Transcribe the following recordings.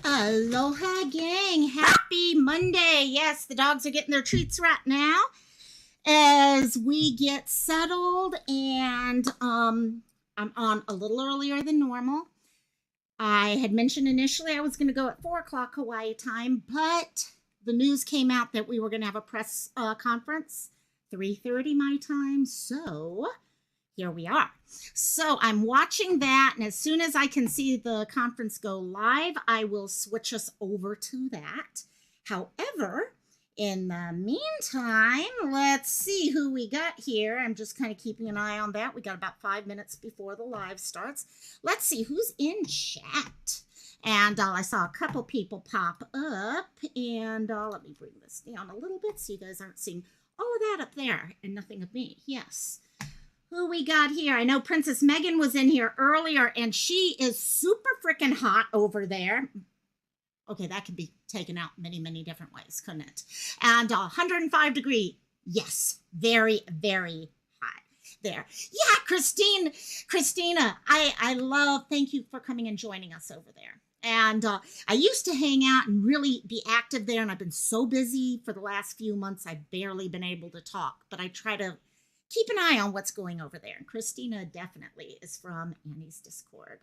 Aloha gang, happy Monday. Yes, the dogs are getting their treats right now as we get settled, and I'm on a little earlier than normal. I had mentioned initially I was going to go at 4 o'clock Hawaii time, but the news came out that we were going to have a press conference 3:30 my time, so here we are. So I'm watching that, and as soon as I can see the conference go live, I will switch us over to that. However, in the meantime, let's see who we got here. I'm just kind of keeping an eye on that. We got about 5 minutes before the live starts. Let's see who's in chat. And I saw a couple people pop up, and let me bring this down a little bit so you guys aren't seeing all of that up there and nothing of me. Yes. Who we got here? I know Princess Megan was in here earlier, and she is super freaking hot over there. Okay, that could be taken out many, many different ways, couldn't it? And 105 degree. Yes, very, very hot there. Yeah, Christina, I love, thank you for coming and joining us over there. And I used to hang out and really be active there, and I've been so busy for the last few months, I've barely been able to talk, but I try to keep an eye on what's going over there. And Christina definitely is from Annie's Discord.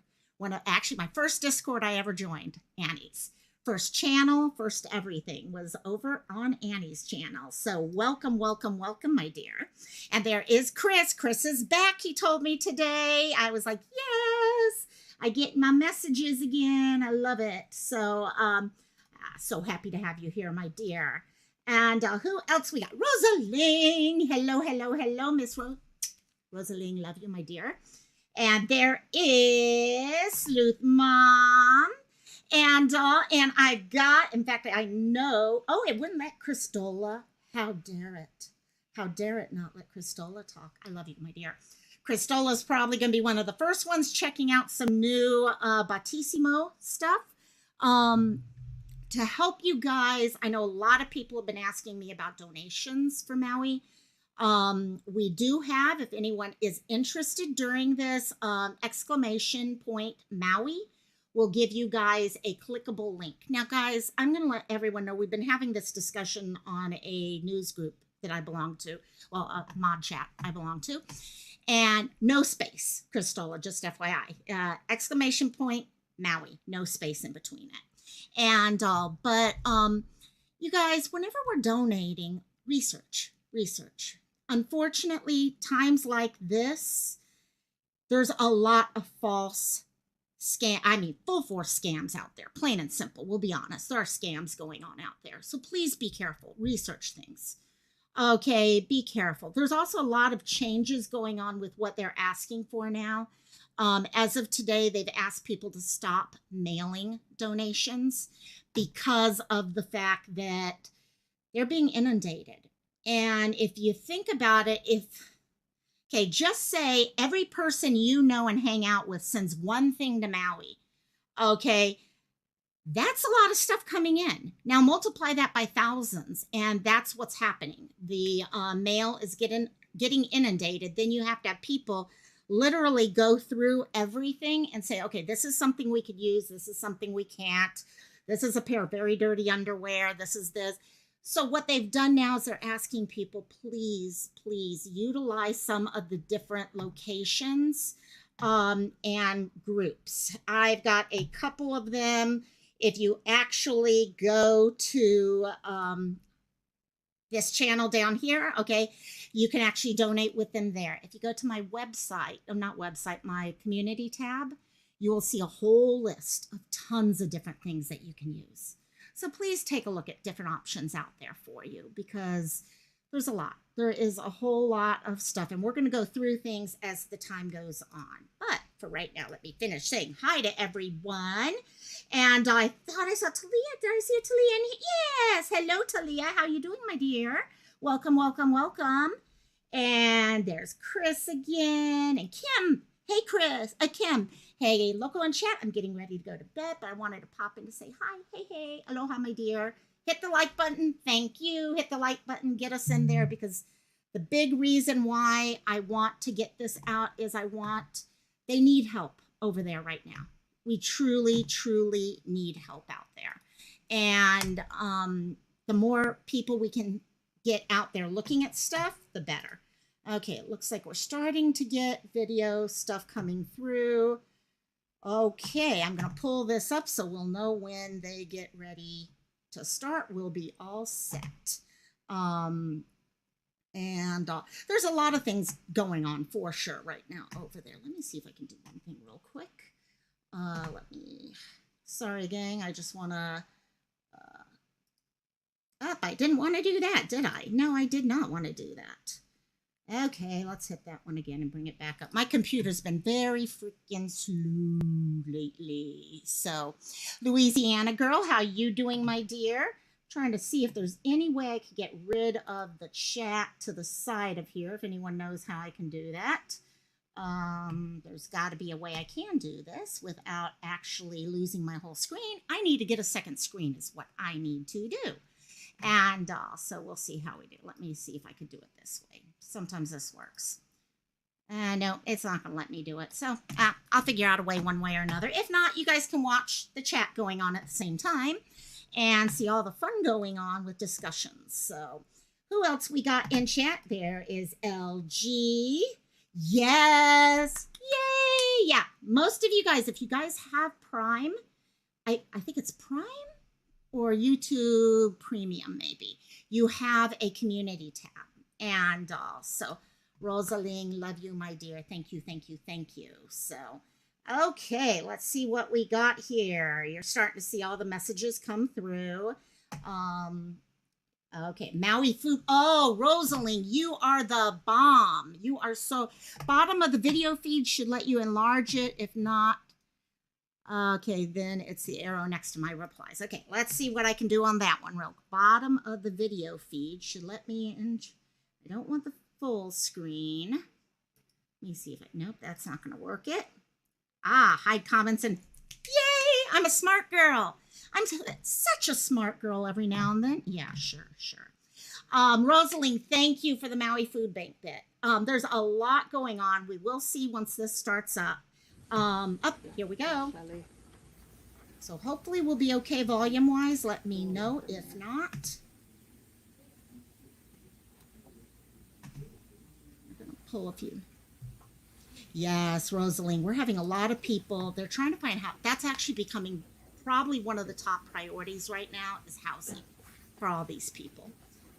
Actually, my first Discord I ever joined, Annie's. First channel, first everything was over on Annie's channel. So welcome, welcome, welcome, my dear. And there is Chris. Chris is back, he told me today. I was like, yes, I get my messages again. I love it. So, so happy to have you here, my dear. And who else we got? Rosaline. Hello, hello, hello, Miss Rosaline. Love you, my dear. And there is Sleuth Mom. And I got, in fact, I know, oh, it wouldn't let Christola. How dare it? How dare it not let Christola talk? I love you, my dear. Christola's probably going to be one of the first ones checking out some new Battissimo stuff. To help you guys, I know a lot of people have been asking me about donations for Maui. We do have, if anyone is interested during this, exclamation point Maui will give you guys a clickable link. Now, guys, I'm going to let everyone know we've been having this discussion on a news group that I belong to, well, a mod chat I belong to, and no space, Christola, just FYI. Exclamation point Maui, no space in between it. And but you guys, whenever we're donating, research. Unfortunately, times like this, there's a lot of false full force scams out there, plain and simple. We'll be honest, there are scams going on out there. So please be careful, research things. Okay, be careful. There's also a lot of changes going on with what they're asking for now. As of today, they've asked people to stop mailing donations because of the fact that they're being inundated. And if you think about it, okay, just say every person you know and hang out with sends one thing to Maui. Okay, that's a lot of stuff coming in. Now multiply that by thousands, and that's what's happening. The mail is getting inundated. Then you have to have people literally go through everything and say, okay, this is something we could use. This is something we can't. This is a pair of very dirty underwear. This is this. So what they've done now is they're asking people, please, please utilize some of the different locations and groups. I've got a couple of them. If you actually go to this channel down here, okay, you can actually donate with them there. If you go to my website, my community tab, you will see a whole list of tons of different things that you can use. So please take a look at different options out there for you, because there's a lot. There is a whole lot of stuff, and we're going to go through things as the time goes on. But for right now, let me finish saying hi to everyone. And I thought I saw Talia. Did I see a Talia in here? Yes. Hello, Talia. How you doing, my dear? Welcome, welcome, welcome. And there's Chris again. And Kim. Hey, Chris. Kim. Hey, local in chat. I'm getting ready to go to bed, but I wanted to pop in to say hi. Hey, hey. Aloha, my dear. Hit the like button. Thank you. Hit the like button. Get us in there, because the big reason why I want to get this out is they need help over there right now. We truly, truly need help out there. And the more people we can get out there looking at stuff, the better. Okay, it looks like we're starting to get video stuff coming through. Okay, I'm going to pull this up so we'll know when they get ready to start. We'll be all set. There's a lot of things going on for sure right now over there. Let me see if I can do one thing real quick. Sorry, gang, I just want to, I didn't want to do that, did I? No, I did not want to do that. Okay, let's hit that one again and bring it back up. My computer's been very freaking slow lately. So, Louisiana girl, how you doing, my dear? Trying to see if there's any way I could get rid of the chat to the side of here, if anyone knows how I can do that. There's got to be a way I can do this without actually losing my whole screen. I need to get a second screen is what I need to do. And so we'll see how we do. Let me see if I could do it this way. Sometimes this works. No, it's not going to let me do it. So I'll figure out a way one way or another. If not, you guys can watch the chat going on at the same time and see all the fun going on with discussions. So who else we got in chat? There is LG. Yes. Yay. Yeah. Most of you guys, if you guys have Prime, I think it's Prime or YouTube Premium, maybe. You have a community tab. And so, Rosaline, love you, my dear. Thank you, thank you, thank you. So, okay, let's see what we got here. You're starting to see all the messages come through. Okay, Maui food. Oh, Rosaline, you are the bomb. You are so, bottom of the video feed should let you enlarge it. If not, okay, then it's the arrow next to my replies. Okay, let's see what I can do on that one. Real bottom of the video feed should let me in. I don't want the full screen. Let me see if nope, that's not going to work it. Hide comments and yay, I'm a smart girl. I'm such a smart girl every now and then. Yeah, sure. Rosaline, thank you for the Maui Food Bank bit. There's a lot going on. We will see once this starts up. Here we go. So hopefully we'll be okay volume-wise. Let me know if not. I'm going to pull a few. Yes, Rosaline, we're having a lot of people. They're trying to find how. That's actually becoming probably one of the top priorities right now is housing for all these people.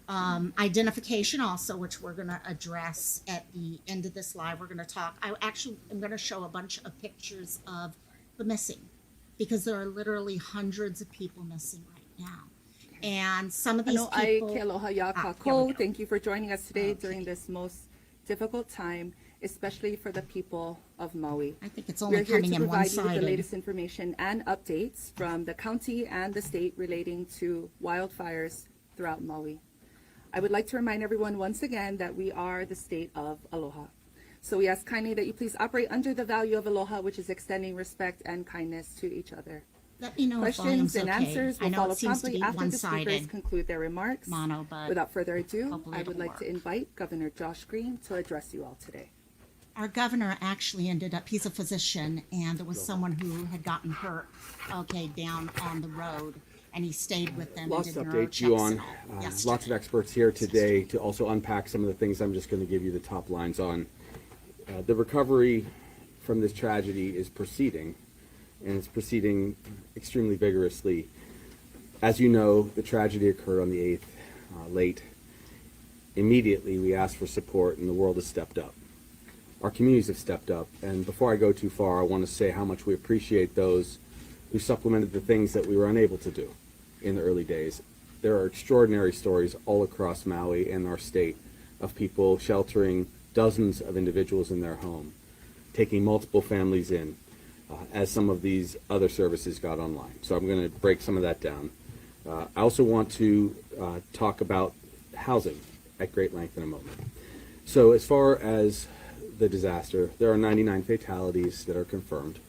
Identification also, which we're going to address at the end of this live. We're going to talk. I actually am going to show a bunch of pictures of the missing because there are literally hundreds of people missing right now. And some of these people... Aloha ya Kakoo. Thank you for joining us today during this most difficult time, especially for the people of Maui. I think it's only coming in one-sided. We're here to provide you with the latest information and updates from the county and the state relating to wildfires throughout Maui. I would like to remind everyone once again that we are the state of Aloha. So we ask kindly that you please operate under the value of Aloha, which is extending respect and kindness to each other. Let me know Questions if and okay. answers will follow promptly after the speakers conclude their remarks. But without further ado, I would like to invite Governor Josh Green to address you all today. Our governor actually ended up, he's a physician, and there was someone who had gotten hurt, down on the road. And he stayed with them. Lots to update you on. Lots of experts here today to also unpack some of the things. I'm just going to give you the top lines on. The recovery from this tragedy is proceeding, and it's proceeding extremely vigorously. As you know, the tragedy occurred on the 8th, late. Immediately, we asked for support, and the world has stepped up. Our communities have stepped up, and before I go too far, I want to say how much we appreciate those who supplemented the things that we were unable to do in the early days. There are extraordinary stories all across Maui and our state of people sheltering dozens of individuals in their home, taking multiple families in as some of these other services got online. So I'm going to break some of that down. I also want to talk about housing at great length in a moment. So as far as the disaster, there are 99 fatalities that are confirmed.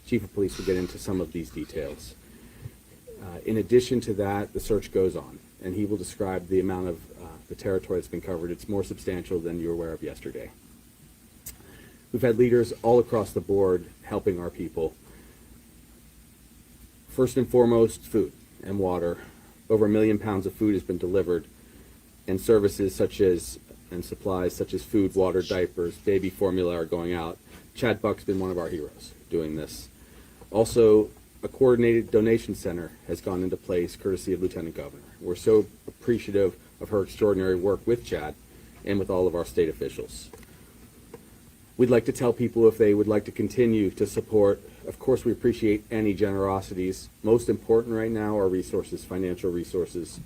Chief of Police will get into some of these details. In addition to that, the search goes on, and he will describe the amount of the territory that's been covered. It's more substantial than you were aware of yesterday. We've had leaders all across the board helping our people. First and foremost, food and water. Over 1 million pounds of food has been delivered, and services such as, and supplies such as food, water, diapers, baby formula are going out. Chad Buck's been one of our heroes doing this. Also, a coordinated donation center has gone into place courtesy of Lieutenant Governor. We're so appreciative of her extraordinary work with Chad and with all of our state officials. We'd like to tell people if they would like to continue to support. Of course, we appreciate any generosities. Most important right now are resources, financial resources,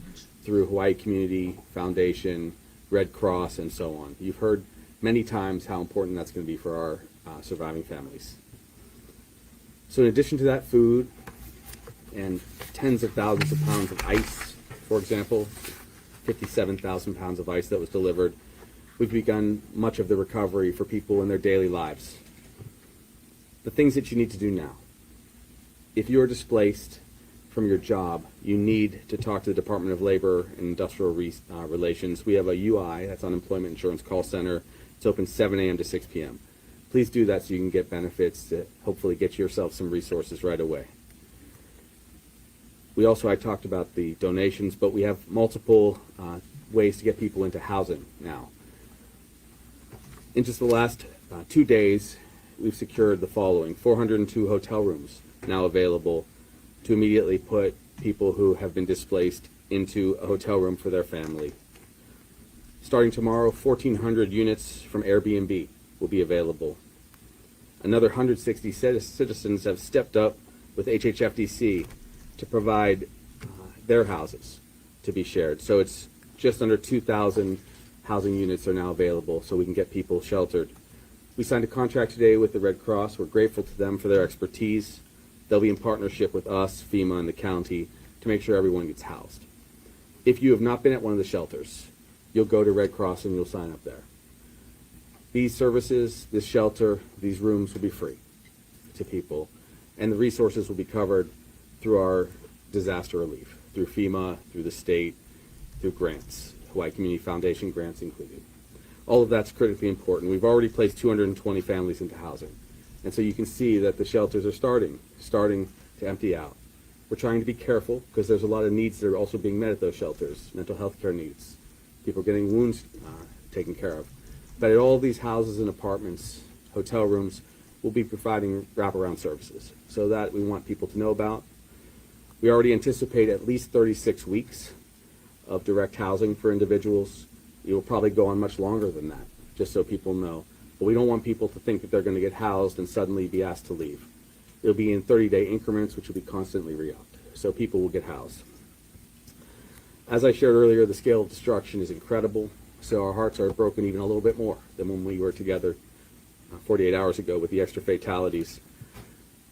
through Hawaii Community Foundation, Red Cross, and so on. You've heard many times how important that's going to be for our surviving families. So in addition to that food and tens of thousands of pounds of ice, for example, 57,000 pounds of ice that was delivered, we've begun much of the recovery for people in their daily lives. The things that you need to do now. If you're displaced from your job, you need to talk to the Department of Labor and Industrial Relations. We have a UI, that's Unemployment Insurance Call Center. It's open 7 a.m. to 6 p.m. Please do that so you can get benefits to hopefully get yourself some resources right away. We also, I talked about the donations, but we have multiple ways to get people into housing now. In just the last 2 days, we've secured the following: 402 hotel rooms now available to immediately put people who have been displaced into a hotel room for their family. Starting tomorrow, 1,400 units from Airbnb will be available. Another 160 citizens have stepped up with HHFDC to provide their houses to be shared. So it's just under 2,000 housing units are now available so we can get people sheltered. We signed a contract today with the Red Cross. We're grateful to them for their expertise. They'll be in partnership with us, FEMA, and the county to make sure everyone gets housed. If you have not been at one of the shelters, you'll go to Red Cross and you'll sign up there. These services, this shelter, these rooms will be free to people, and the resources will be covered through our disaster relief, through FEMA, through the state, through grants, Hawaii Community Foundation grants included. All of that's critically important. We've already placed 220 families into housing, and so you can see that the shelters are starting to empty out. We're trying to be careful because there's a lot of needs that are also being met at those shelters, mental health care needs, people getting wounds taken care of. But at all these houses and apartments, hotel rooms, we'll be providing wraparound services. So that we want people to know about. We already anticipate at least 36 weeks of direct housing for individuals. It will probably go on much longer than that, just so people know. But we don't want people to think that they're going to get housed and suddenly be asked to leave. It'll be in 30-day increments, which will be constantly re-upped. So people will get housed. As I shared earlier, the scale of destruction is incredible. So our hearts are broken even a little bit more than when we were together 48 hours ago with the extra fatalities.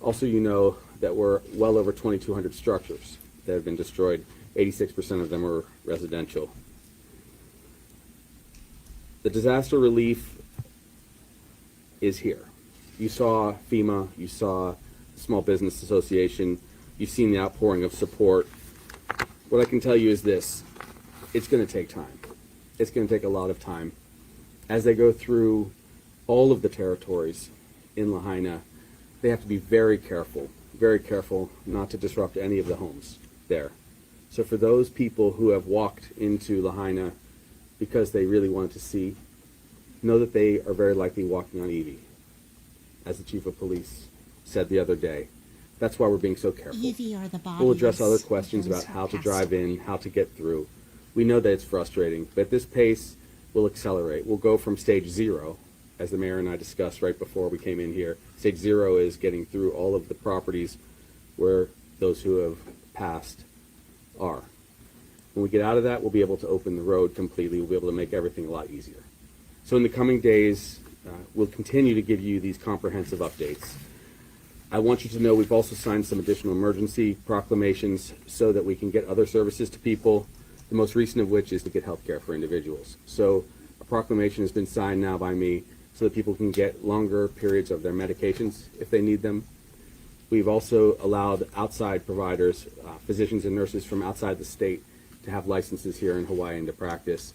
Also, you know that we're well over 2,200 structures that have been destroyed. 86% of them are residential. The disaster relief is here. You saw FEMA, you saw the Small Business Association, you've seen the outpouring of support. What I can tell you is this: it's going to take time. It's going to take a lot of time. As they go through all of the territories in Lahaina, they have to be very careful not to disrupt any of the homes there. So for those people who have walked into Lahaina because they really wanted to see, know that they are very likely walking on Evie, as the chief of police said the other day. That's why we're being so careful. Evie are the bodies. We'll address other questions about how to drive in, how to get through. We know that it's frustrating, but at this pace, we'll accelerate. We'll go from stage 0, as the mayor and I discussed right before we came in here. Stage 0 is getting through all of the properties where those who have passed are. When we get out of that, we'll be able to open the road completely. We'll be able to make everything a lot easier. So in the coming days, we'll continue to give you these comprehensive updates. I want you to know we've also signed some additional emergency proclamations so that we can get other services to people, the most recent of which is to get health care for individuals. So a proclamation has been signed now by me so that people can get longer periods of their medications if they need them. We've also allowed outside providers, physicians and nurses from outside the state, to have licenses here in Hawaii and to practice.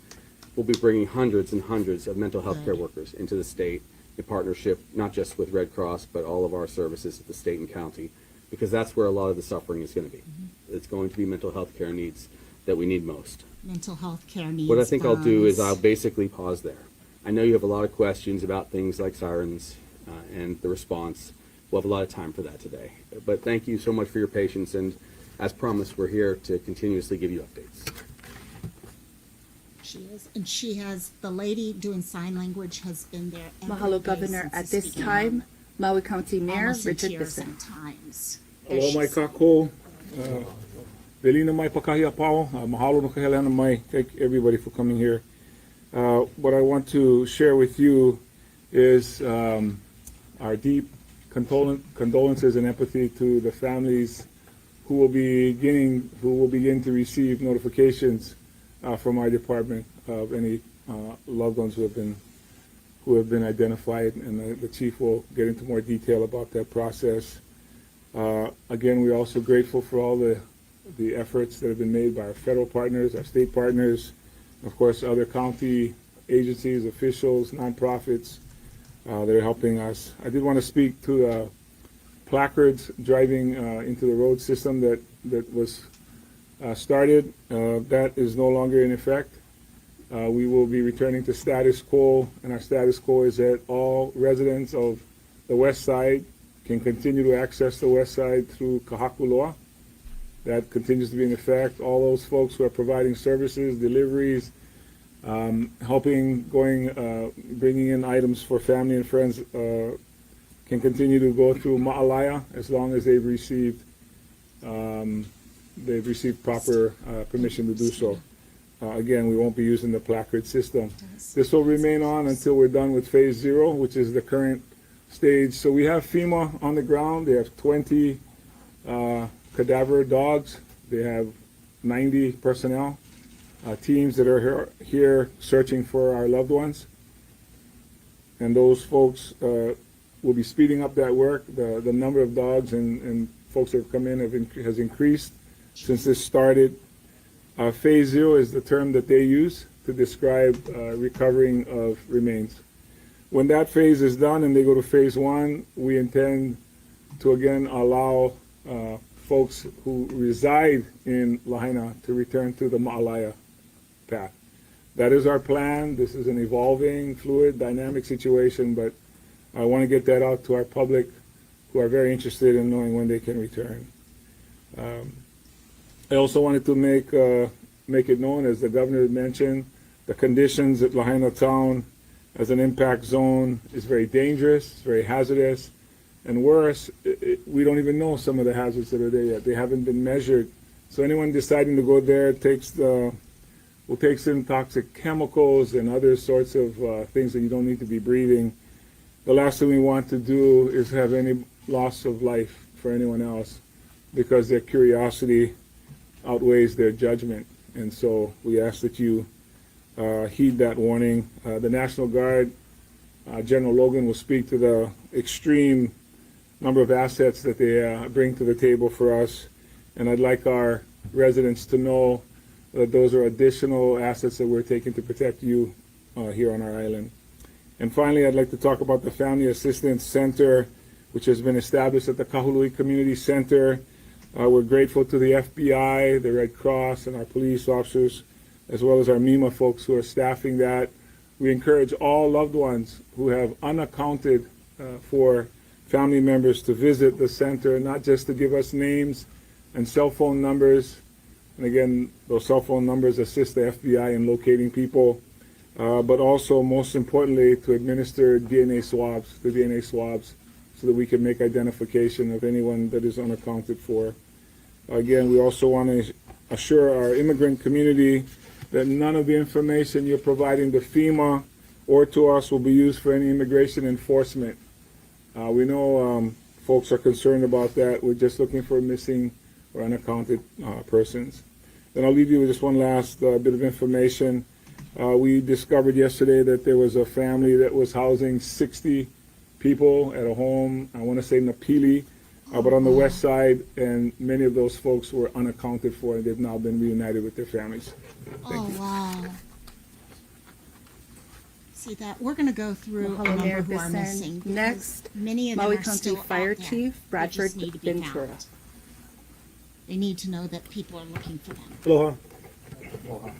We'll be bringing hundreds and hundreds of mental health care workers into the state in partnership, not just with Red Cross, but all of our services at the state and county, because that's where a lot of the suffering is going to be. It's going to be mental health care needs that we need most. Mental health care needs. What I think I'll do is funds. I'll basically pause there. I know you have a lot of questions about things like sirens and the response. We'll have a lot of time for that today. But thank you so much for your patience, and as promised, we're here to continuously give you updates. She is, and she has, the lady doing sign language has been there every Mahalo, day Governor. since At this this began. time, Maui County Mayor Almost in Richard tears Bisson. at times. Aloha mai kako. Velina mai pakahi apao. Mahalo no kahelana mai. Thank everybody for coming here. What I want to share with you is our deep condolences and empathy to the families who will begin to receive notifications from our department of any loved ones who have been identified, and the chief will get into more detail about that process. Again, we're also grateful for all the efforts that have been made by our federal partners, our state partners, of course, other county agencies, officials, nonprofits that are helping us. I did want to speak to placards driving into the road system that was started. That is no longer in effect. We will be returning to status quo, and our status quo is that all residents of the west side can continue to access the west side through Kahakuloa. That continues to be in effect. All those folks who are providing services, deliveries, helping, bringing in items for family and friends can continue to go through Ma'alaya as long as they've received proper permission to do so. Again, we won't be using the placard system. This will remain on until we're done with phase 0, which is the current stage. So we have FEMA on the ground. They have 20 cadaver dogs. They have 90 personnel, teams that are here searching for our loved ones. And those folks will be speeding up that work. The number of dogs and folks that have come in has increased since this started. Phase 0 is the term that they use to describe recovering of remains. When that phase is done and they go to phase 1, we intend to again allow folks who reside in Lahaina to return to the Ma'alaya path. That is our plan. This is an evolving, fluid, dynamic situation, but I want to get that out to our public who are very interested in knowing when they can return. I also wanted to make it known, as the governor mentioned, the conditions at Lahaina town as an impact zone is very dangerous, it's very hazardous, and worse, we don't even know some of the hazards that are there yet. They haven't been measured. So anyone deciding to go there will take some toxic chemicals and other sorts of things that you don't need to be breathing. The last thing we want to do is have any loss of life for anyone else, because their curiosity outweighs their judgment. And so we ask that you heed that warning. The National Guard, General Logan, will speak to the extreme number of assets that they bring to the table for us. And I'd like our residents to know that those are additional assets that we're taking to protect you here on our island. And finally, I'd like to talk about the Family Assistance Center, which has been established at the Kahului Community Center. We're grateful to the FBI, the Red Cross, and our police officers, as well as our MEMA folks who are staffing that. We encourage all loved ones who have unaccounted for family members to visit the center, not just to give us names and cell phone numbers. And again, those cell phone numbers assist the FBI in locating people, but also, most importantly, to administer DNA swabs, so that we can make identification of anyone that is unaccounted for. Again, we also want to assure our immigrant community that none of the information you're providing to FEMA or to us will be used for any immigration enforcement. We know folks are concerned about that. We're just looking for missing or unaccounted persons. Then I'll leave you with just one last bit of information. We discovered yesterday that there was a family that was housing 60 people at a home, I want to say Napili, but on the west side, and many of those folks were unaccounted for, and they've now been reunited with their families. Oh, wow. see that. We're going to go through a Mahalo, number Mayor who are Bisson. missing. because Next, many of them Maui are County still out Fire there. Chief They Bradford just need to be Ventura. found. They need to know that people are looking for them. Aloha.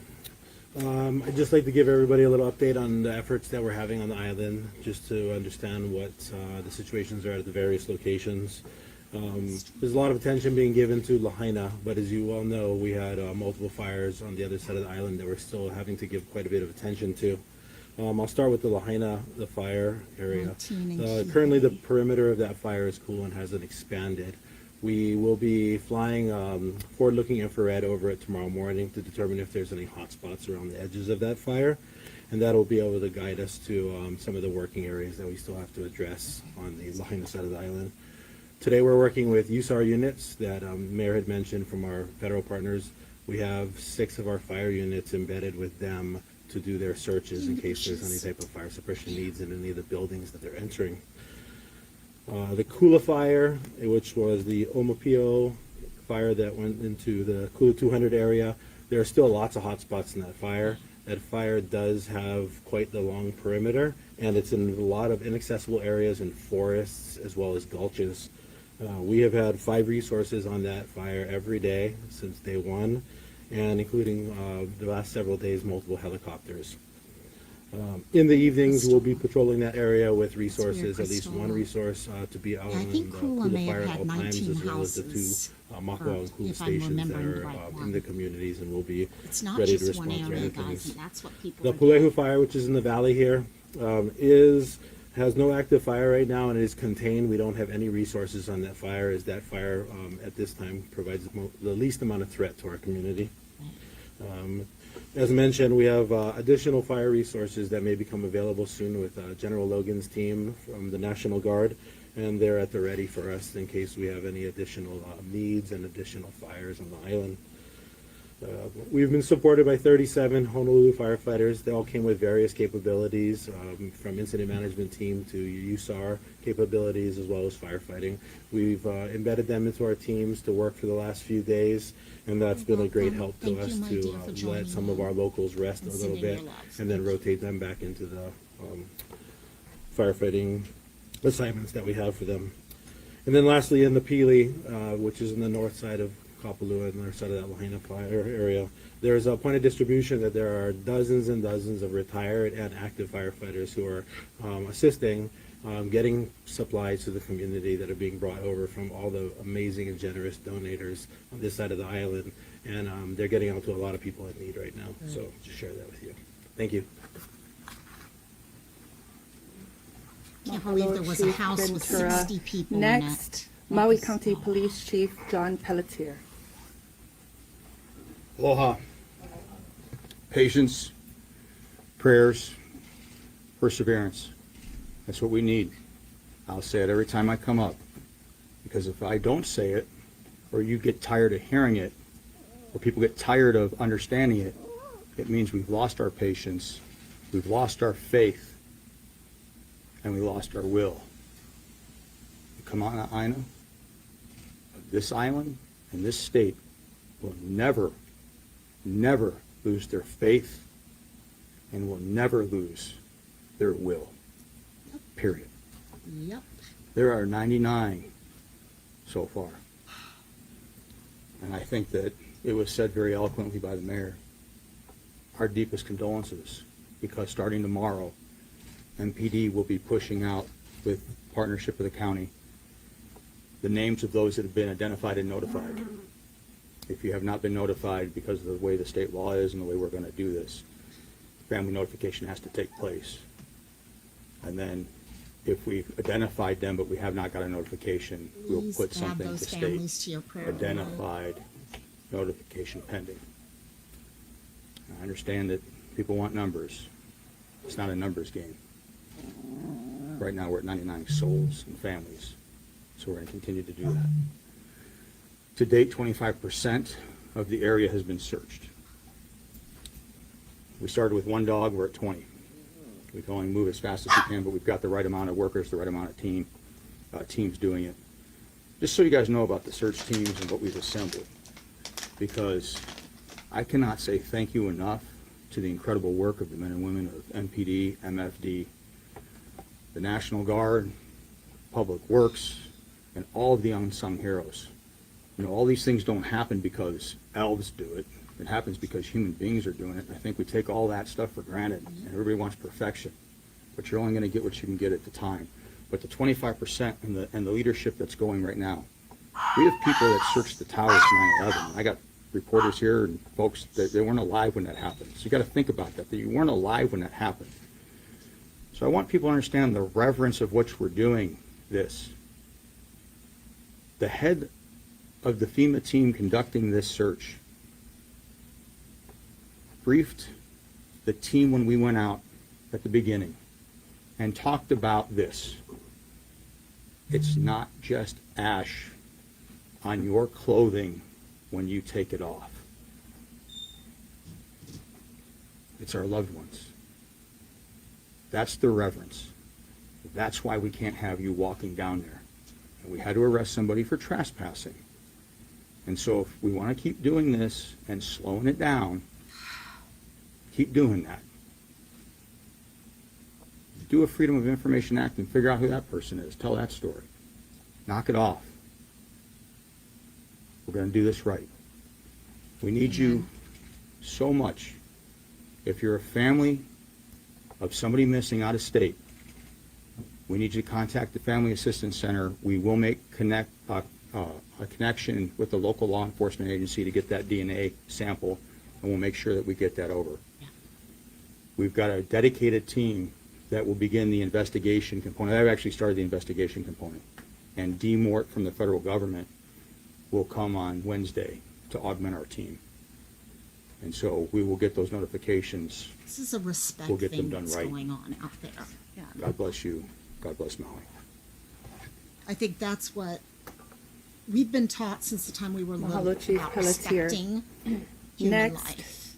I'd just like to give everybody a little update on the efforts that we're having on the island, just to understand what the situations are at the various locations. There's a lot of attention being given to Lahaina, but as you all know, we had multiple fires on the other side of the island that we're still having to give quite a bit of attention to. I'll start with the Lahaina, the fire area. Currently, the perimeter of that fire is cool and hasn't expanded. We will be flying forward-looking infrared over it tomorrow morning to determine if there's any hot spots around the edges of that fire, and that'll be able to guide us to some of the working areas that we still have to address on the Lahaina side of the island. Today we're working with USAR units that Mayor had mentioned from our federal partners. We have 6 of our fire units embedded with them to do their searches in case there's any type of fire suppression needs in any of the buildings that they're entering. The Kula fire, which was the Omapio fire that went into the Kula 200 area, there are still lots of hot spots in that fire. That fire does have quite the long perimeter, and it's in a lot of inaccessible areas and forests as well as gulches. We have had 5 resources on that fire every day since day 1, and including the last several days, multiple helicopters. In the evenings, we'll be patrolling that area with resources, at least one resource to be out I on think the Kula may fire have at all had times, 19 as well as the houses, 2 Makua and Kula if I'm stations that remembering the are right in one. the communities, and we'll be It's not ready to just one respond to area, other guys, things. and that's what people The are doing. Pulehu fire, which is in the valley here, has no active fire right now, and it is contained. We don't have any resources on that fire, as that fire at this time provides the least amount of threat to our community. As mentioned, we have additional fire resources that may become available soon with General Logan's team from the National Guard, and they're at the ready for us in case we have any additional needs and additional fires on the island. We've been supported by 37 Honolulu firefighters. They all came with various capabilities, from incident management team to USAR capabilities, as well as firefighting. We've embedded them into our teams to work for the last few days, and that's been a great help to Thank us you, my to dear, for let joining some me of our locals rest a and little sending bit, your loves. and then Thank you. rotate them back into the firefighting assignments that we have for them. And then lastly, in the Pili, which is in the north side of Kapalua, and the north side of that Lahaina fire area, there's a point of distribution that there are dozens and dozens of retired and active firefighters who are assisting, getting supplies to the community that are being brought over from all the amazing and generous donators on this side of the island, and they're getting out to a lot of people in need right now. So just share that with you. Thank you. Can't believe there was a Chief house with Ventura. 60 people Next, in it. Maui County Police Chief John Pelletier. Aloha. Patience, prayers, perseverance. That's what we need. I'll say it every time I come up, because if I don't say it, or you get tired of hearing it, or people get tired of understanding it, it means we've lost our patience, we've lost our faith, and we lost our will. The Kamana Āina of this island and this state will never lose their faith, and will never lose their will. Period. Yep. There are 99 so far. And I think that it was said very eloquently by the mayor. Our deepest condolences, because starting tomorrow, MPD will be pushing out, with partnership with the county, the names of those that have been identified and notified. If you have not been notified, because of the way the state law is and the way we're going to do this, family notification has to take place. And then if we've identified them but we have not got a notification, we'll Please put add something to those state, families to your prayer line. identified, notification pending. I understand that people want numbers. It's not a numbers game. Right now we're at 99 souls and families, so we're going to continue to do that. To date, 25% of the area has been searched. We started with 1 dog, we're at 20. We can only move as fast as we can, but we've got the right amount of workers, the right amount of teams doing it. Just so you guys know about the search teams and what we've assembled, because I cannot say thank you enough to the incredible work of the men and women of MPD, MFD, the National Guard, Public Works, and all of the unsung heroes. You know, all these things don't happen because elves do it. It happens because human beings are doing it. And I think we take all that stuff for granted, and everybody wants perfection. But you're only going to get what you can get at the time. But the 25% and the leadership that's going right now, we have people that searched the towers 9/11. I got reporters here and folks that they weren't alive when that happened. So you got to think about that you weren't alive when that happened. So I want people to understand the reverence of which we're doing this. The head of the FEMA team conducting this search briefed the team when we went out at the beginning and talked about this. It's not just ash on your clothing when you take it off. It's our loved ones. That's the reverence. That's why we can't have you walking down there. And we had to arrest somebody for trespassing. And so if we want to keep doing this and slowing it down, keep doing that. Do a Freedom of Information Act and figure out who that person is. Tell that story. Knock it off. We're going to do this right. We need you so much. If you're a family of somebody missing out of state, we need you to contact the Family Assistance Center. We will make a connection with the local law enforcement agency to get that DNA sample, and we'll make sure that we get that over. Yeah. We've got a dedicated team that will begin the investigation component. I've actually started the investigation component. And D. Mort from the federal government will come on Wednesday to augment our team. And so we will get those notifications. This is a respect We'll get them thing done that's right. going on out there. Yeah. God bless you. God bless Maui. I think that's what we've been taught since the time we were little Mahalo, Chief about Pelletier. respecting human Next, life.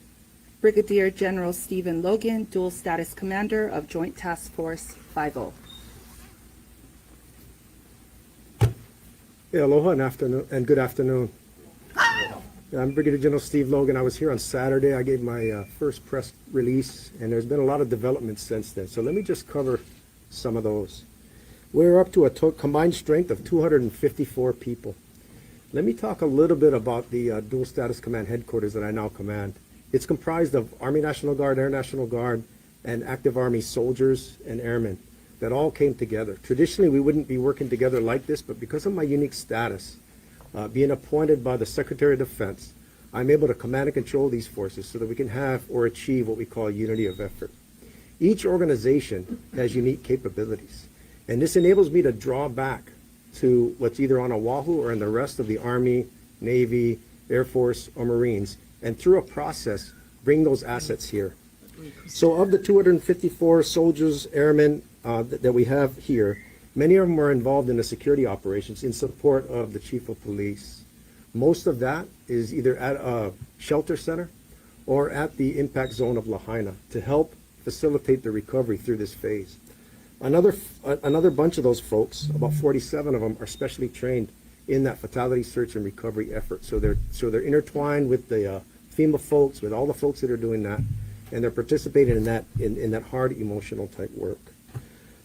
Brigadier General Stephen Logan, Dual Status Commander of Joint Task Force 50. Yeah, aloha and good afternoon. Yeah, I'm Brigadier General Steve Logan. I was here on Saturday. I gave my first press release, and there's been a lot of developments since then. So let me just cover some of those. We're up to a combined strength of 254 people. Let me talk a little bit about the Dual Status Command headquarters that I now command. It's comprised of Army National Guard, Air National Guard, and active Army soldiers and airmen that all came together. Traditionally, we wouldn't be working together like this, but because of my unique status, being appointed by the Secretary of Defense, I'm able to command and control these forces so that we can have or achieve what we call unity of effort. Each organization has unique capabilities, and this enables me to draw back to what's either on Oahu or in the rest of the Army, Navy, Air Force, or Marines, and through a process, bring those assets here. So of the 254 soldiers, airmen that we have here, many of them are involved in the security operations in support of the Chief of Police. Most of that is either at a shelter center or at the impact zone of Lahaina to help facilitate the recovery through this phase. Another bunch of those folks, about 47 of them, are specially trained in that fatality search and recovery effort. So they're intertwined with the FEMA folks, with all the folks that are doing that, and they're participating in that hard emotional type work.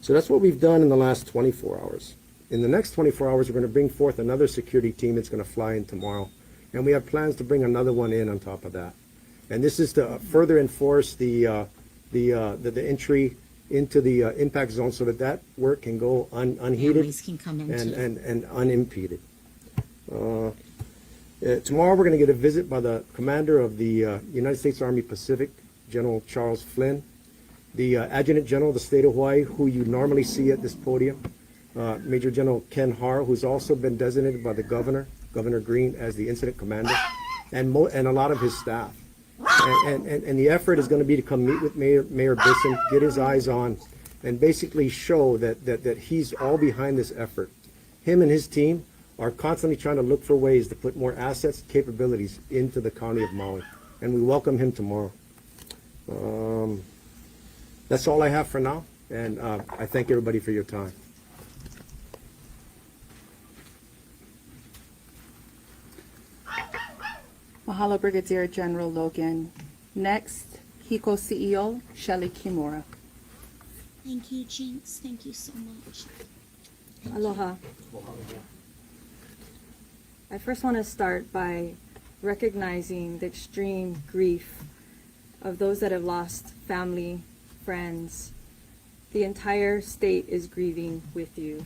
So that's what we've done in the last 24 hours. In the next 24 hours, we're going to bring forth another security team that's going to fly in tomorrow, and we have plans to bring another one in on top of that. And this is to further enforce the entry into the impact zone so that work can go unheeded Families can come into and unimpeded. Tomorrow we're going to get a visit by the commander of the United States Army Pacific, General Charles Flynn, the Adjutant General of the state of Hawaii, who you normally see at this podium, Major General Ken Har, who's also been designated by the Governor Green, as the incident commander, and a lot of his staff. And the effort is going to be to come meet with Mayor Bisson, get his eyes on, and basically show that he's all behind this effort. Him and his team are constantly trying to look for ways to put more assets, capabilities into the county of Maui, and we welcome him tomorrow. That's all I have for now, and I thank everybody for your time. Mahalo, Brigadier General Logan. Next, Hiko CEO Shelley Kimura. Thank you, Jinx. Thank you so much. Aloha. I first want to start by recognizing the extreme grief of those that have lost family, friends. The entire state is grieving with you.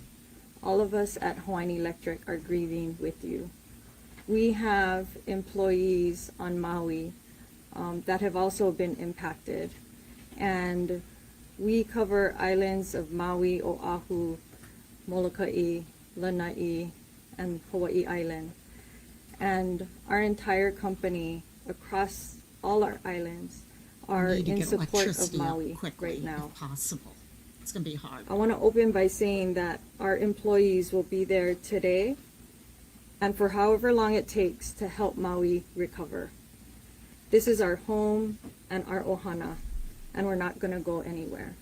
All of us at Hawaiian Electric are grieving with you. We have employees on Maui that have also been impacted. And we cover islands of Maui, Oahu, Molokai, Lanai, and Hawaii Island. And our entire company across all our islands are We need to in get support of electricity up Maui quickly, right now. if possible. It's going to be hard. I want to open by saying that our employees will be there today and for however long it takes to help Maui recover. This is our home and our ohana, and we're not going to go anywhere.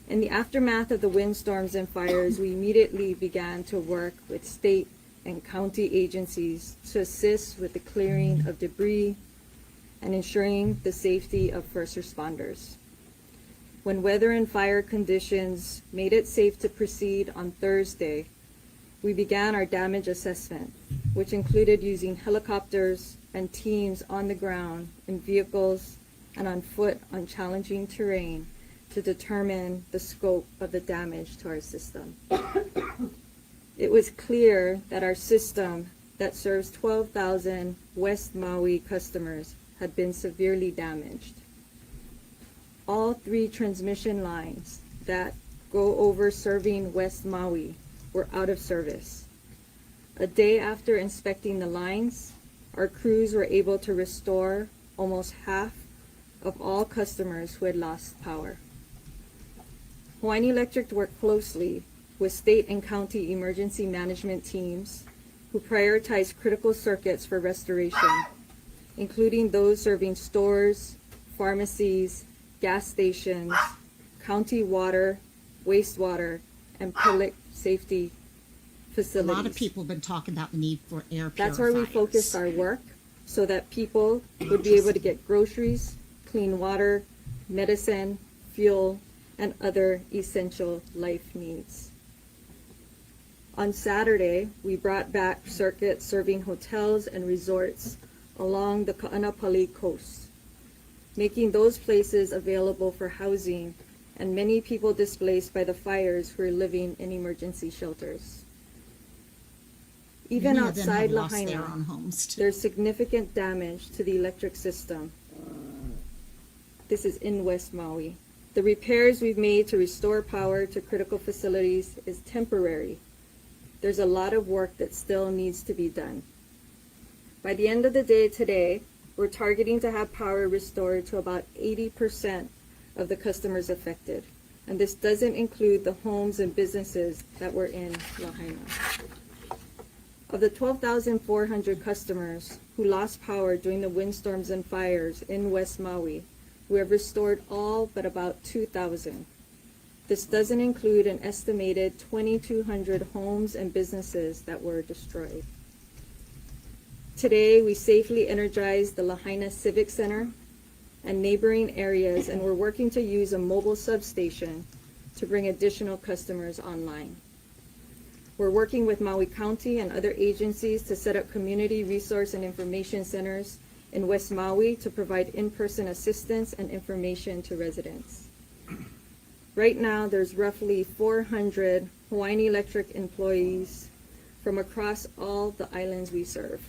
In the aftermath of the windstorms and fires, we immediately began to work with state and county agencies to assist with the clearing of debris and ensuring the safety of first responders. When weather and fire conditions made it safe to proceed on Thursday, we began our damage assessment, which included using helicopters and teams on the ground, in vehicles, and on foot on challenging terrain to determine the scope of the damage to our system. It was clear that our system that serves 12,000 West Maui customers had been severely damaged. All 3 transmission lines that go over serving West Maui were out of service. A day after inspecting the lines, our crews were able to restore almost half of all customers who had lost power. Hawaiian Electric worked closely with state and county emergency management teams who prioritized critical circuits for restoration, including those serving stores, pharmacies, gas stations, county water, wastewater, and public safety A facilities. lot of people have been talking about the need for air purifiers. That's where we focused our work, so that people would be able to get groceries, clean water, medicine, fuel, and other essential life needs. On Saturday, we brought back circuits serving hotels and resorts along the Ka'anapali coast, making those places available for housing and many people displaced by the fires who are living in emergency shelters. Even Many of them have outside lost their Lahaina, own homes too. there's significant damage to the electric system. This is in West Maui. The repairs we've made to restore power to critical facilities is temporary. There's a lot of work that still needs to be done. By the end of the day today, we're targeting to have power restored to about 80% of the customers affected. And this doesn't include the homes and businesses that were in Lahaina. Of the 12,400 customers who lost power during the windstorms and fires in West Maui, we have restored all but about 2,000. This doesn't include an estimated 2,200 homes and businesses that were destroyed. Today, we safely energized the Lahaina Civic Center and neighboring areas, and we're working to use a mobile substation to bring additional customers online. We're working with Maui County and other agencies to set up community resource and information centers in West Maui to provide in-person assistance and information to residents. Right now, there's roughly 400 Hawaiian Electric employees from across all the islands we serve.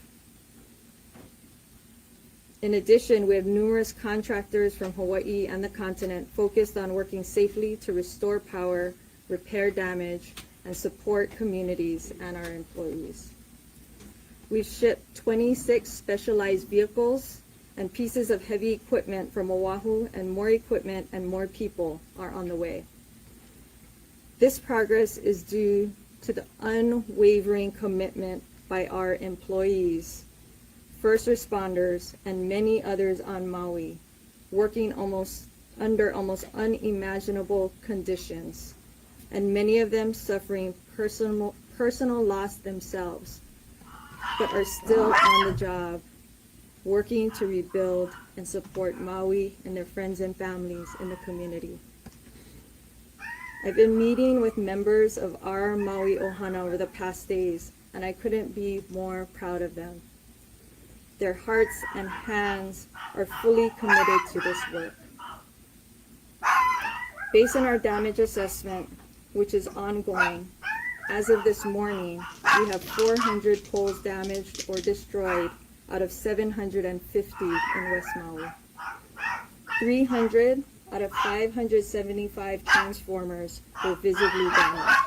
In addition, we have numerous contractors from Hawaii and the continent focused on working safely to restore power, repair damage, and support communities and our employees. We've shipped 26 specialized vehicles and pieces of heavy equipment from Oahu, and more equipment and more people are on the way. This progress is due to the unwavering commitment by our employees, first responders, and many others on Maui, working under almost unimaginable conditions, and many of them suffering personal loss themselves, but are still on the job working to rebuild and support Maui and their friends and families in the community. I've been meeting with members of our Maui Ohana over the past days, and I couldn't be more proud of them. Their hearts and hands are fully committed to this work. Based on our damage assessment, which is ongoing, as of this morning, we have 400 poles damaged or destroyed out of 750 in West Maui. 300 out of 575 transformers were visibly damaged.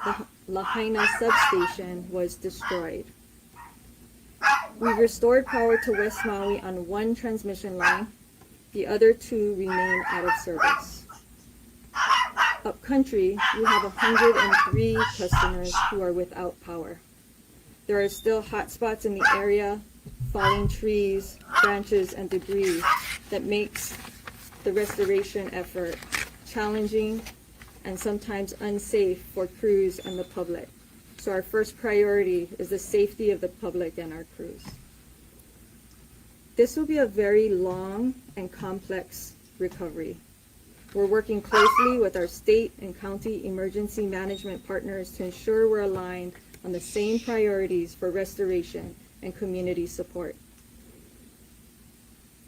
The Lahaina substation was destroyed. We restored power to West Maui on one transmission line. The other two remain out of service. Upcountry, we have 103 customers who are without power. There are still hot spots in the area, falling trees, branches, and debris that makes the restoration effort challenging and sometimes unsafe for crews and the public. So our first priority is the safety of the public and our crews. This will be a very long and complex recovery. We're working closely with our state and county emergency management partners to ensure we're aligned on the same priorities for restoration and community support.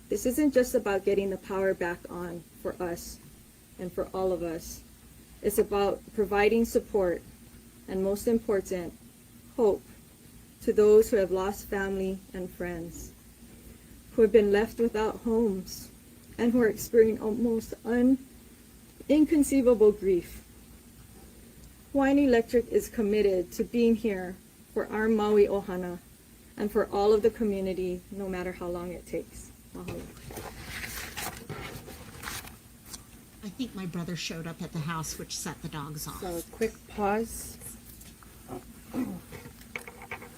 This isn't just about getting the power back on for us and for all of us. It's about providing support and, most important, hope to those who have lost family and friends, who have been left without homes, and who are experiencing almost inconceivable grief. Hawaiian Electric is committed to being here for our Maui Ohana and for all of the community, no matter how long it takes. Mahalo. I think my brother showed up at the house, which set the dogs off. So quick pause.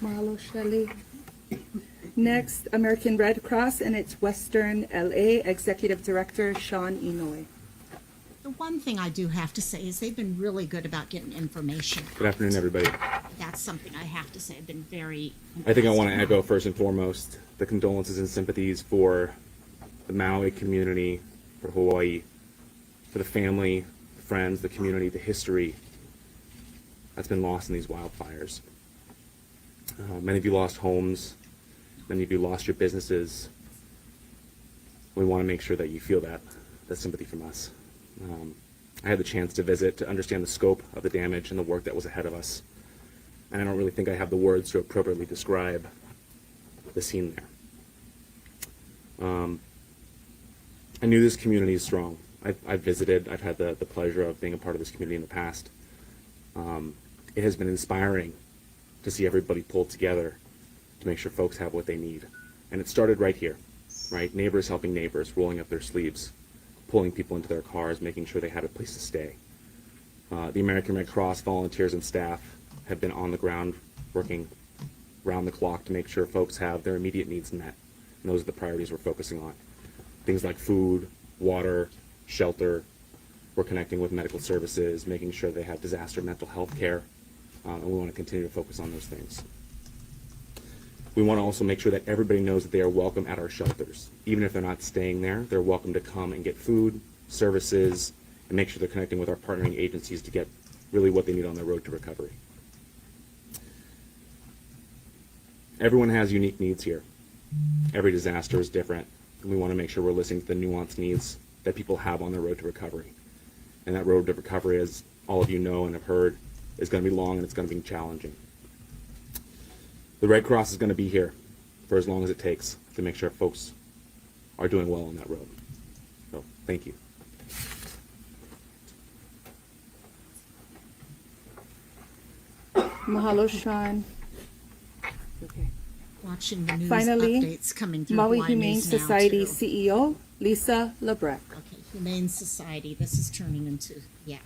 Mahalo, Shelley. Next, American Red Cross and its Western LA Executive Director, Sean Inoue. The one thing I do have to say is they've been really good about getting information. Good afternoon, everybody. That's something I have to say. I've been very I think I want to impressed. echo first and foremost the condolences and sympathies for the Maui community, for Hawaii, for the family, the friends, the community, the history that's been lost in these wildfires. Many of you lost homes. Many of you lost your businesses. We want to make sure that you feel that sympathy from us. I had the chance to visit to understand the scope of the damage and the work that was ahead of us. And I don't really think I have the words to appropriately describe the scene there. I knew this community is strong. I've visited, I've had the pleasure of being a part of this community in the past. It has been inspiring to see everybody pull together to make sure folks have what they need. And it started right here, right? Neighbors helping neighbors, rolling up their sleeves, pulling people into their cars, making sure they had a place to stay. The American Red Cross volunteers and staff have been on the ground working round the clock to make sure folks have their immediate needs met. And those are the priorities we're focusing on. Things like food, water, shelter. We're connecting with medical services, making sure they have disaster mental health care. And we want to continue to focus on those things. We want to also make sure that everybody knows that they are welcome at our shelters. Even if they're not staying there, they're welcome to come and get food, services, and make sure they're connecting with our partnering agencies to get really what they need on their road to recovery. Everyone has unique needs here. Every disaster is different, and we want to make sure we're listening to the nuanced needs that people have on their road to recovery. And that road to recovery, as all of you know and have heard, is going to be long and it's going to be challenging. The Red Cross is going to be here for as long as it takes to make sure folks are doing well on that road. So, thank you. Mahalo, Sean. Okay. Watching the news Finally, updates coming through Maui Hawaii Humane News Now, Society too. CEO, Lisa Lebrecht. Okay, Humane Society. This is turning into, yeah.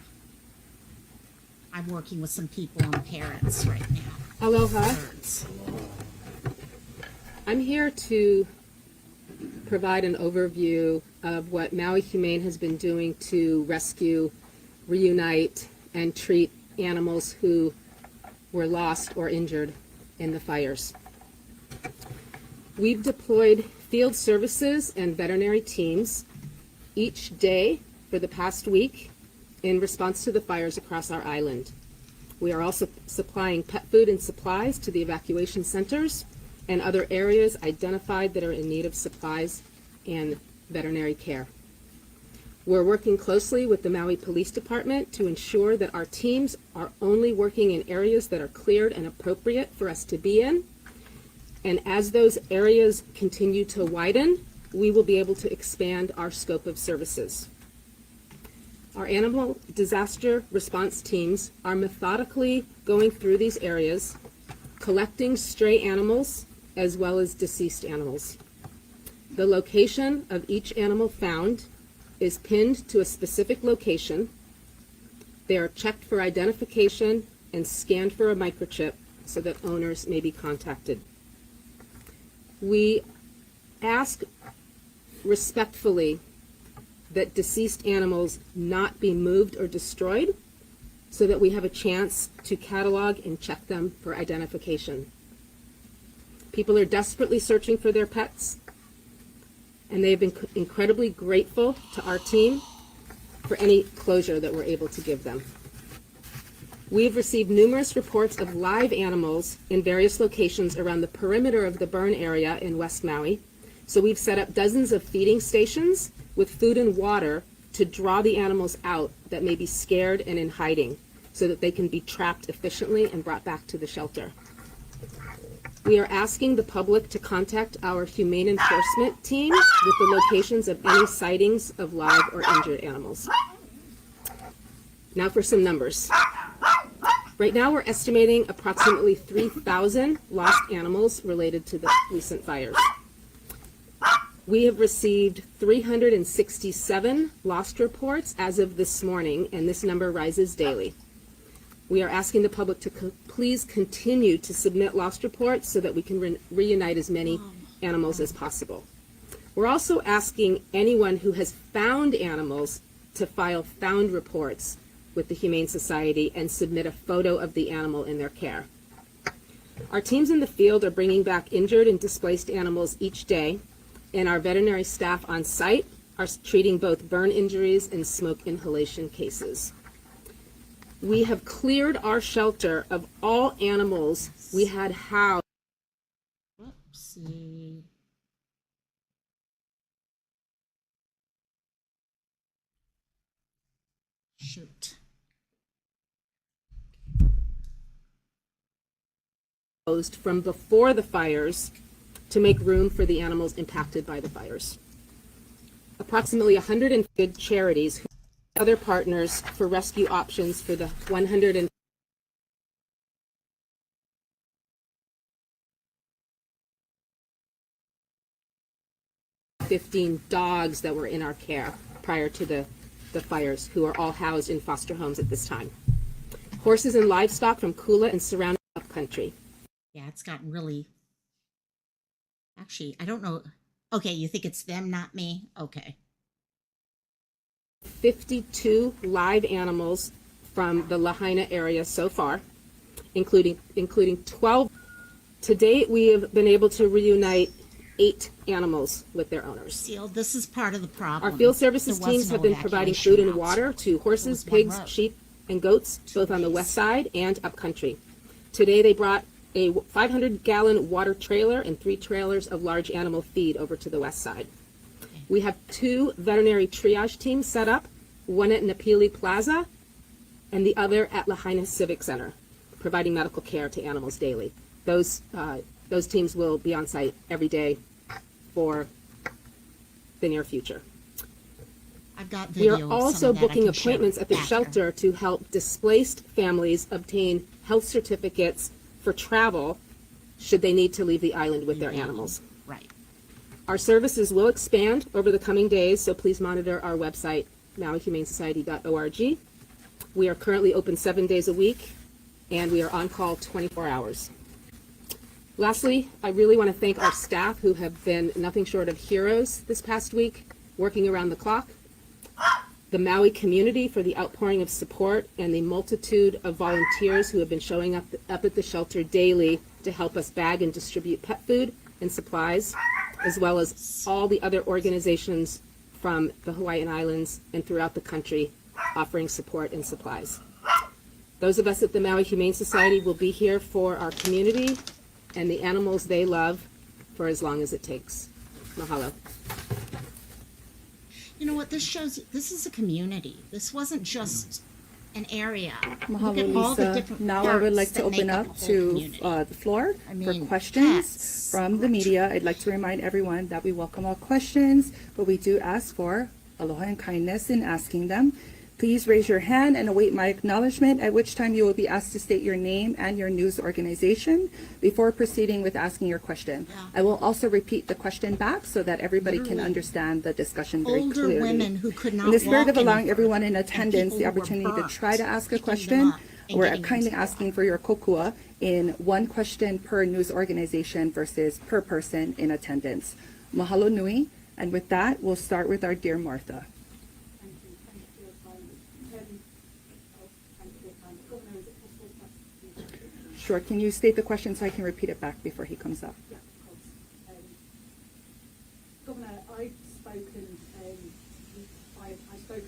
I'm working with some people on parents right now. Aloha. Birds. I'm here to provide an overview of what Maui Humane has been doing to rescue, reunite, and treat animals who were lost or injured in the fires. We've deployed field services and veterinary teams each day for the past week in response to the fires across our island. We are also supplying pet food and supplies to the evacuation centers and other areas identified that are in need of supplies and veterinary care. We're working closely with the Maui Police Department to ensure that our teams are only working in areas that are cleared and appropriate for us to be in. And as those areas continue to widen, we will be able to expand our scope of services. Our animal disaster response teams are methodically going through these areas, collecting stray animals as well as deceased animals. The location of each animal found is pinned to a specific location. They are checked for identification and scanned for a microchip so that owners may be contacted. We ask respectfully that deceased animals not be moved or destroyed so that we have a chance to catalog and check them for identification. People are desperately searching for their pets, and they have been incredibly grateful to our team for any closure that we're able to give them. We have received numerous reports of live animals in various locations around the perimeter of the burn area in West Maui. So we've set up dozens of feeding stations with food and water to draw the animals out that may be scared and in hiding so that they can be trapped efficiently and brought back to the shelter. We are asking the public to contact our Humane enforcement team with the locations of any sightings of live or injured animals. Now for some numbers. Right now we're estimating approximately 3,000 lost animals related to the recent fires. We have received 367 lost reports as of this morning, and this number rises daily. We are asking the public to please continue to submit lost reports so that we can reunite as many animals as possible. We're also asking anyone who has found animals to file found reports with the Humane Society and submit a photo of the animal in their care. Our teams in the field are bringing back injured and displaced animals each day, and our veterinary staff on site are treating both burn injuries and smoke inhalation cases. We have cleared our shelter of all animals we had housed. Whoopsie. Shoot. From before the fires to make room for the animals impacted by the fires. Approximately 100 good charities who are other partners for rescue options for the 115 dogs that were in our care prior to the fires, who are all housed in foster homes at this time. Horses and livestock from Kula and surrounding upcountry. Yeah, it's gotten really. Actually, I don't know. Okay, you think it's them, not me? Okay. 52 live animals from the Lahaina area so far, including 12. To date, we have been able to reunite 8 animals with their owners. Seal, this is part of the problem. Our field services There was teams no have been providing evacuation food and routes. water to horses, There was one pigs, road. sheep, and goats, both on the west side and upcountry. Today, they brought a 500-gallon water trailer and 3 trailers of large animal feed over to the west side. We have 2 veterinary triage teams set up, one at Napili Plaza and the other at Lahaina Civic Center, providing medical care to animals daily. Those teams will be on site every day for the near future. I've got We video are of some also of that I booking can share appointments at the after. shelter to help displaced families obtain health certificates for travel should they need to leave the island with their animals. Right. Our services will expand over the coming days, so please monitor our website, mauihumanesociety.org. We are currently open 7 days a week, and we are on call 24 hours. Lastly, I really want to thank our staff who have been nothing short of heroes this past week, working around the clock. The Maui community for the outpouring of support, and the multitude of volunteers who have been showing up at the shelter daily to help us bag and distribute pet food and supplies, as well as all the other organizations from the Hawaiian Islands and throughout the country offering support and supplies. Those of us at the Maui Humane Society will be here for our community and the animals they love for as long as it takes. Mahalo. You know what, this shows, this is a community. This wasn't just an area. Look Mahalo, at all the Lisa. different Now I would parts like to that open make up the whole to community. the floor I mean, for questions pets, from the media. I'd like to remind everyone that we welcome all questions, but we do ask for aloha and kindness in asking them. Please raise your hand and await my acknowledgement, at which time you will be asked to state your name and your news organization before proceeding with asking your question. Yeah. I will also repeat the question back so that everybody can Literally. understand the discussion very Older clearly. women who could not In the spirit walk of allowing any everyone in further, and attendance the people who were opportunity to burnt, try to ask a picking them question, up and we're getting them kindly to asking for your kokua in one question per news organization versus per person in attendance. Mahalo nui. And with that, we'll start with our dear Martha. Sure, can you state the question so I can repeat it back before he comes up? Yeah, of course. Governor, I've spoken to firefighters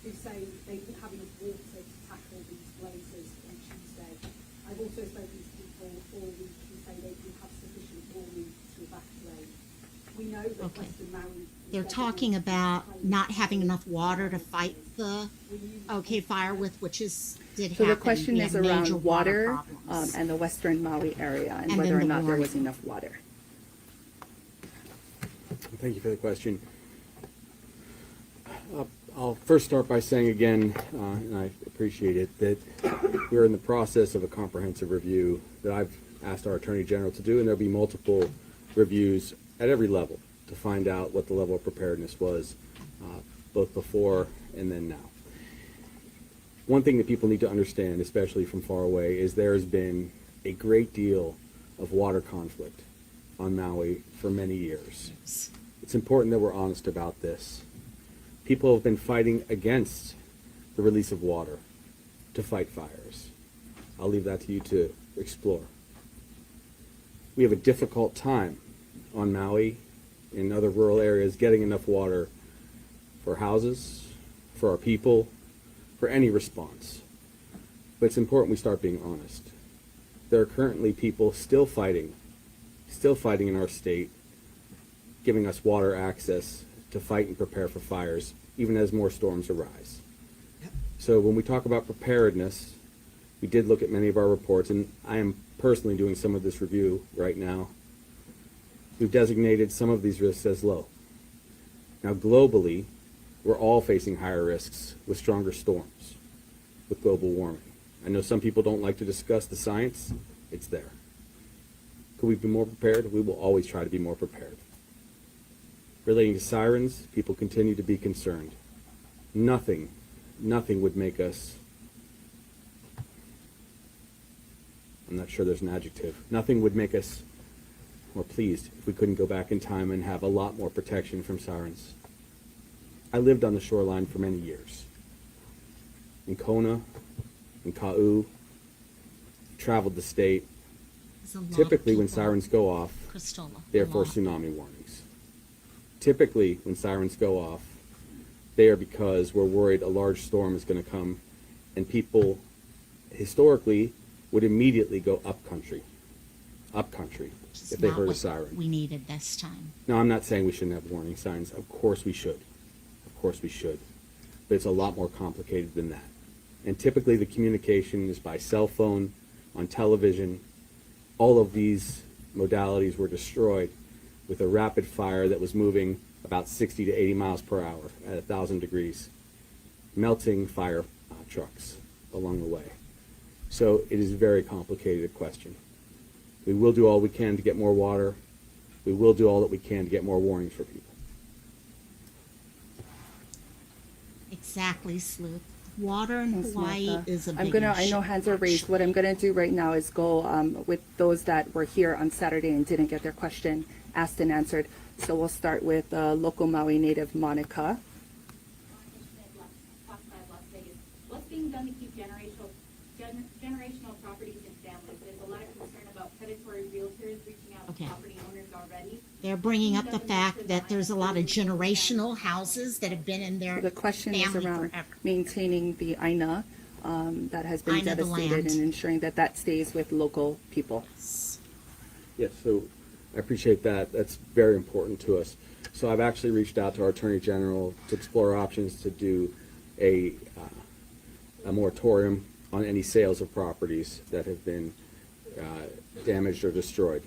who say they didn't have enough water to tackle these blazes on Tuesday. I've also spoken to people all week who say they didn't have sufficient warning to evacuate. We know that Okay. Western Maui. They're talking about not having enough water to fight the fire with, which is did So happen. the question We is have major around water problems. and the Western Maui area and And whether then or the not there was warning. enough water. Thank you for the question. I'll first start by saying again, and I appreciate it, that we're in the process of a comprehensive review that I've asked our Attorney General to do, and there'll be multiple reviews at every level to find out what the level of preparedness was, both before and then now. One thing that people need to understand, especially from far away, is there has been a great deal of water conflict on Maui for many years. It's important that we're honest about this. People have been fighting against the release of water to fight fires. I'll leave that to you to explore. We have a difficult time on Maui and other rural areas getting enough water for houses, for our people, for any response. But it's important we start being honest. There are currently people still fighting in our state, giving us water access to fight and prepare for fires, even as more storms arise. So when we talk about preparedness, we did look at many of our reports, and I am personally doing some of this review right now. We've designated some of these risks as low. Now globally, we're all facing higher risks with stronger storms, with global warming. I know some people don't like to discuss the science. It's there. Could we be more prepared? We will always try to be more prepared. Relating to sirens, people continue to be concerned. Nothing would make us, I'm not sure there's an adjective, nothing would make us more pleased if we couldn't go back in time and have a lot more protection from sirens. I lived on the shoreline for many years. In Kona, in Ka'u, traveled the state. There's a lot of Typically when people. sirens go off, Cristola, they are a for lot. tsunami warnings. Typically when sirens go off, they are because we're worried a large storm is going to come, and people historically would immediately go up country Which is if they not heard a what siren. we needed this time. Now, I'm not saying we shouldn't have warning signs. Of course we should. Of course we should. But it's a lot more complicated than that. And typically the communication is by cell phone, on television. All of these modalities were destroyed with a rapid fire that was moving about 60 to 80 miles per hour at 1,000 degrees, melting fire trucks along the way. So it is a very complicated question. We will do all we can to get more water. We will do all that we can to get more warnings for people. Exactly, Sleuth. Water in Thanks, Hawaii Martha. is a I'm big gonna, I issue, know hands are raised. What I'm gonna do right now is go with those that were here on Saturday and didn't get their question asked and answered. So we'll start with local Maui native Monica. What's being done to keep generational properties and families? There's a lot of concern about predatory realtors reaching out to Okay. property owners already. They're bringing up the fact that there's a lot of generational houses that have been in their The question is family around forever. maintaining the Aina that has been Aina, the devastated, land. and ensuring that that stays with local people. Yes, so I appreciate that. That's very important to us. So I've actually reached out to our Attorney General to explore options to do a moratorium on any sales of properties that have been damaged or destroyed.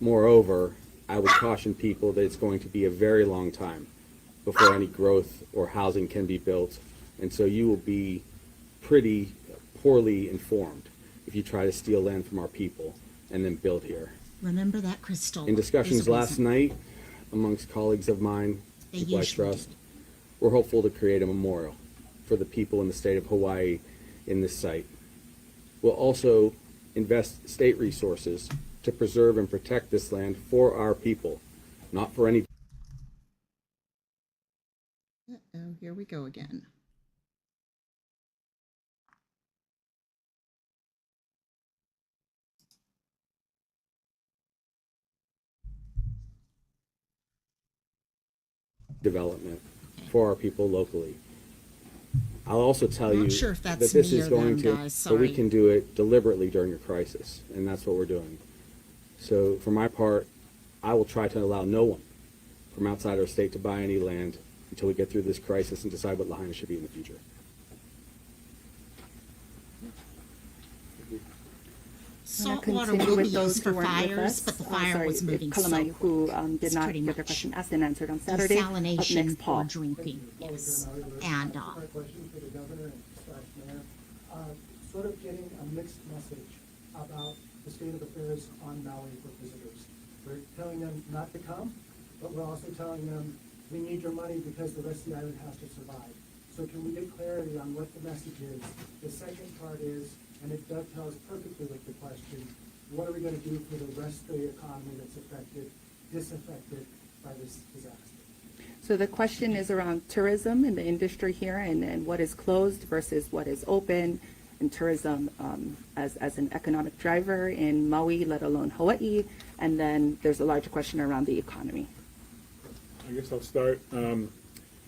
Moreover, I would caution people that it's going to be a very long time before any growth or housing can be built. And so you will be pretty poorly informed if you try to steal land from our people and then build here. Remember that, Crystal. In discussions There's a last reason. night amongst colleagues of mine, They people I usually trust, we're hopeful to create a memorial for the people in the state of Hawaii in this site. We'll also invest state resources to preserve and protect this land for our people, not for any Uh-oh, here we go again. development for our people locally. I'll also tell I'm you not sure if that that's this me is or going them, to, guys, but we sorry. can do it deliberately during a crisis, and that's what we're doing. So for my part, I will try to allow no one from outside our state to buy any land until we get through this crisis and decide what Lahaina should be in the future. Saltwater Continue will be with those used who for weren't with fires, us. but the fire Sorry, was moving Kalamai, so who quick. did It's not pretty get their much question asked and answered on Saturday. Up desalination next, for Paul. drinking, yes. And A question for the governor and mayor. Sort of getting a mixed message about the state of affairs on Maui for visitors. We're telling them not to come, but we're also telling them we need your money because the rest of the island has to survive. So can we get clarity on what the message is? The second part is, and it dovetails perfectly with the question, what are we going to do for the rest of the economy that's disaffected by this disaster? So the question is around tourism in the industry here, and what is closed versus what is open, and tourism as an economic driver in Maui, let alone Hawaii. And then there's a larger question around the economy. I guess I'll start. I'm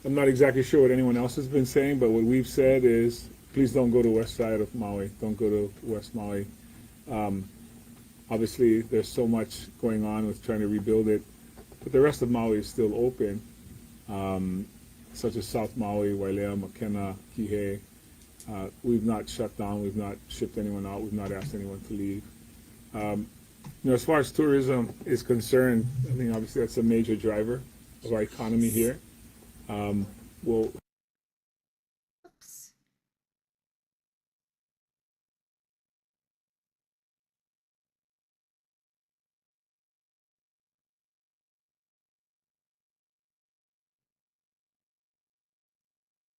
not exactly sure what anyone else has been saying, but what we've said is, please don't go to west side of Maui. Don't go to West Maui. Obviously, there's so much going on with trying to rebuild it, but the rest of Maui is still open, such as South Maui, Wailea, Makena, Kihei. We've not shut down. We've not shipped anyone out. We've not asked anyone to leave. As far as tourism is concerned, I think obviously that's a major driver of our economy here. We'll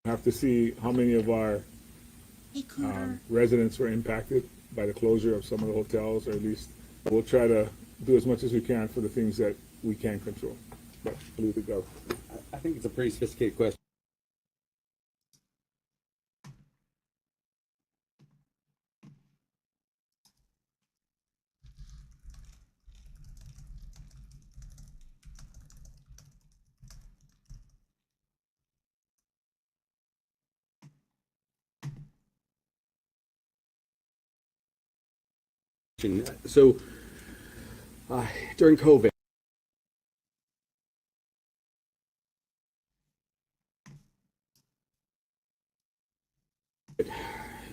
have to see how many of our residents were impacted by the closure of some of the hotels, or at least we'll try to do as much as we can for the things that we can control. But I'll leave it go. I think it's a pretty sophisticated question. So during COVID,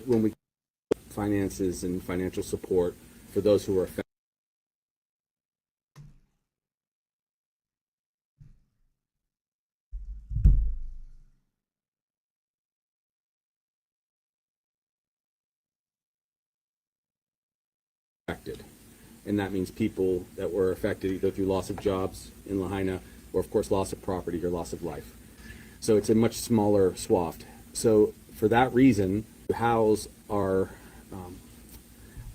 when we finances and financial support for those who were affected. And that means people that were affected either through loss of jobs in Lahaina or, of course, loss of property or loss of life. So it's a much smaller swath. So for that reason, to house our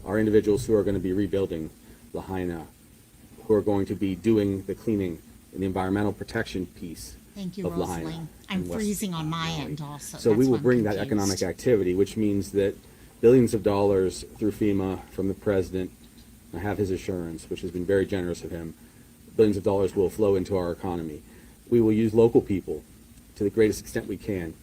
individuals who are going to be rebuilding Lahaina, who are going to be doing the cleaning and the environmental protection piece Thank you, of Lahaina. Rosalie. I'm in West freezing on my Maui. end also. So That's we why will I'm bring that confused. economic activity, which means that billions of dollars through FEMA from the president I have his assurance, which has been very generous of him. Billions of dollars will flow into our economy. We will use local people to the greatest extent we can.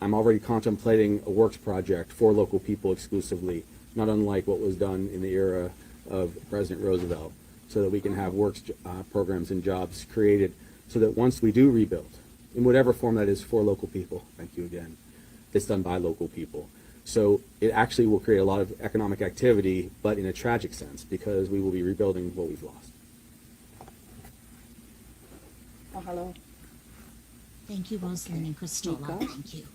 I'm already contemplating a works project for local people exclusively, not unlike what was done in the era of President Roosevelt, so that we can have works programs and jobs created so that once we do rebuild, in whatever form that is for local people, thank you again, it's done by local people. So it actually will create a lot of economic activity, but in a tragic sense, because we will be rebuilding what we've lost. Mahalo. Thank you, Rosalind and Cristola. Mika? Thank you.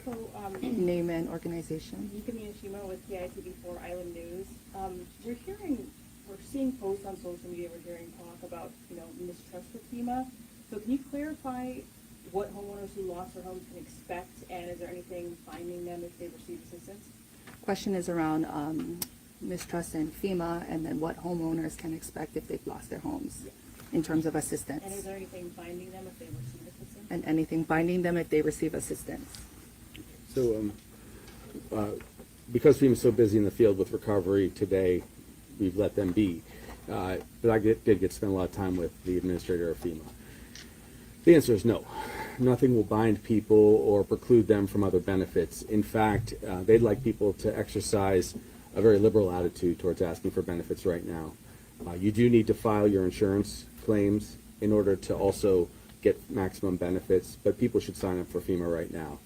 So, Name and organization. Mika Miyashima with PITV4 Island News. We're seeing posts on social media, we're hearing talk about, mistrust with FEMA. So can you clarify what homeowners who lost their homes can expect, and is there anything finding them if they receive assistance? Question is around mistrust in FEMA, and then what homeowners can expect if they've lost their homes in terms of assistance. And is there anything finding them if they receive assistance? And anything binding them if they receive assistance. So because FEMA's so busy in the field with recovery today, we've let them be. But I did get to spend a lot of time with the administrator of FEMA. The answer is no. Nothing will bind people or preclude them from other benefits. In fact, they'd like people to exercise a very liberal attitude towards asking for benefits right now. You do need to file your insurance claims in order to also get maximum benefits, but people should sign up for FEMA right now.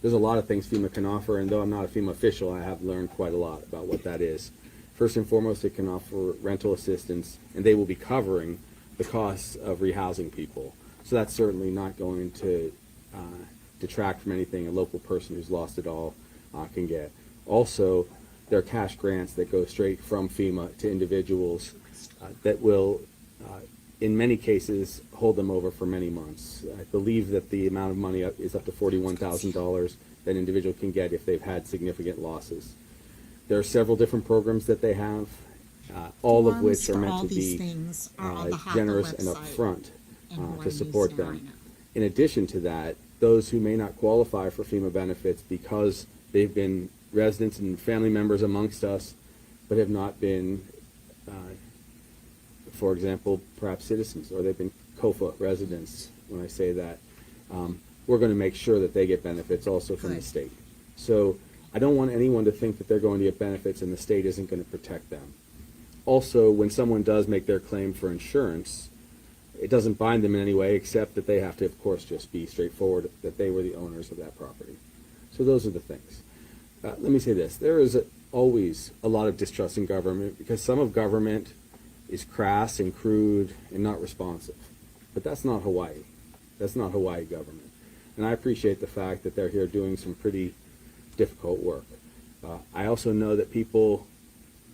There's a lot of things FEMA can offer, and though I'm not a FEMA official, I have learned quite a lot about what that is. First and foremost, it can offer rental assistance, and they will be covering the costs of rehousing people. So that's certainly not going to detract from anything a local person who's lost it all can get. Also, there are cash grants that go straight from FEMA to individuals that will, in many cases, hold them over for many months. I believe that the amount of money is up to $41,000 that an individual can get if they've had significant losses. There are several different programs that they have, all of which are meant to be generous and upfront to support them. In addition to that, those who may not qualify for FEMA benefits because they've been residents and family members amongst us, but have not been, for example, perhaps citizens, or they've been COFA residents, when I say that, we're going to make sure that they get benefits also from the state. So I don't want anyone to think that they're going to get benefits and the state isn't going to protect them. Also, when someone does make their claim for insurance, it doesn't bind them in any way, except that they have to, of course, just be straightforward that they were the owners of that property. So those are the things. Let me say this. There is always a lot of distrust in government because some of government is crass and crude and not responsive. But that's not Hawaii. That's not Hawaii government. And I appreciate the fact that they're here doing some pretty difficult work. I also know that people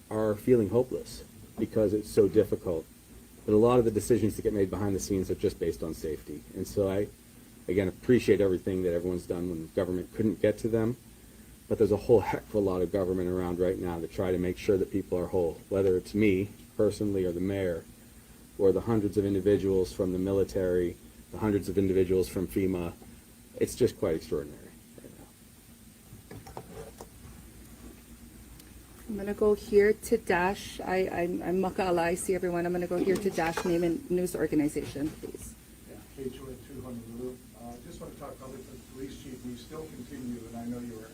are feeling hopeless because it's so difficult. But a lot of the decisions that get made behind the scenes are just based on safety. And so I, again, appreciate everything that everyone's done when government couldn't get to them. But there's a whole heck of a lot of government around right now to try to make sure that people are whole, whether it's me personally or the mayor or the hundreds of individuals from the military, the hundreds of individuals from FEMA. It's just quite extraordinary right now. I'm going to go here to Dash. I'm Maka'ala. I see everyone. I'm going to go here to Dash, name and news organization, please. Yeah, K2 at 2 Honolulu. Just want to talk public with the police chief. We still continue, and I know you were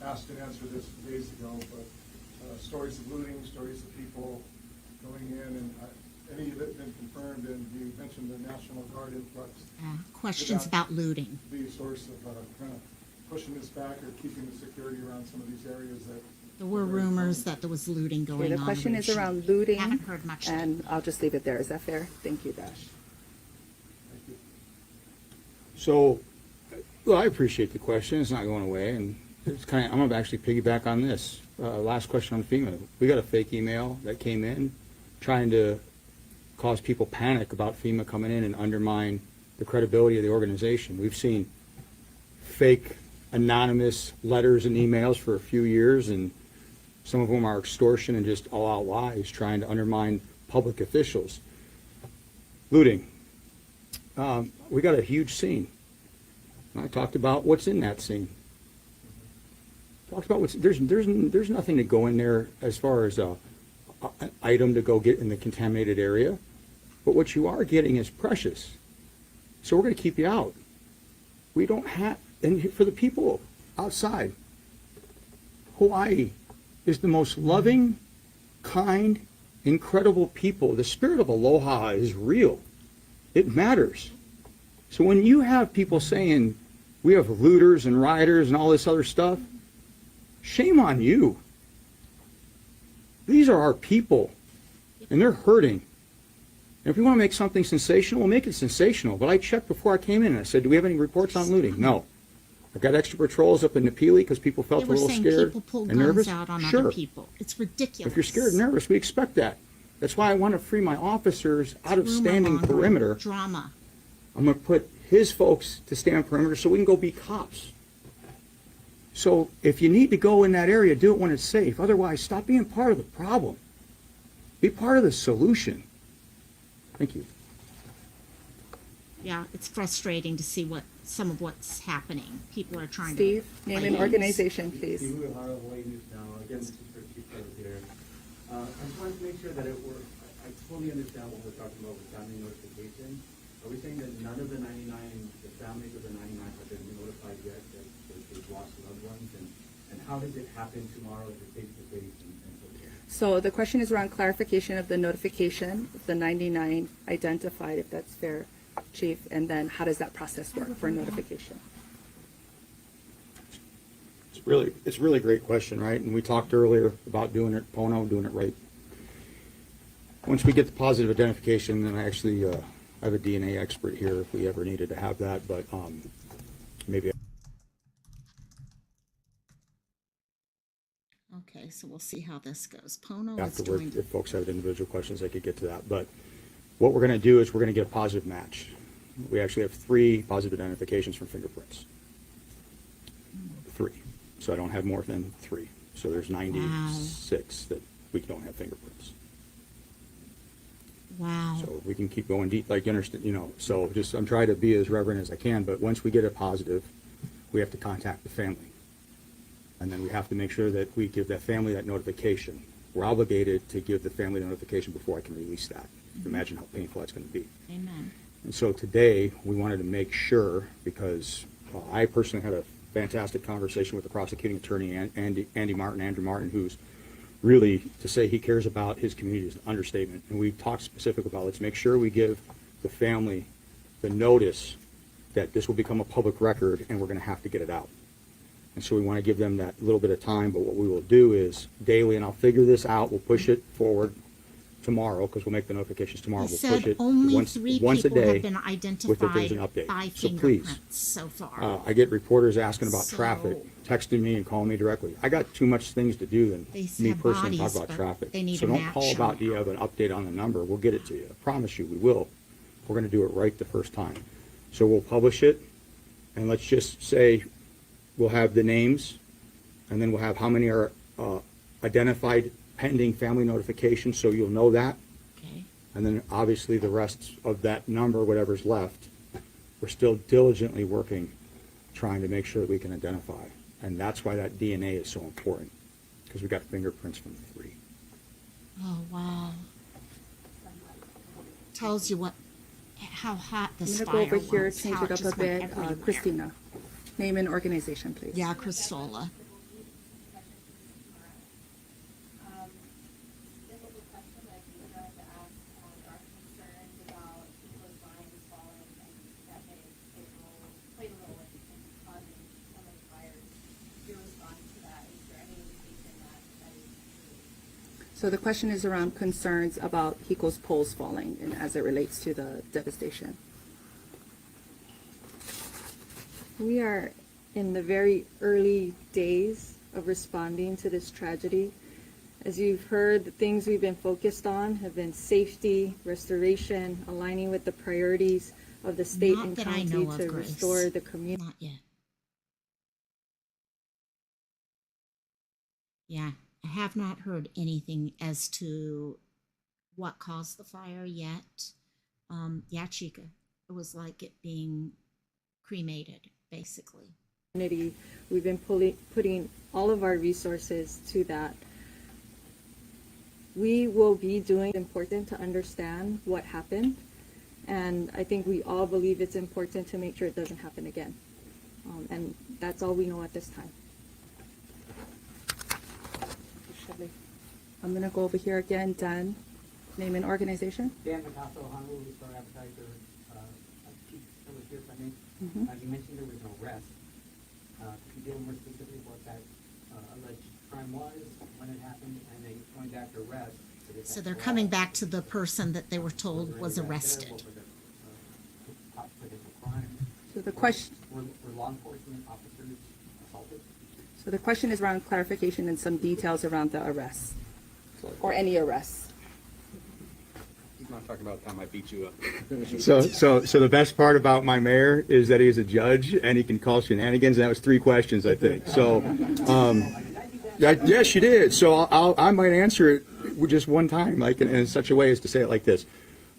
asked and answered this days ago, but stories of looting, stories of people going in, and any of it been confirmed, and you mentioned the National Guard influx. Questions about looting. Be a source of kind of pushing this back or keeping the security around some of these areas that there were rumors that there was looting going on. The question is around looting. Haven't heard much. And I'll just leave it there. Is that fair? Thank you, Dash. Thank you. So, well, I appreciate the question. It's not going away, and it's kind of, I'm going to actually piggyback on this. Last question on FEMA. We got a fake email that came in trying to cause people panic about FEMA coming in and undermine the credibility of the organization. We've seen fake anonymous letters and emails for a few years, and some of them are extortion and just all-out lies trying to undermine public officials. Looting. We got a huge scene. I talked about what's in that scene. Talked about there's nothing to go in there as far as an item to go get in the contaminated area, but what you are getting is precious. So we're going to keep you out. We don't have, and for the people outside, Hawaii is the most loving, kind, incredible people. The spirit of aloha is real. It matters. So when you have people saying we have looters and rioters and all this other stuff, shame on you. These are our people, and they're hurting. And if we want to make something sensational, we'll make it sensational. But I checked before I came in, and I said, do we have any reports on looting? No. I've got extra patrols up in Napili because people felt a little scared people pull and nervous. guns out on Sure. other people. It's ridiculous. If you're scared and nervous, we expect that. That's why I want to free my officers out of standing perimeter. Drama. I'm going to put his folks to stand perimeter so we can go be cops. So if you need to go in that area, do it when it's safe. Otherwise, stop being part of the problem. Be part of the solution. Thank you. Yeah, it's frustrating to see some of what's happening. People are trying Steve, to name and organization, please. Steve with HawaiiNewsNow. Again, this is for Chief Carlos here. I just wanted to make sure that it works. I totally understand what we're talking about with family notification. Are we saying that none of the 99, the families of the 99 have been notified yet that they've lost loved ones? And how does it happen tomorrow if it's face-to-face and so forth? So the question is around clarification of the notification, of the 99 identified, if that's fair, Chief, and then how does that process work for notification? It's a really great question, right? And we talked earlier about doing it, Pono, doing it right. Once we get the positive identification, then I actually I have a DNA expert here if we ever needed to have that, but maybe. Okay, so we'll see how this goes. Pono is Afterward, doing. if folks have individual questions, I could get to that. But what we're going to do is we're going to get a positive match. We actually have 3 positive identifications from fingerprints. 3. So I don't have more than 3. So there's 96 that we don't have fingerprints. Wow. So we can keep going deep, like you understand, so just I'm trying to be as reverent as I can, but once we get a positive, we have to contact the family. And then we have to make sure that we give that family that notification. We're obligated to give the family the notification before I can release that. You can imagine how painful that's going to be. Amen. And so today, we wanted to make sure, because I personally had a fantastic conversation with the prosecuting attorney, Andrew Martin, who's really, to say he cares about his community is an understatement. And we talked specific about, let's make sure we give the family the notice that this will become a public record and we're going to have to get it out. And so we want to give them that little bit of time, but what we will do is daily, and I'll figure this out, we'll push it forward tomorrow, because we'll make the notifications tomorrow. You We'll said push it only once 3 a people day have been with identified if there's an update. by So fingerprints please, so far. I get reporters asking about So- traffic, texting me and calling me directly. I got too much things to do than They me have personally talk bodies, about but traffic. they need So a don't map call about, shown. do you have an update on the number? We'll get it to you. I promise you, we will. We're going to do it right the first time. So we'll publish it, and let's just say we'll have the names, and then we'll have how many are identified pending family notification, so you'll know that. Okay. And then obviously the rest of that number, whatever's left, we're still diligently working, trying to make sure that we can identify. And that's why that DNA is so important, because we got fingerprints from 3. Oh, wow. Tells you how hot I'm this going to fire go over here, was, change how it up just a went bit. everywhere. Christina, name and organization, please. Yeah, Christola. So the question is around concerns about Hiko's poles falling and as it relates to the devastation. We are in the very early days of responding to this tragedy. As you've heard, the things we've been focused on have been safety, restoration, aligning with the priorities of the state Not and that I county know of, to Grace. restore the community. Not yet. Yeah, I have not heard anything as to what caused the fire yet. Yeah, Chica, it was like it being cremated, basically. We've been putting all of our resources to that. we will be doing important to understand what happened. And I think we all believe it's important to make sure it doesn't happen again. And that's all we know at this time. I'm gonna go over here again. Dan, name and organization. Dan Picasso, Honolulu Star Advertiser, Chief Illustrator, if I may. Mhm. You mentioned there was an arrest. Could you deal more specifically what that alleged crime was, when it happened, and then going back to arrest? So they're coming back to the person that they were told was arrested. So the question. Were law enforcement officers assaulted? So the question is around clarification and some details around the arrests, or any arrests. He's not talking about the time I beat you up. So the best part about my mayor is that he's a judge and he can call shenanigans. And that was 3 questions, I think. So, yes, you did. So I might answer it with just one time, like in such a way as to say it like this.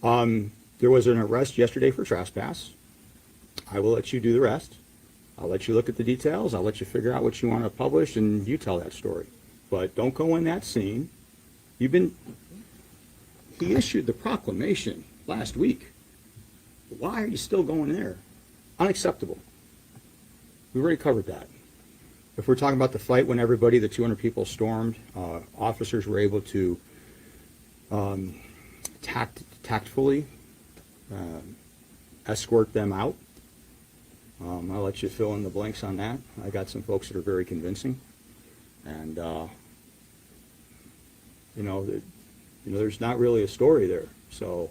There was an arrest yesterday for trespass. I will let you do the rest. I'll let you look at the details. I'll let you figure out what you want to publish, and you tell that story. But don't go in that scene. He issued the proclamation last week. Why are you still going there? Unacceptable. We already covered that. If we're talking about the fight when the 200 people stormed, officers were able to tactfully escort them out. I'll let you fill in the blanks on that. I got some folks that are very convincing, and there's not really a story there. So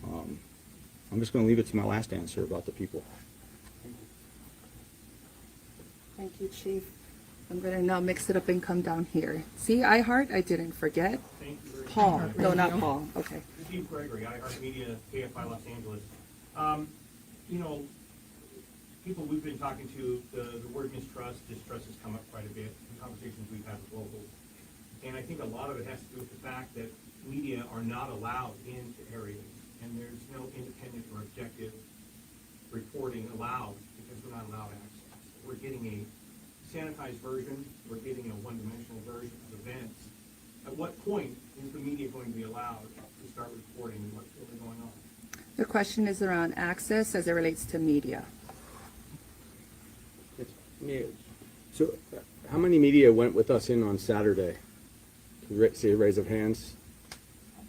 I'm just going to leave it to my last answer about the people. Thank you, Chief. I'm going to now mix it up and come down here. See, iHeart, I didn't forget. Thank you very much. Paul. No, not Paul. Okay. Steve Gregory, iHeart Media, KFI Los Angeles. People we've been talking to, the word distrust has come up quite a bit in conversations we've had with locals. And I think a lot of it has to do with the fact that media are not allowed into areas, and there's no independent or objective reporting allowed because we're not allowed access. We're getting a sanitized version, we're getting a one-dimensional version of events. At what point is the media going to be allowed to start reporting what's really going on? The question is around access as it relates to media. So how many media went with us in on Saturday? Can you see a raise of hands?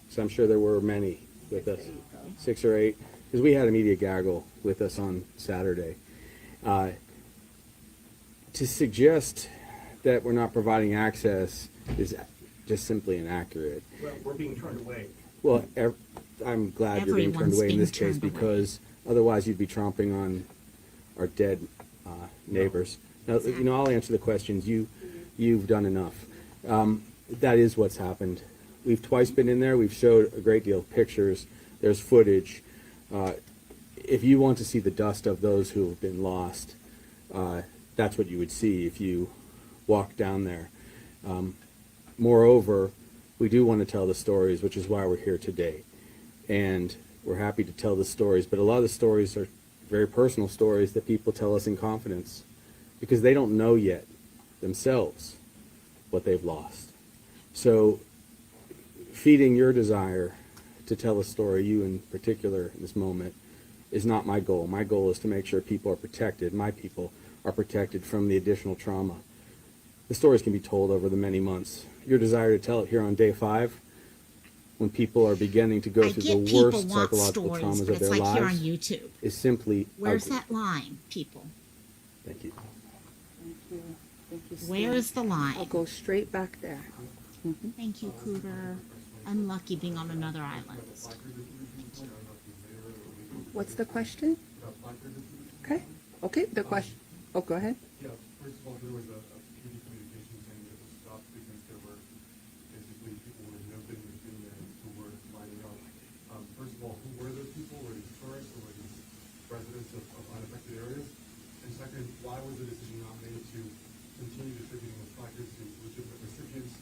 So I'm sure there were many with us. 6 or 8. Because we had a media gaggle with us on Saturday. To suggest that we're not providing access is just simply inaccurate. Well, we're being turned away. Well, I'm glad you're being turned away in this case, because otherwise you'd be tromping on our dead neighbors. Now, I'll answer the questions. You've done enough. That is what's happened. We've twice been in there. We've showed a great deal of pictures. There's footage. If you want to see the dust of those who have been lost, that's what you would see if you walk down there. Moreover, we do want to tell the stories, which is why we're here today. And we're happy to tell the stories, but a lot of the stories are very personal stories that people tell us in confidence because they don't know yet themselves what they've lost. So feeding your desire to tell a story, you in particular in this moment, is not my goal. My goal is to make sure people are protected, my people are protected from the additional trauma. The stories can be told over the many months. Your desire to tell it here on day 5, when people are beginning to go through the worst psychological traumas of their like lives, here on YouTube. Is simply Where's ugly. that line, people? Thank you. Thank you. Thank you. Where is the line? I'll go straight back there. Thank you, Cooter. I'm lucky being on another island. What's the question? Okay. Okay, the question. Oh, go ahead. Yeah, first of all, there was a community communication saying that it was stopped because there were basically people with no business in there who were lining up. First of all, who were those people? Were these tourists or were these residents of unaffected areas? And second, why was the decision not made to continue distributing those placards to legitimate recipients?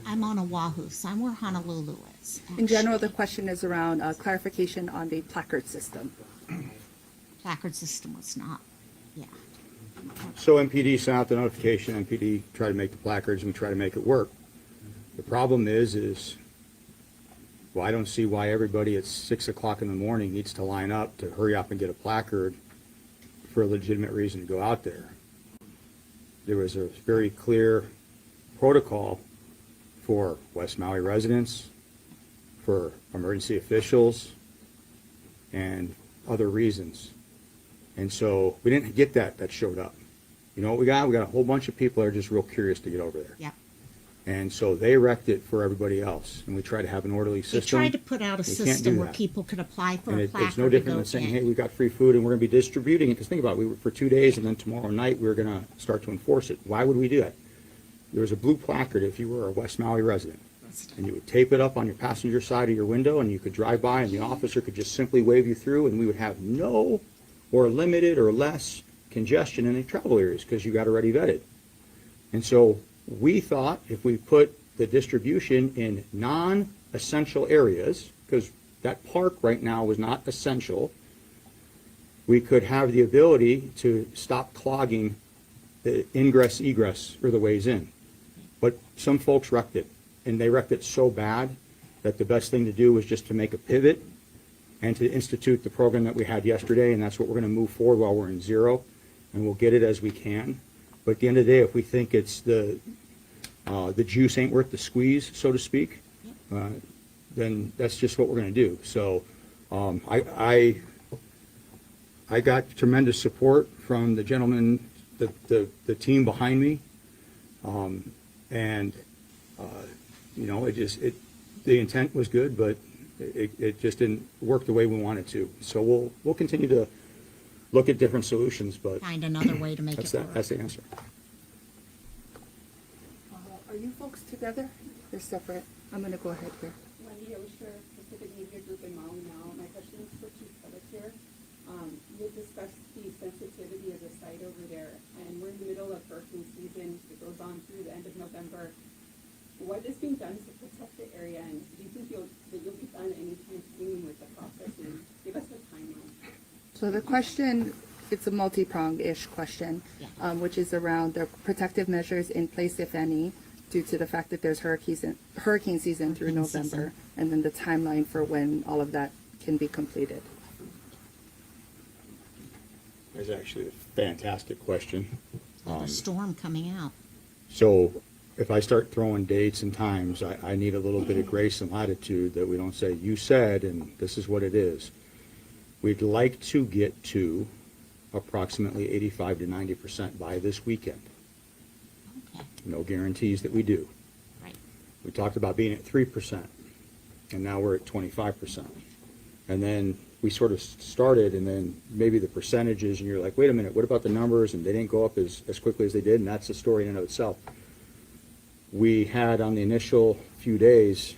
I'm on Oahu, so I'm where Honolulu is. In general, the question is around clarification on the placard system. Placard system was not, yeah. So MPD sent out the notification. MPD tried to make the placards and we try to make it work. The problem is Well, I don't see why everybody at 6 o'clock in the morning needs to line up to hurry up and get a placard for a legitimate reason to go out there. There was a very clear protocol for West Maui residents, for emergency officials, and other reasons. And so we didn't get that showed up. You know what we got? We got a whole bunch of people that are just real curious to get over there. Yeah. And so they wrecked it for everybody else. And we tried to have an orderly They system. tried to put out a We can't do system where that. people could apply for And a it's placard no to different go than saying, get. hey, we got free food and we're going to be distributing it. Because think about it, we were for 2 days and then tomorrow night we were going to start to enforce it. Why would we do that? There was a blue placard if you were a West Maui resident. And you would tape it up on your passenger side of your window and you could drive by and the officer could just simply wave you through and we would have no or limited or less congestion in the travel areas because you got already vetted. And so we thought if we put the distribution in non-essential areas, because that park right now was not essential, we could have the ability to stop clogging the ingress, egress, or the ways in. But some folks wrecked it, and they wrecked it so bad that the best thing to do was just to make a pivot and to institute the program that we had yesterday, and that's what we're going to move forward while we're in zero, and we'll get it as we can. But at the end of the day, if we think it's the juice ain't worth the squeeze, so to speak, then that's just what we're going to do. So I got tremendous support from the gentleman, the team behind me, and you know, the intent was good, but it just didn't work the way we wanted to. So we'll continue to look at different solutions, but Find another way to make that's it work. That's the answer. Are you folks together? They're separate. I'm going to go ahead here. Wendy Osher, Pacific Media Group in Maui now. My question is for Chief Phillips here. You had discussed the sensitivity of the site over there, and we're in the middle of hurricane season. It goes on through the end of November. What is being done to protect the area, and do you think you'll be done anytime soon with the process? And give us a timeline. So the question, it's a multi-pronged-ish question, which is around the protective measures in place, if any, due to the fact that there's hurricane season through November, and then the timeline for when all of that can be completed. That's actually a fantastic question. A storm coming out. So if I start throwing dates and times, I need a little bit of grace and latitude that we don't say, you said, and this is what it is. We'd like to get to approximately 85 to 90% by this weekend. Okay. No guarantees that we do. Right. We talked about being at 3%, and now we're at 25%. And then we sort of started, and then maybe the percentages, and you're like, wait a minute, what about the numbers? And they didn't go up as quickly as they did, and that's a story in and of itself. We had, on the initial few days,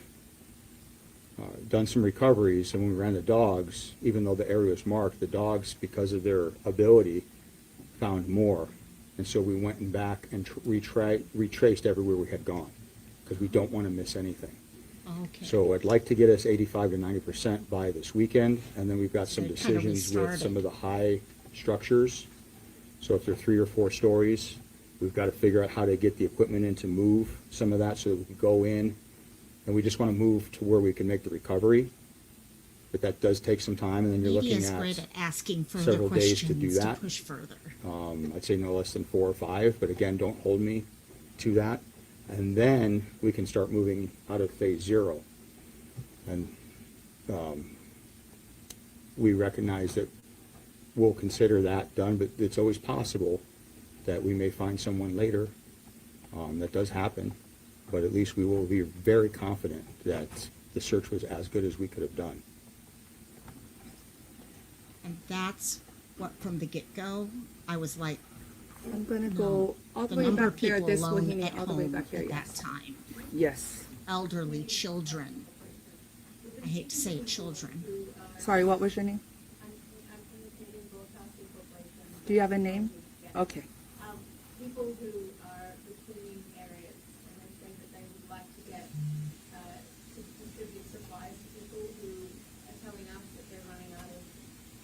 done some recoveries, and when we ran the dogs, even though the area was marked, the dogs, because of their ability, found more. And so we went and back and retraced everywhere we had gone, because we don't want to miss anything. Okay. So I'd like to get us 85 to 90% by this weekend, and then we've got some So kind of decisions with restarted. some of the high structures. So if they're 3 or 4 stories, we've got to figure out how to get the equipment in to move some of that so that we can go in. And we just want to move to where we can make the recovery. But that does take some time, and then you're Media looking is at great at asking further several days to do questions to that. push further. I'd say no less than 4 or 5, but again, don't hold me to that. And then we can start moving out of phase 0. And we recognize that we'll consider that done, but it's always possible that we may find someone later. That does happen, but at least we will be very confident that the search was as good as we could have done. And that's what, from the get-go, I was like, I'm going to no, go all the way number back of there, people this alone Wahine, at all the way home back here, at yes. that time. Yes. Elderly, children. I hate to say it, children. Sorry, what was your name? Do you have a name? Okay. People who are between areas, and they're saying that they would like to get to distribute supplies to people who are telling us that they're running out of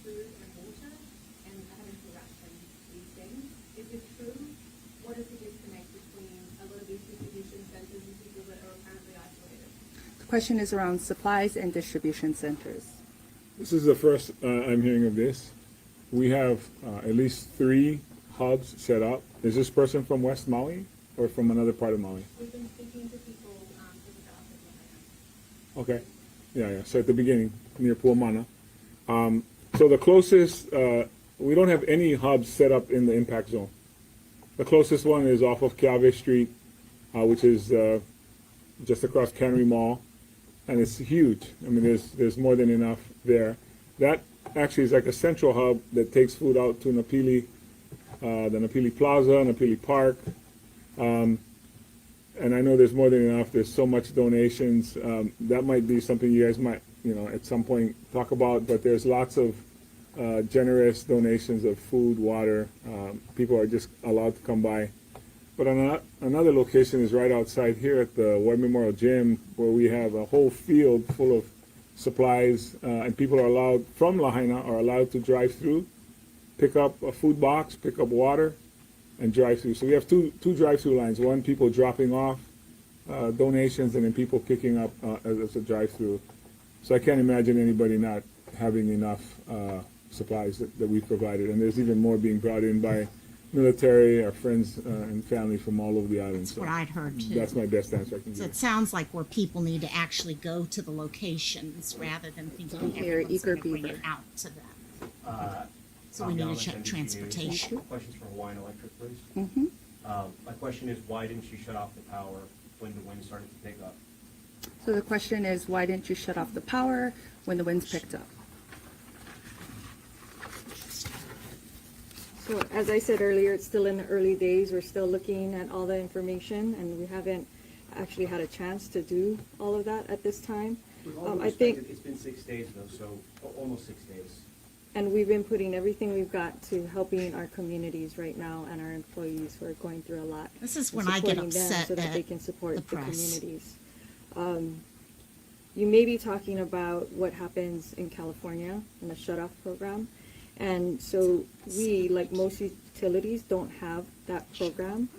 food and water and are having to ration these things. Is this true? What is the disconnect between a lot of these distribution centers and people that are apparently isolated? The question is around supplies and distribution centers. This is the first I'm hearing of this. We have at least 3 hubs set up. Is this person from West Maui or from another part of Maui? We've been speaking to people in the south of Okay. Yeah. So at the beginning, near Puamana. So the closest, we don't have any hubs set up in the impact zone. The closest one is off of Keawe Street, which is just across Cannery Mall, and it's huge. I mean, there's more than enough there. That actually is like a central hub that takes food out to Napili, the Napili Plaza, Napili Park. And I know there's more than enough. There's so much donations. That might be something you guys might, at some point talk about, but there's lots of generous donations of food, water. People are just allowed to come by. But another location is right outside here at the War Memorial Gym, where we have a whole field full of supplies, and people are allowed, from Lahaina, are allowed to drive through, pick up a food box, pick up water, and drive through. So we have two drive-through lines. One, people dropping off donations, and then people picking up as a drive-through. So I can't imagine anybody not having enough supplies that we've provided. And there's even more being brought in by military, our friends and family from all over the island. That's what I'd heard too. That's my best answer I can So give. it sounds like where people need to actually go to the locations rather than thinking everyone's going to bring it out to them. So we need to check transportation. Questions for Hawaiian Electric, please. Mm-hmm. My question is, why didn't you shut off the power when the wind started to pick up? So the question is, why didn't you shut off the power when the winds picked up? So as I said earlier, it's still in the early days. We're still looking at all the information, and we haven't actually had a chance to do all of that at this time. With all due I respect, think, it's been 6 days though, so almost 6 days. and we've been putting everything we've got to helping our communities right now and our employees who are going through a lot. This is and when I get supporting them upset so that they at can support the the press. communities. You may be talking about what happens in California in the shut-off program. And so we, like most utilities, don't have that program.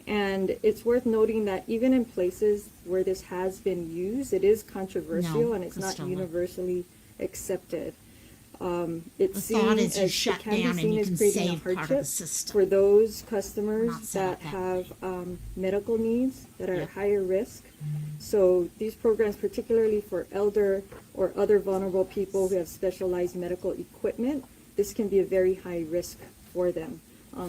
And it's worth noting that even in places where this has been used, it is controversial No, and it's not Costello. universally accepted. The It's thought seen is you as, shut it can be down and seen you as can creating a save part of the hardship system. for those Not customers set that up that have medical needs that are Yeah. at higher risk. So these programs, particularly for elder or other vulnerable people who have specialized medical equipment, this can be a very high risk for them.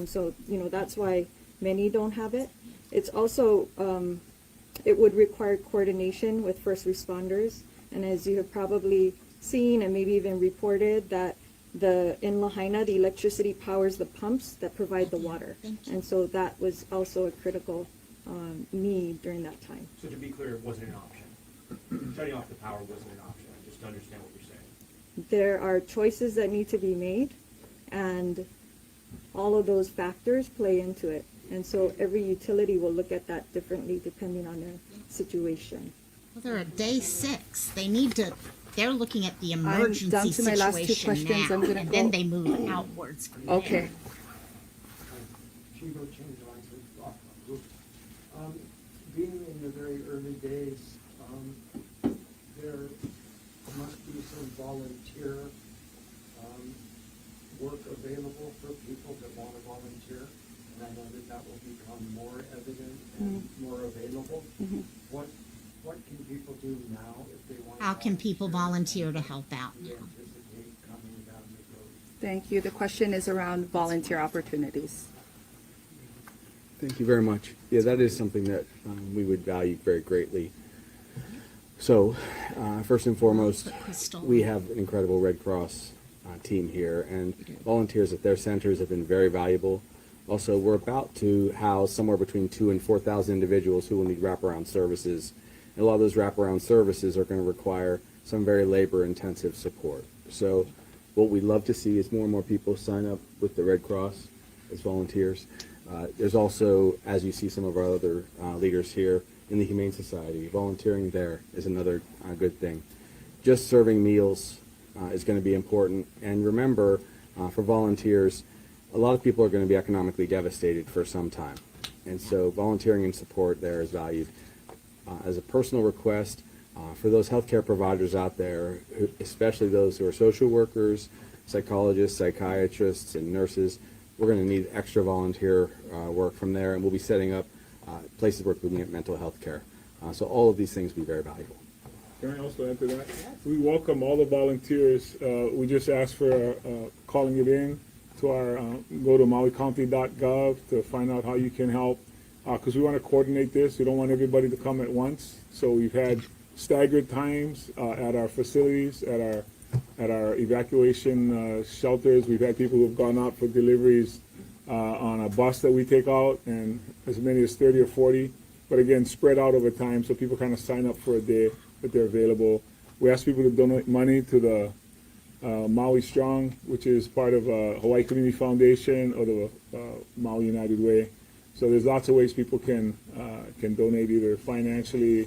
So, that's why many don't have it. It's also, it would require coordination with first responders. And as you have probably seen and maybe even reported, that in Lahaina, the electricity powers the pumps that provide the water. And so that was also a critical need during that time. So to be clear, it wasn't an option. Shutting off the power wasn't an option, just to understand what you're saying. There are choices that need to be made, and all of those factors play into it. And so every utility will look at that differently depending on their situation. Well, they're at day 6. They're looking at the I'm emergency down to my last two situation questions. now, I'm gonna and go- then they move outwards from there. Okay. Chivo change lines with off group. Being in the very early days, there must be some volunteer work available for people that want to volunteer. And I know that will become more evident and more available. Mhm. What can people do now if they want to? How can people volunteer to help out? Anticipate coming down the road? Thank you. The question is around volunteer opportunities. Thank you very much. Yeah, that is something that we would value very greatly. So, first and foremost, we have an incredible Red Cross team here, and volunteers at their centers have been very valuable. Also, we're about to house somewhere between 2,000 and 4,000 individuals who will need wraparound services. And a lot of those wraparound services are going to require some very labor-intensive support. So what we'd love to see is more and more people sign up with the Red Cross as volunteers. There's also, as you see some of our other leaders here in the Humane Society, volunteering there is another good thing. Just serving meals is going to be important. And remember, for volunteers, a lot of people are going to be economically devastated for some time. And so volunteering and support there is valued. As a personal request, For those healthcare providers out there, especially those who are social workers, psychologists, psychiatrists, and nurses, we're going to need extra volunteer work from there, and we'll be setting up places where people can get mental health care. So all of these things will be very valuable. Can I also add to that? We welcome all the volunteers. We just ask for calling it in to our, go to mauicounty.gov to find out how you can help, because we want to coordinate this. We don't want everybody to come at once. So we've had staggered times at our facilities, at our evacuation shelters. We've had people who have gone out for deliveries on a bus that we take out, and as many as 30 or 40. But again, spread out over time, so people kind of sign up for a day that they're available. We ask people to donate money to the Maui Strong, which is part of Hawaii Community Foundation, or the Maui United Way. So there's lots of ways people can donate, either financially,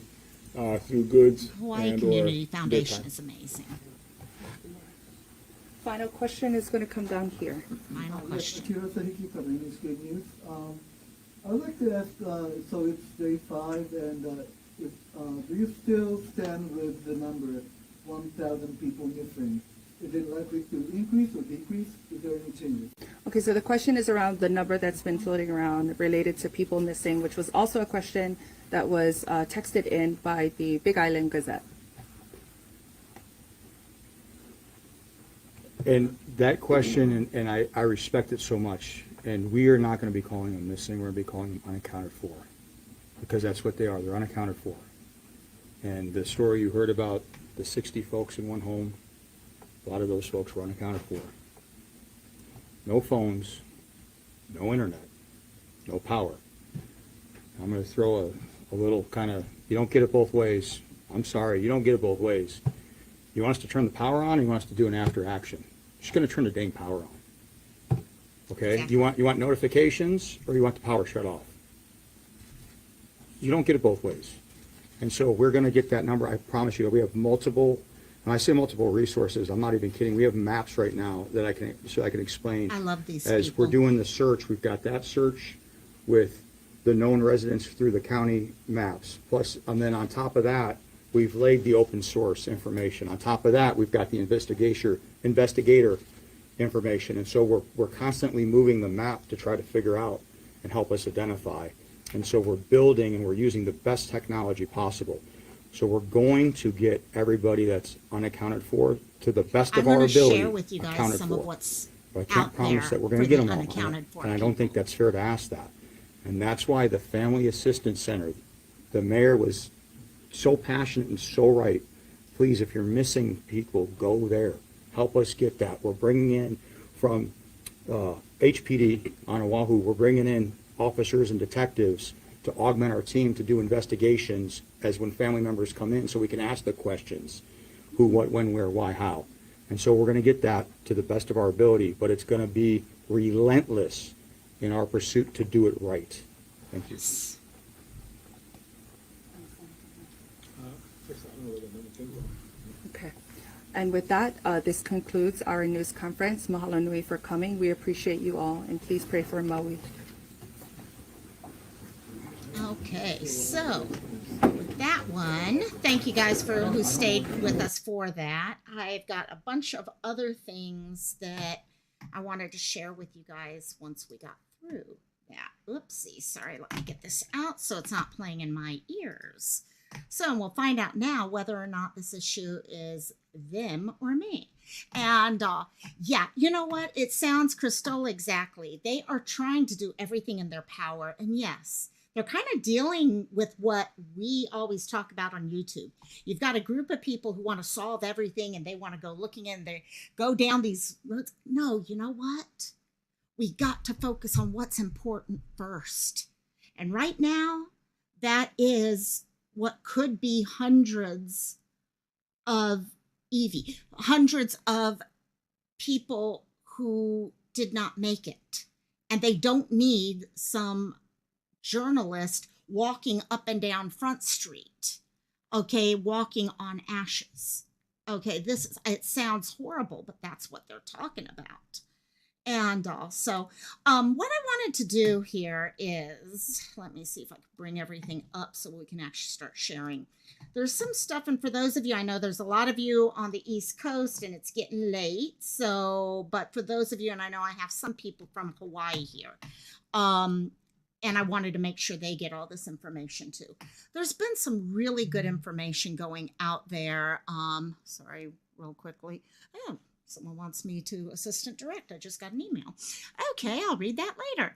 through goods. Hawaii Community Foundation is amazing. Final question is going to come down here. Final question. Kira Sahiki from English Good News. I would like to ask, so it's day 5, and do you still stand with the number 1,000 people missing? Is it likely to increase or decrease? Is there any changes? Okay, so the question is around the number that's been floating around related to people missing, which was also a question that was texted in by the Big Island Gazette. And that question, and I respect it so much, and we are not going to be calling them missing, we're going to be calling them unaccounted for, because that's what they are, they're unaccounted for. And the story you heard about the 60 folks in one home, a lot of those folks were unaccounted for. No phones, no internet, no power. I'm going to throw a little kind of, you don't get it both ways. I'm sorry, you don't get it both ways. You want us to turn the power on, or you want us to do an after action? You're just going to turn the dang power on. Okay? Exactly. You want notifications, or you want the power shut off? You don't get it both ways. And so we're going to get that number. I promise you, we have multiple, when I say multiple resources, I'm not even kidding. We have maps right now that I can explain. I love these As people. we're doing the search, we've got that search with the known residents through the county maps. Plus, and then on top of that, we've laid the open source information. On top of that, we've got the investigator information. And so we're constantly moving the map to try to figure out and help us identify. And so we're building and we're using the best technology possible. So we're going to get everybody that's unaccounted for to the best of our ability. I'm going to share with you guys accounted some for. of what's But I can't out promise there that we're going for to get the them all. unaccounted for And I don't think that's fair to ask that. And that's why the Family Assistance Center, the mayor was so passionate and so right. Please, if you're missing people, go there. Help us get that. We're bringing in from HPD on Oahu, we're bringing in officers and detectives to augment our team to do investigations as when family members come in, so we can ask the questions: who, what, when, where, why, how. And so we're going to get that to the best of our ability, but it's going to be relentless in our pursuit to do it right. Thank you. Okay. And with that, this concludes our news conference. Mahalo nui for coming. We appreciate you all, and please pray for Maui. Okay, so with that one, thank you guys for who stayed with us for that. I've got a bunch of other things that I wanted to share with you guys once we got through that. Oopsie, sorry, let me get this out so it's not playing in my ears. So we'll find out now whether or not this issue is them or me. And yeah, you know what? It sounds Crystal exactly. They are trying to do everything in their power. And yes, they're kind of dealing with what we always talk about on YouTube. You've got a group of people who want to solve everything and they want to go looking in there, go down these roads. No, you know what? We got to focus on what's important first. And right now, that is what could be hundreds of hundreds of people who did not make it. And they don't need some journalist walking up and down Front Street, okay, walking on ashes. Okay, it sounds horrible, but that's what they're talking about. And also, what I wanted to do here is, let me see if I can bring everything up so we can actually start sharing. There's some stuff, and for those of you, I know there's a lot of you on the East Coast and it's getting late. So, but for those of you, and I know I have some people from Hawaii here, and I wanted to make sure they get all this information too. There's been some really good information going out there. Sorry, real quickly. Oh, someone wants me to assistant direct. I just got an email. Okay, I'll read that later.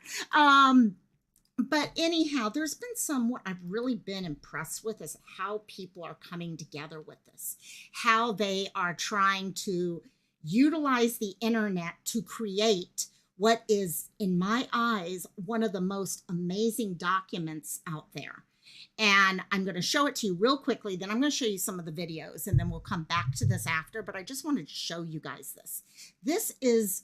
But anyhow, there's been some, what I've really been impressed with is how people are coming together with this, how they are trying to utilize the internet to create what is, in my eyes, one of the most amazing documents out there. And I'm going to show it to you real quickly. Then I'm going to show you some of the videos, and then we'll come back to this after. But I just wanted to show you guys this. This is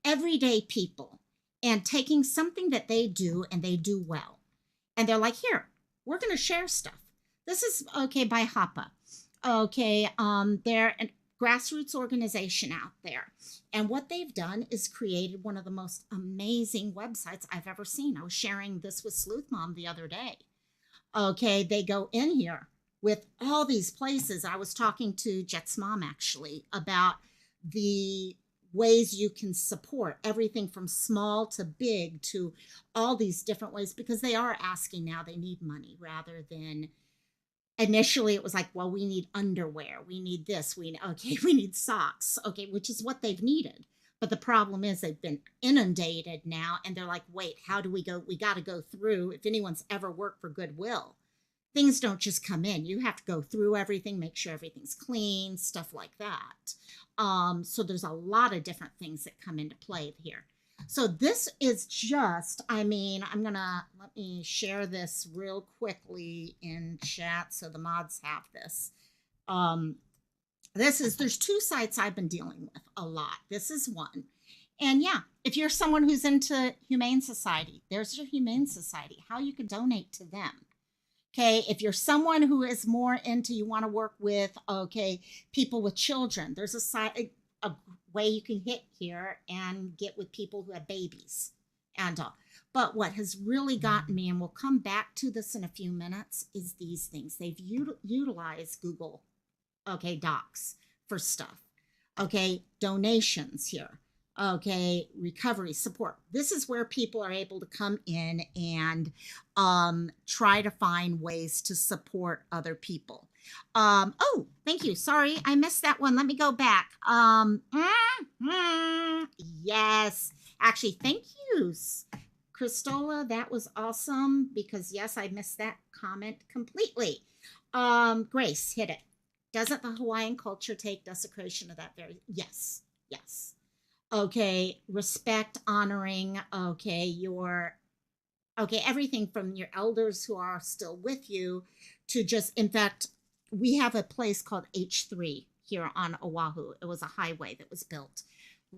everyday people and taking something that they do and they do well. And they're like, here, we're going to share stuff. This is, okay, by HAPA. Okay, they're a grassroots organization out there. And what they've done is created one of the most amazing websites I've ever seen. I was sharing this with Sleuth Mom the other day. Okay, they go in here with all these places. I was talking to Jet's mom actually about the ways you can support everything from small to big to all these different ways, because they are asking now, they need money rather than initially it was like, well, we need underwear, we need this, we need socks, okay, which is what they've needed. But the problem is they've been inundated now, and they're like, wait, how do we go? We got to go through. If anyone's ever worked for Goodwill, things don't just come in. You have to go through everything, make sure everything's clean, stuff like that. So there's a lot of different things that come into play here. So this is just, I mean, let me share this real quickly in chat so the mods have this. There's two sites I've been dealing with a lot. This is one. And yeah, if you're someone who's into Humane Society, there's your Humane Society, how you can donate to them. Okay, if you're someone who is more into, you want to work with, okay, people with children, there's a way you can hit here and get with people who have babies and all. But what has really gotten me, and we'll come back to this in a few minutes, is these things. They've utilized Google, okay, Docs for stuff. Okay, donations here. Okay, recovery support. This is where people are able to come in and try to find ways to support other people. Oh, thank you. Sorry, I missed that one. Let me go back. Yes, actually, thank you, Christola. That was awesome, because yes, I missed that comment completely. Grace, hit it. Doesn't the Hawaiian culture take desecration of that very? Yes, yes. Okay, respect, honoring, okay, everything from your elders who are still with you to just, in fact, we have a place called H3 here on Oahu. It was a highway that was built.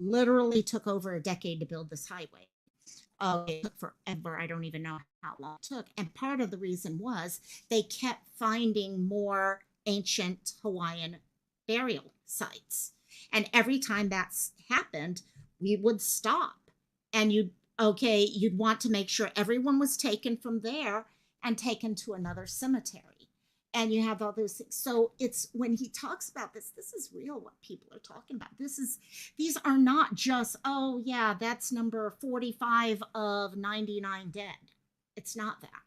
Literally took over a decade to build this highway. It took forever. I don't even know how long it took. And part of the reason was they kept finding more ancient Hawaiian burial sites. And every time that's happened, we would stop, and you'd want to make sure everyone was taken from there and taken to another cemetery. And you have all those things. So it's, when he talks about this is real, what people are talking about. These are not just, oh yeah, that's number 45 of 99 dead. It's not that.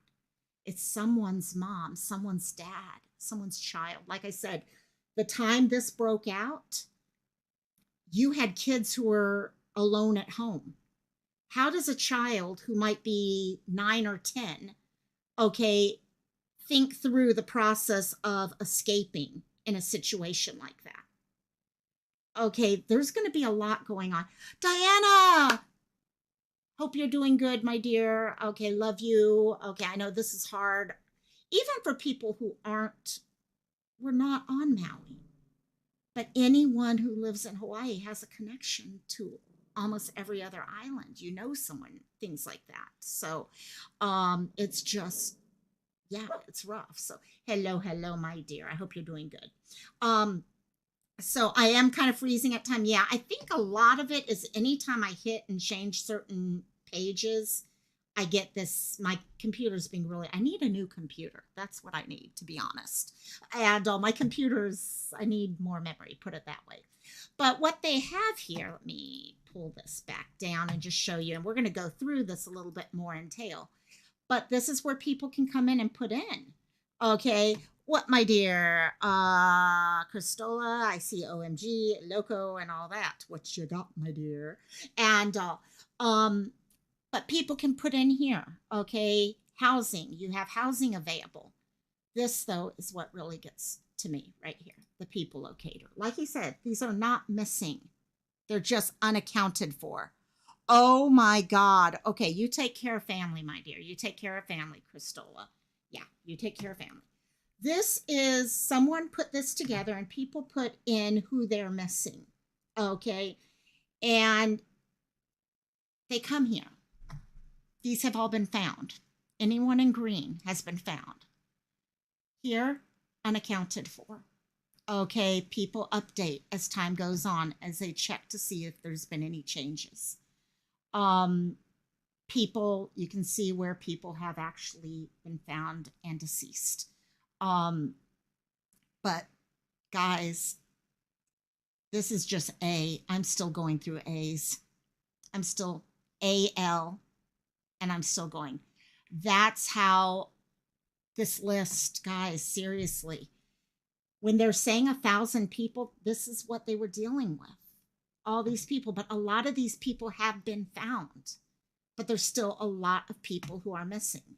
It's someone's mom, someone's dad, someone's child. Like I said, the time this broke out, you had kids who were alone at home. How does a child who might be 9 or 10, okay, think through the process of escaping in a situation like that? Okay, there's going to be a lot going on. Diana, hope you're doing good, my dear. Okay, love you. Okay, I know this is hard, even for people who we're not on Maui. But anyone who lives in Hawaii has a connection to almost every other island. You know someone, things like that. So it's just, yeah, it's rough. So hello, my dear. I hope you're doing good. So I am kind of freezing at time. Yeah, I think a lot of it is anytime I hit and change certain pages, I get this, my computer's being really, I need a new computer. That's what I need, to be honest. And my computers, I need more memory, put it that way. But what they have here, let me pull this back down and just show you, and we're going to go through this a little bit more in detail. But this is where people can come in and put in. Okay, what, my dear? Cristola, I see OMG, Loco, and all that. What you got, my dear? And, but people can put in here, okay? Housing, you have housing available. This, though, is what really gets to me right here, the people locator. Like he said, these are not missing. They're just unaccounted for. Oh, my God. Okay, you take care of family, my dear. You take care of family, Cristola. Yeah, you take care of family. This is, someone put this together and people put in who they're missing, okay? And they come here. These have all been found. Anyone in green has been found. Here, unaccounted for. Okay, people update as time goes on, as they check to see if there's been any changes. People, you can see where people have actually been found and deceased. But guys, this is just A. I'm still going through A's. I'm still AL, and I'm still going. That's how this list, guys, seriously. When they're saying 1,000 people, this is what they were dealing with. All these people, but a lot of these people have been found, but there's still a lot of people who are missing.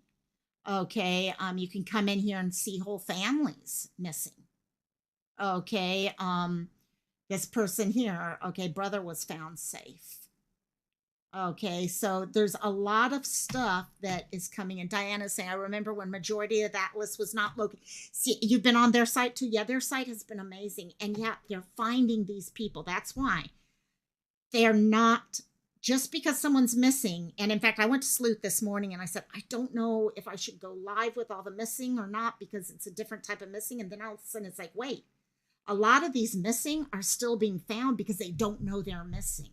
Okay, you can come in here and see whole families missing. Okay, this person here, okay, brother was found safe. Okay, so there's a lot of stuff that is coming in. Diana's saying, I remember when majority of that list was not located. See, you've been on their site too. Yeah, their site has been amazing. And yeah, they're finding these people. That's why they're not, just because someone's missing. And in fact, I went to Sleuth this morning and I said, I don't know if I should go live with all the missing or not, because it's a different type of missing. And then all of a sudden it's like, wait, a lot of these missing are still being found because they don't know they're missing.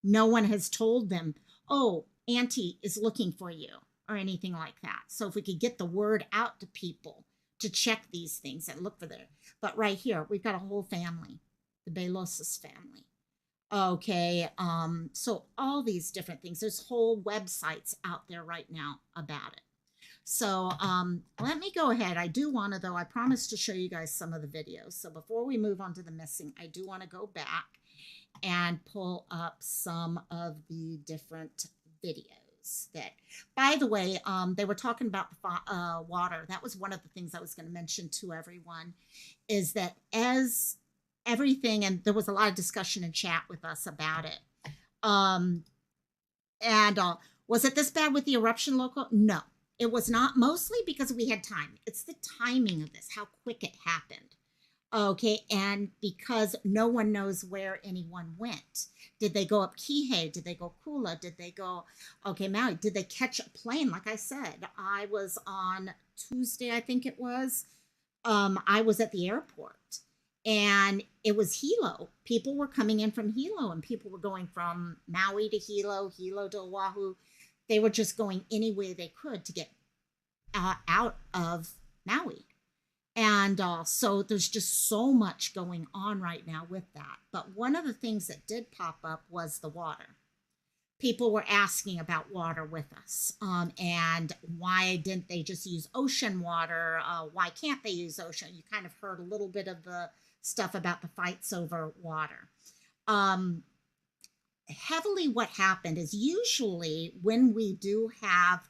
No one has told them, oh, Auntie is looking for you or anything like that. So if we could get the word out to people to check these things and look for them. But right here, we've got a whole family, the Belosis family. Okay, so all these different things. There's whole websites out there right now about it. So let me go ahead. I do want to, though, I promised to show you guys some of the videos. So before we move on to the missing, I do want to go back and pull up some of the different videos that, by the way, they were talking about the water. That was one of the things I was going to mention to everyone, is that as everything, and there was a lot of discussion in chat with us about it. Was it this bad with the eruption local? No, it was not, mostly because we had time. It's the timing of this, how quick it happened. Okay, and because no one knows where anyone went. Did they go up Kihei? Did they go Kula? Did they go, okay, Maui? Did they catch a plane? Like I said, I was on Tuesday, I think it was. I was at the airport. And it was Hilo. People were coming in from Hilo, and people were going from Maui to Hilo, Hilo to Oahu. They were just going any way they could to get out of Maui. And so there's just so much going on right now with that. But one of the things that did pop up was the water. People were asking about water with us. And why didn't they just use ocean water? Why can't they use ocean? You kind of heard a little bit of the stuff about the fights over water. Heavily what happened is usually when we do have,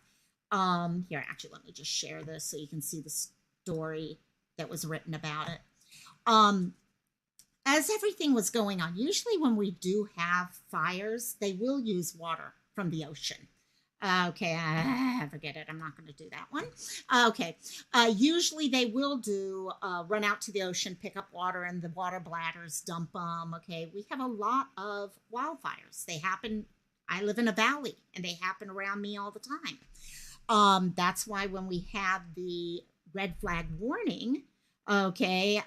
here, actually, let me just share this so you can see the story that was written about it. As everything was going on, usually when we do have fires, they will use water from the ocean. Okay, forget it. I'm not going to do that one. Okay, usually they will do run out to the ocean, pick up water in the water bladders, dump them. Okay, we have a lot of wildfires. They happen. I live in a valley, and they happen around me all the time. That's why when we have the red flag warning, okay,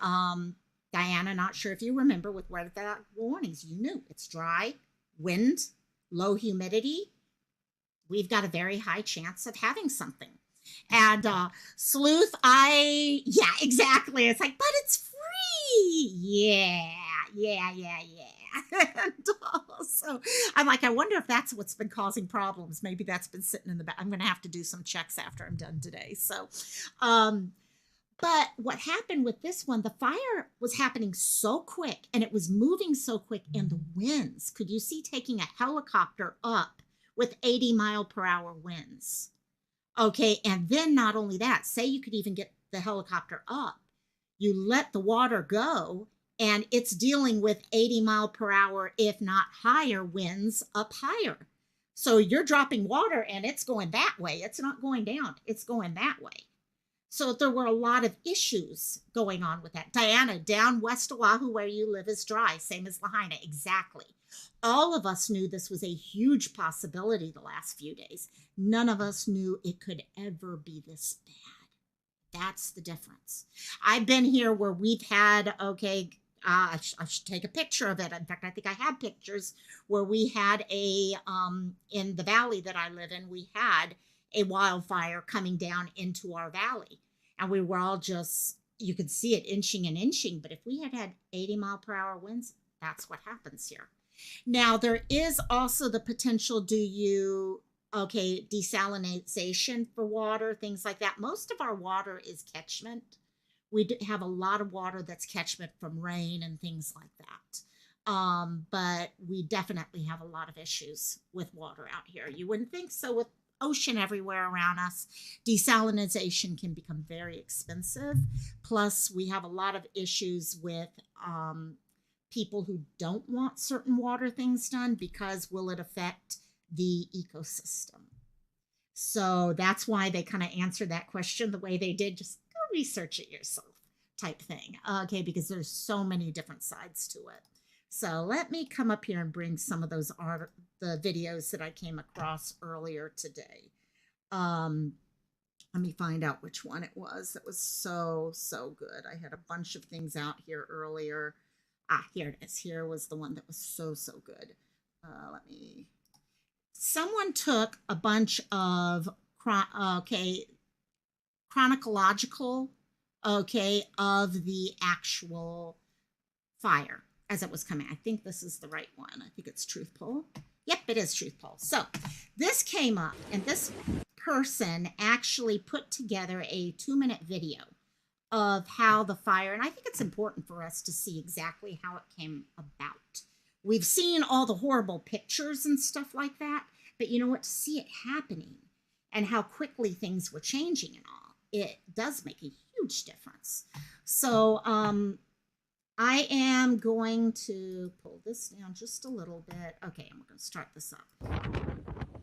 Diana, not sure if you remember with weather warnings, you knew it's dry, wind, low humidity. We've got a very high chance of having something. And sleuth, yeah, exactly. It's like, but it's free. Yeah. And so I'm like, I wonder if that's what's been causing problems. Maybe that's been sitting in the back. I'm going to have to do some checks after I'm done today. So, but what happened with this one, the fire was happening so quick and it was moving so quick, and the winds, could you see taking a helicopter up with 80-mile-per-hour winds? Okay, and then not only that, say you could even get the helicopter up, you let the water go, and it's dealing with 80-mile-per-hour, if not higher, winds up higher. So you're dropping water and it's going that way. It's not going down. It's going that way. So there were a lot of issues going on with that. Diana, down West Oahu where you live is dry, same as Lahaina, exactly. All of us knew this was a huge possibility the last few days. None of us knew it could ever be this bad. That's the difference. I've been here where we've had, I should take a picture of it. In fact, I think I have pictures where we had in the valley that I live in, we had a wildfire coming down into our valley. And we were all just, you could see it inching and inching. But if we had 80-mile-per-hour winds, that's what happens here. Now, there is also the potential, desalination for water, things like that. Most of our water is catchment. We have a lot of water that's catchment from rain and things like that. But we definitely have a lot of issues with water out here. You wouldn't think so with ocean everywhere around us. Desalination can become very expensive. Plus, we have a lot of issues with people who don't want certain water things done because will it affect the ecosystem? So that's why they kind of answered that question the way they did. Just go research it yourself type thing. Okay, because there's so many different sides to it. So let me come up here and bring some of those the videos that I came across earlier today. Let me find out which one it was. That was so good. I had a bunch of things out here earlier. Here it is. Here was the one that was so good. Someone took a bunch of chronological, of the actual fire as it was coming. I think this is the right one. I think it's Truth Poll. Yep, it is Truth Poll. So this came up, and this person actually put together a 2-minute video of how the fire, and I think it's important for us to see exactly how it came about. We've seen all the horrible pictures and stuff like that, but you know what, to see it happening and how quickly things were changing and all, it does make a huge difference. So I am going to pull this down just a little bit. Okay, and we're going to start this up.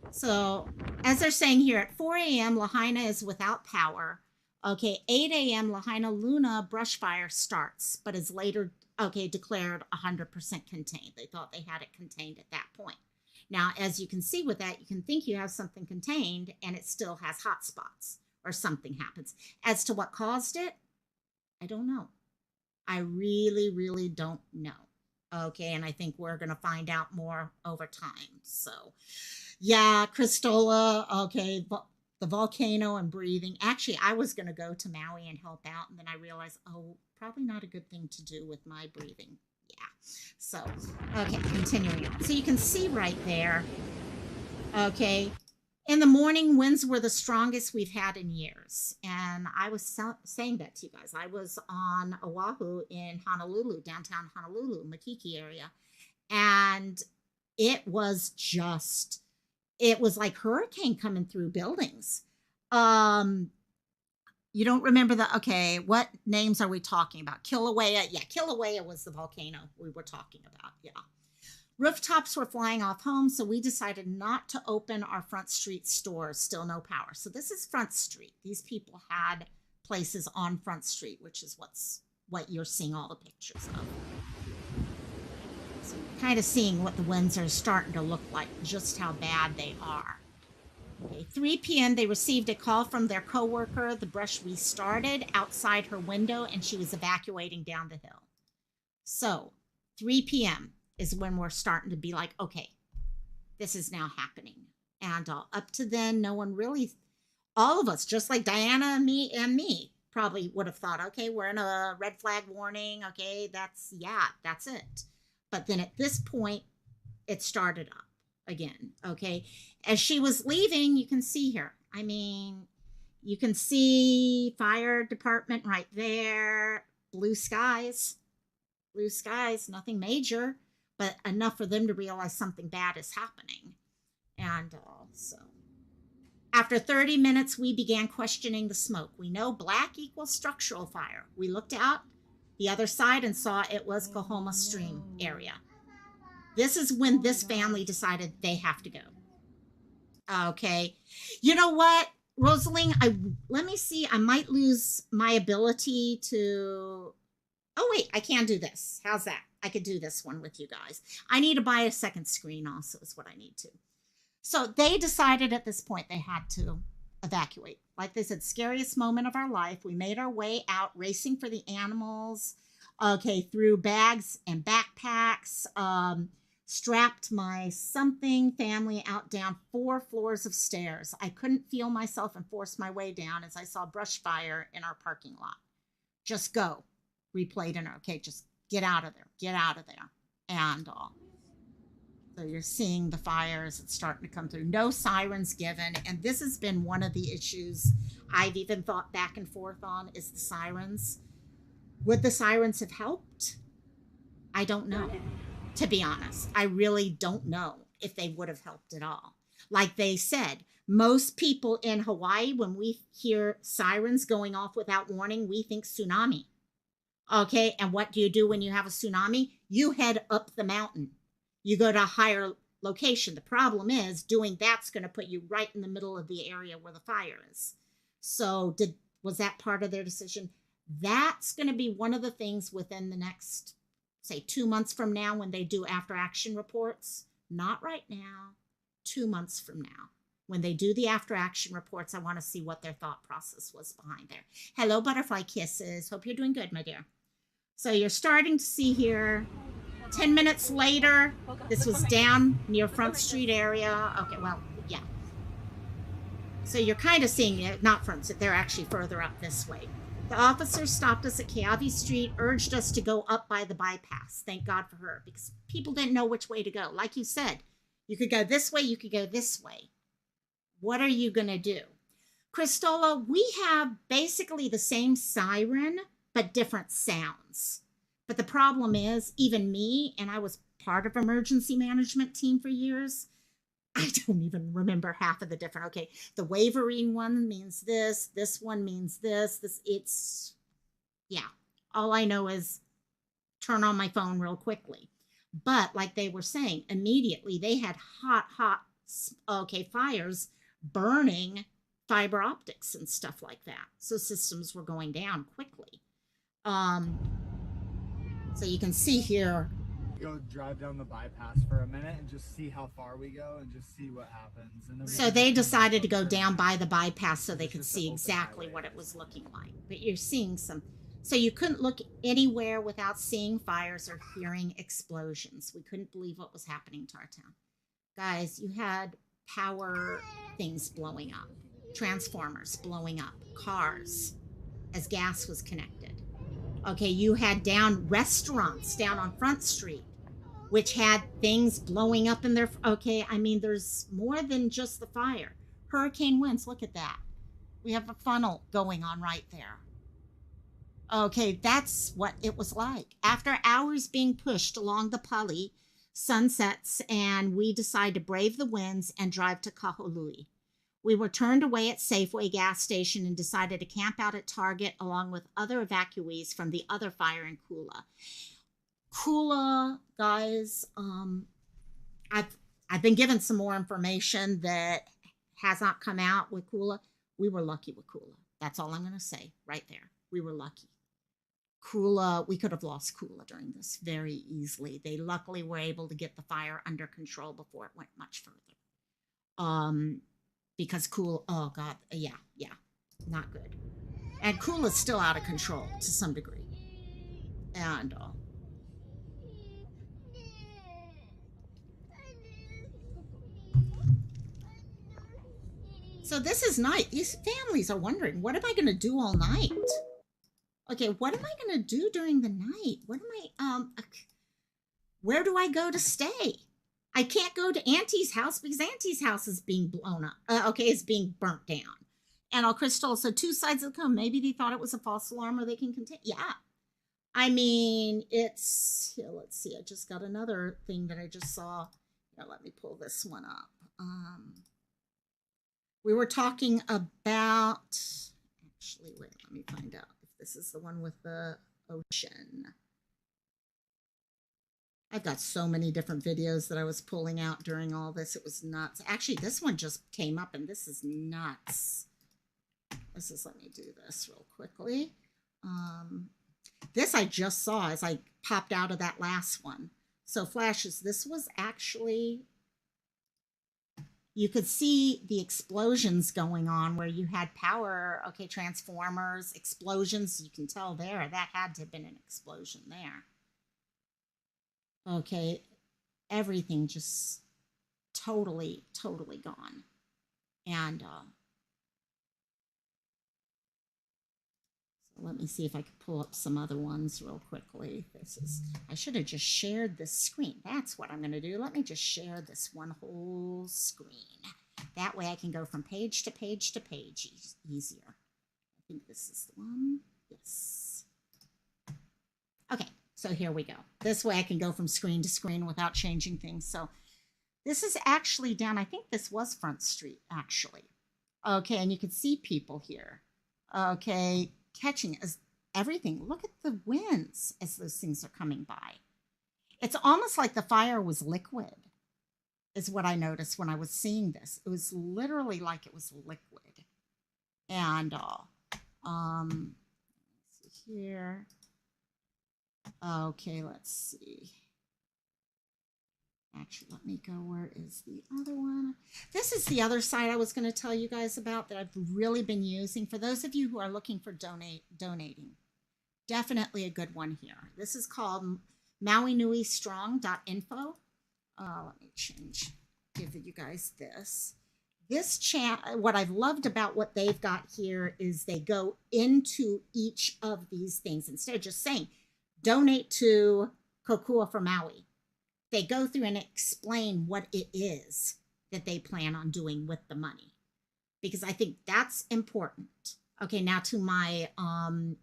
So as they're saying here, at 4 a.m., Lahaina is without power. Okay, 8 a.m. Lahaina Luna brush fire starts, but is later, declared 100% contained. They thought they had it contained at that point. Now, as you can see with that, you can think you have something contained and it still has hot spots or something happens. As to what caused it, I don't know. I really don't know. Okay, and I think we're going to find out more over time. So, yeah, Christola, okay, the volcano and breathing. Actually, I was going to go to Maui and help out, and then I realized, probably not a good thing to do with my breathing. Yeah. So, okay, continuing on. So you can see right there, okay, in the morning, winds were the strongest we've had in years. And I was saying that to you guys. I was on Oahu in Honolulu, downtown Honolulu, Makiki area. And it was like hurricane coming through buildings. You don't remember what names are we talking about? Kilauea. Yeah, Kilauea was the volcano we were talking about. Yeah. Rooftops were flying off homes, so we decided not to open our Front Street stores. Still no power. So this is Front Street. These people had places on Front Street, which is what you're seeing all the pictures of. So kind of seeing what the winds are starting to look like, just how bad they are. Okay, 3 p.m. they received a call from their coworker. The brush restarted outside her window, and she was evacuating down the hill. So 3 p.m. is when we're starting to be like, okay, this is now happening. And up to then, no one really, all of us, just like Diana and me, probably would have thought, okay, we're in a red flag warning. Okay, that's it. But then at this point, it started up again. Okay. As she was leaving, you can see her. I mean, you can see fire department right there, blue skies, nothing major, but enough for them to realize something bad is happening. And so after 30 minutes, we began questioning the smoke. We know black equals structural fire. We looked out the other side and saw it was Kahoma Stream area. This is when this family decided they have to go. Okay. You know what, Rosaline, let me see. I might lose my ability to, oh wait, I can do this. How's that? I could do this one with you guys. I need to buy a second screen also is what I need to. So they decided at this point they had to evacuate. Like they said, scariest moment of our life. We made our way out, racing for the animals, okay, through bags and backpacks, strapped my something family out down 4 floors of stairs. I couldn't feel myself and forced my way down as I saw brush fire in our parking lot. Just go. Replayed in her. Okay, just get out of there. Get out of there. And all. So you're seeing the fires. It's starting to come through. No sirens given. And this has been one of the issues I've even thought back and forth on is the sirens. Would the sirens have helped? I don't know. To be honest, I really don't know if they would have helped at all. Like they said, most people in Hawaii, when we hear sirens going off without warning, we think tsunami. Okay, and what do you do when you have a tsunami? You head up the mountain. You go to a higher location. The problem is doing that's going to put you right in the middle of the area where the fire is. So was that part of their decision? That's going to be one of the things within the next, say, 2 months from now when they do after action reports. Not right now, 2 months from now. When they do the after action reports, I want to see what their thought process was behind there. Hello, butterfly kisses. Hope you're doing good, my dear. So you're starting to see here, 10 minutes later, this was down near Front Street area. Okay, well, yeah. So you're kind of seeing it, not Front Street, they're actually further up this way. The officers stopped us at Keawe Street, urged us to go up by the bypass. Thank God for her, because people didn't know which way to go. Like you said, you could go this way, you could go this way. What are you going to do? Christola, we have basically the same siren, but different sounds. But the problem is, even me, and I was part of emergency management team for years, I don't even remember half of the different, okay, the wavering one means this one means this, it's, yeah. All I know is turn on my phone real quickly. But like they were saying, immediately they had hot, okay, fires burning fiber optics and stuff like that. So systems were going down quickly. So you can see here. Go drive down the bypass for a minute and just see how far we go and just see what happens. And then so they decided to go down by the bypass so they could see exactly what it was looking like. But you're seeing some, so you couldn't look anywhere without seeing fires or hearing explosions. We couldn't believe what was happening to our town. Guys, you had power things blowing up, transformers blowing up, cars as gas was connected. Okay, you had down restaurants down on Front Street, which had things blowing up in their, okay, I mean, there's more than just the fire. Hurricane winds, look at that. We have a funnel going on right there. Okay, that's what it was like. After hours being pushed along the Pali, sun sets, and we decide to brave the winds and drive to Kahului. We were turned away at Safeway gas station and decided to camp out at Target along with other evacuees from the other fire in Kula. Kula, guys, I've been given some more information that has not come out with Kula. We were lucky with Kula. That's all I'm going to say right there. We were lucky. Kula, we could have lost Kula during this very easily. They luckily were able to get the fire under control before it went much further. Because Kula, oh God, yeah, not good. And Kula's still out of control to some degree. And So this is night. These families are wondering, what am I going to do all night? Okay, what am I going to do during the night? What am I, where do I go to stay? I can't go to Auntie's house because Auntie's house is being blown up. Is being burnt down. And Crystal, so two sides of the coin. Maybe they thought it was a false alarm or they can contain. Yeah. I mean, it's, here, let's see. I just got another thing that I just saw. Here, let me pull this one up. We were talking about, actually, wait, let me find out if this is the one with the ocean. I've got so many different videos that I was pulling out during all this. It was nuts. Actually, this one just came up and this is nuts. Let me do this real quickly. This I just saw as I popped out of that last one. So flashes, this was actually, you could see the explosions going on where you had power, okay, transformers, explosions. You can tell there, that had to have been an explosion there. Okay, everything just totally gone. And so let me see if I can pull up some other ones real quickly. I should have just shared this screen. That's what I'm going to do. Let me just share this one whole screen. That way I can go from page to page to page easier. I think this is the one. Yes. Okay. So here we go. This way I can go from screen to screen without changing things. So this is actually down, I think this was Front Street, actually. Okay, and you can see people here. Okay, catching everything. Look at the winds as those things are coming by. It's almost like the fire was liquid, is what I noticed when I was seeing this. It was literally like it was liquid. And let's see here. Okay, let's see. Actually, let me go. Where is the other one? This is the other site I was going to tell you guys about that I've really been using. For those of you who are looking for donating, definitely a good one here. This is called MauiNuiStrong.info. Let me give you guys this. What I've loved about what they've got here is they go into each of these things instead of just saying, donate to Kokua for Maui. They go through and explain what it is that they plan on doing with the money, because I think that's important. Okay, now to my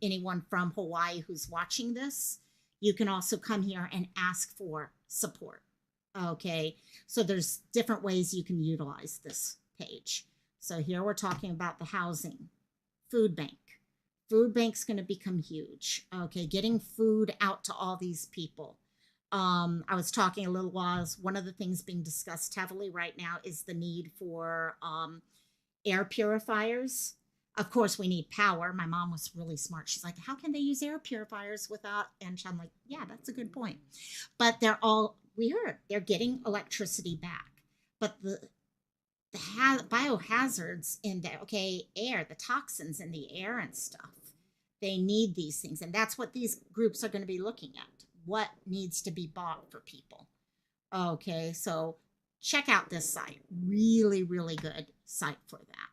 anyone from Hawaii who's watching this, you can also come here and ask for support. Okay, so there's different ways you can utilize this page. So here we're talking about the housing, food bank. Food bank's going to become huge. Okay, getting food out to all these people. I was talking a little while, one of the things being discussed heavily right now is the need for air purifiers. Of course, we need power. My mom was really smart. She's like, how can they use air purifiers without? And I'm like, yeah, that's a good point. But we heard, they're getting electricity back. But the biohazards in the air, the toxins in the air and stuff, they need these things. And that's what these groups are going to be looking at. What needs to be bought for people. Okay, so check out this site. Really, really good site for that.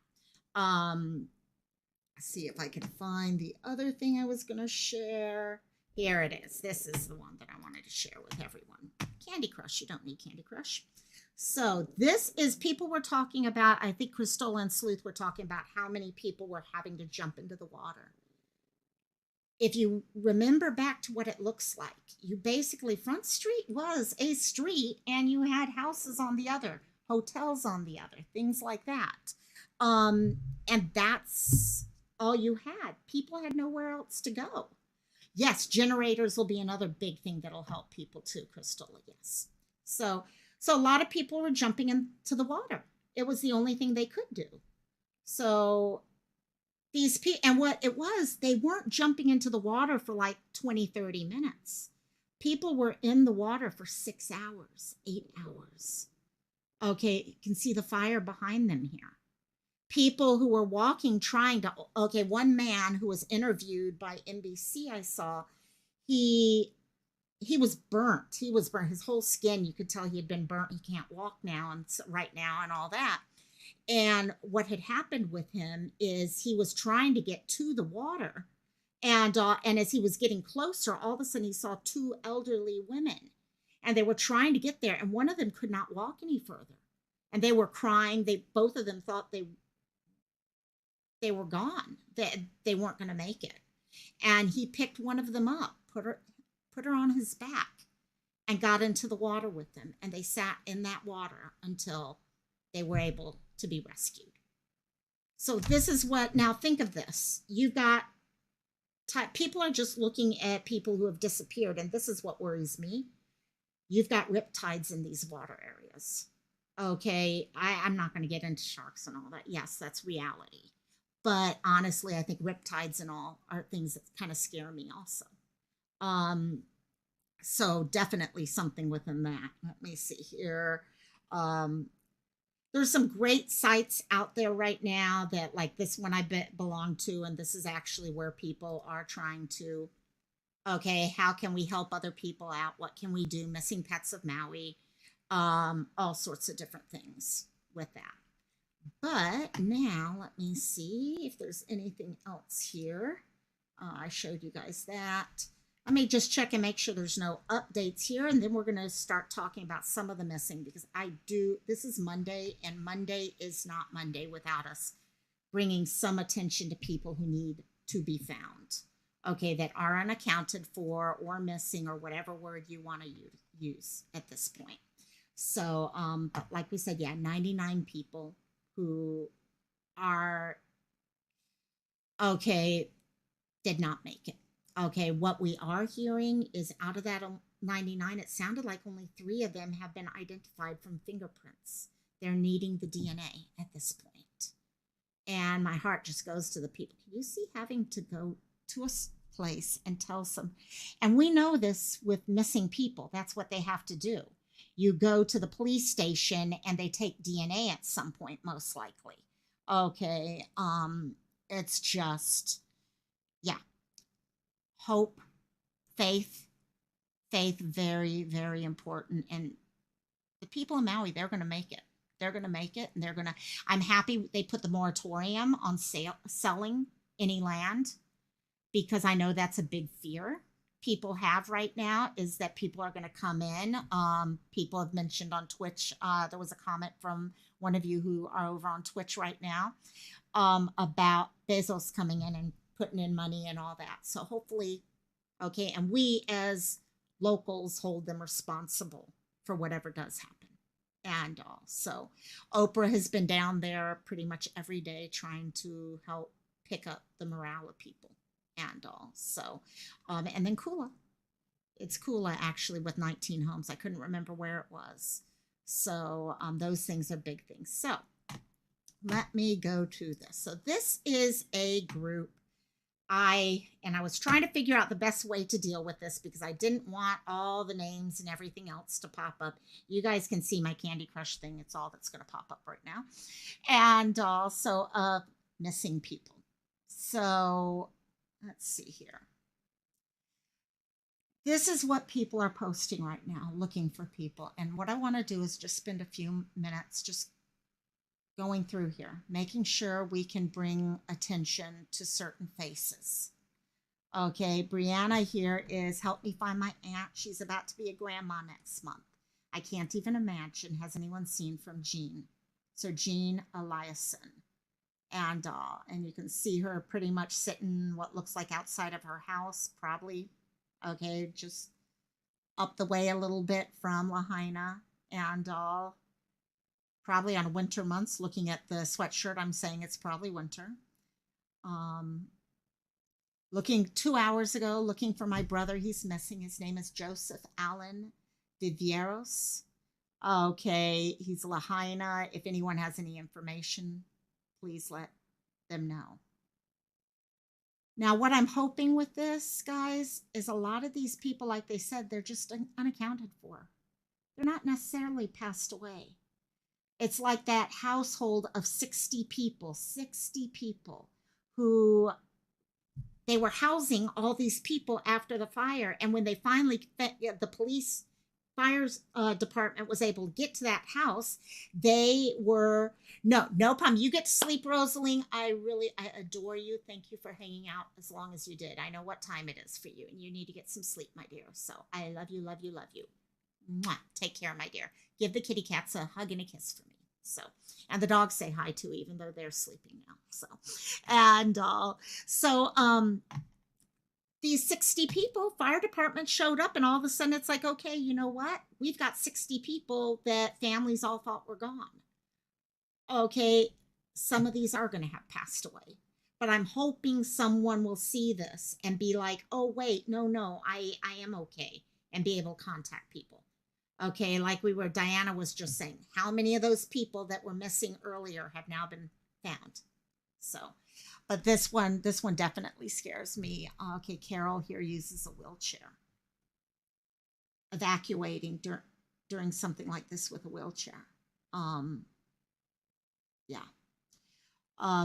Let's see if I can find the other thing I was going to share. Here it is. This is the one that I wanted to share with everyone. Candy Crush. You don't need Candy Crush. So this is people were talking about, I think Crystal and Sleuth were talking about how many people were having to jump into the water. If you remember back to what it looks like, you basically, Front Street was a street and you had houses on the other, hotels on the other, things like that. And that's all you had. People had nowhere else to go. Yes, generators will be another big thing that'll help people too, Crystal, yes. So a lot of people were jumping into the water. It was the only thing they could do. So these people, and what it was, they weren't jumping into the water for like 20, 30 minutes. People were in the water for 6 hours, 8 hours. Okay, you can see the fire behind them here. People who were walking, trying to, one man who was interviewed by NBC, I saw, he was burnt. He was burnt. His whole skin, you could tell he had been burnt. He can't walk now and right now and all that. And what had happened with him is he was trying to get to the water. And as he was getting closer, all of a sudden he saw two elderly women. And they were trying to get there. And one of them could not walk any further. And they were crying. Both of them thought they were gone. They weren't going to make it. And he picked one of them up, put her on his back, and got into the water with them. And they sat in that water until they were able to be rescued. So this is what, now think of this. You've got, people are just looking at people who have disappeared. And this is what worries me. You've got riptides in these water areas. Okay, I'm not going to get into sharks and all that. Yes, that's reality. But honestly, I think riptides and all are things that kind of scare me also. So definitely something within that. Let me see here. There's some great sites out there right now that, like this one I belong to, and this is actually where people are trying to, okay, how can we help other people out? What can we do? Missing Pets of Maui, all sorts of different things with that. But now let me see if there's anything else here. I showed you guys that. Let me just check and make sure there's no updates here. And then we're going to start talking about some of the missing, because this is Monday, and Monday is not Monday without us bringing some attention to people who need to be found. Okay, that are unaccounted for or missing, or whatever word you want to use at this point. So, but like we said, yeah, 99 people who are, okay, did not make it. Okay, what we are hearing is out of that 99, it sounded like only 3 of them have been identified from fingerprints. They're needing the DNA at this point. And my heart just goes to the people. Can you see having to go to a place and tell some, and we know this with missing people, that's what they have to do. You go to the police station and they take DNA at some point, most likely. Okay, it's just, yeah. Hope, faith, very, very important. And the people in Maui, they're going to make it. They're going to make it, and I'm happy they put the moratorium on selling any land, because I know that's a big fear people have right now, is that people are going to come in. People have mentioned on Twitch, there was a comment from one of you who are over on Twitch right now, about Bezos coming in and putting in money and all that. So hopefully, okay, and we as locals hold them responsible for whatever does happen. And all. So Oprah has been down there pretty much every day trying to help pick up the morale of people and all. So, and then Kula. It's Kula actually with 19 homes. I couldn't remember where it was. So those things are big things. So let me go to this. So this is a group. I was trying to figure out the best way to deal with this, because I didn't want all the names and everything else to pop up. You guys can see my Candy Crush thing. It's all that's going to pop up right now. And also missing people. So let's see here. This is what people are posting right now, looking for people. And what I want to do is just spend a few minutes just going through here, making sure we can bring attention to certain faces. Okay, Brianna here is, help me find my aunt. She's about to be a grandma next month. I can't even imagine. Has anyone seen from Jean? So Jean Eliason. And you can see her pretty much sitting what looks like outside of her house, probably, okay, just up the way a little bit from Lahaina, and probably on winter months. Looking at the sweatshirt, I'm saying it's probably winter. Looking 2 hours ago, looking for my brother. He's missing. His name is Joseph Allen Vivieros. Okay, he's Lahaina. If anyone has any information, please let them know. Now, what I'm hoping with this, guys, is a lot of these people, like they said, they're just unaccounted for. They're not necessarily passed away. It's like that household of 60 people who they were housing all these people after the fire. And when they finally, the police fires department was able to get to that house, they were no problem. You get to sleep, Rosaline. I adore you. Thank you for hanging out as long as you did. I know what time it is for you, and you need to get some sleep, my dear. So I love you, love you, love you. Mwah. Take care, my dear. Give the kitty cats a hug and a kiss for me. So, and the dogs say hi too, even though they're sleeping now. So, and these 60 people, fire department showed up, and all of a sudden it's like, okay, you know what? We've got 60 people that families all thought were gone. Okay, some of these are going to have passed away, but I'm hoping someone will see this and be like, oh, wait, no, I am okay, and be able to contact people. Okay, like Diana was just saying, how many of those people that were missing earlier have now been found? So, but this one definitely scares me. Okay, Carol here uses a wheelchair. Evacuating during something like this with a wheelchair.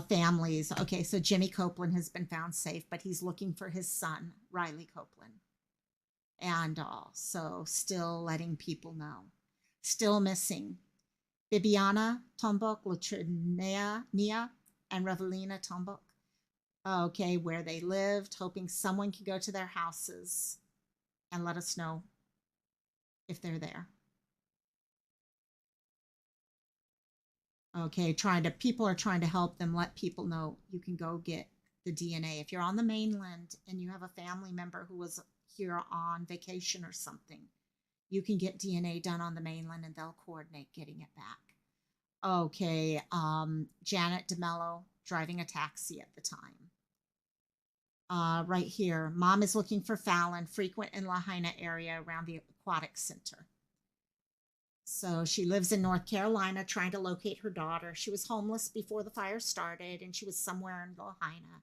Families. Okay, so Jimmy Copeland has been found safe, but he's looking for his son, Riley Copeland. And so still letting people know. Still missing Bibiana Tombok, Latrinea Nia, and Revelina Tombok. Okay, where they lived, hoping someone could go to their houses and let us know if they're there. Okay, people are trying to help them, let people know you can go get the DNA. If you're on the mainland and you have a family member who was here on vacation or something, you can get DNA done on the mainland and they'll coordinate getting it back. Okay, Janet DeMello driving a taxi at the time. Right here, mom is looking for Fallon, frequent in Lahaina area around the aquatic center. So she lives in North Carolina trying to locate her daughter. She was homeless before the fire started and she was somewhere in Lahaina.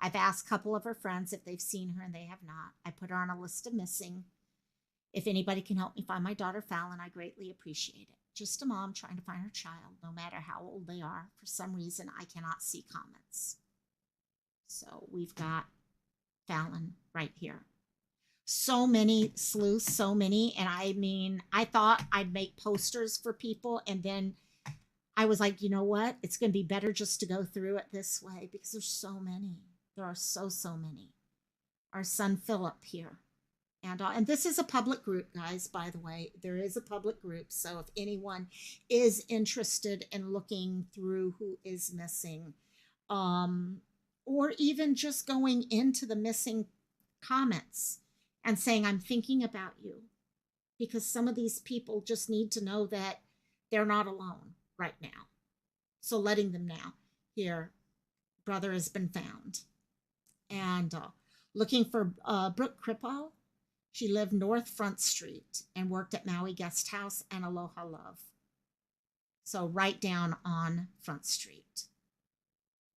I've asked a couple of her friends if they've seen her and they have not. I put her on a list of missing. If anybody can help me find my daughter Fallon, I greatly appreciate it. Just a mom trying to find her child, no matter how old they are. For some reason, I cannot see comments. So we've got Fallon right here. So many sleuths, so many. And I mean, I thought I'd make posters for people. And then I was like, you know what? It's going to be better just to go through it this way because there's so many. There are so many. Our son Philip here. And this is a public group, guys, by the way. There is a public group. So if anyone is interested in looking through who is missing, or even just going into the missing comments and saying, I'm thinking about you, because some of these people just need to know that they're not alone right now. So letting them know, here, brother has been found. And looking for Brooke Kripo. She lived North Front Street and worked at Maui Guest House and Aloha Love. So right down on Front Street.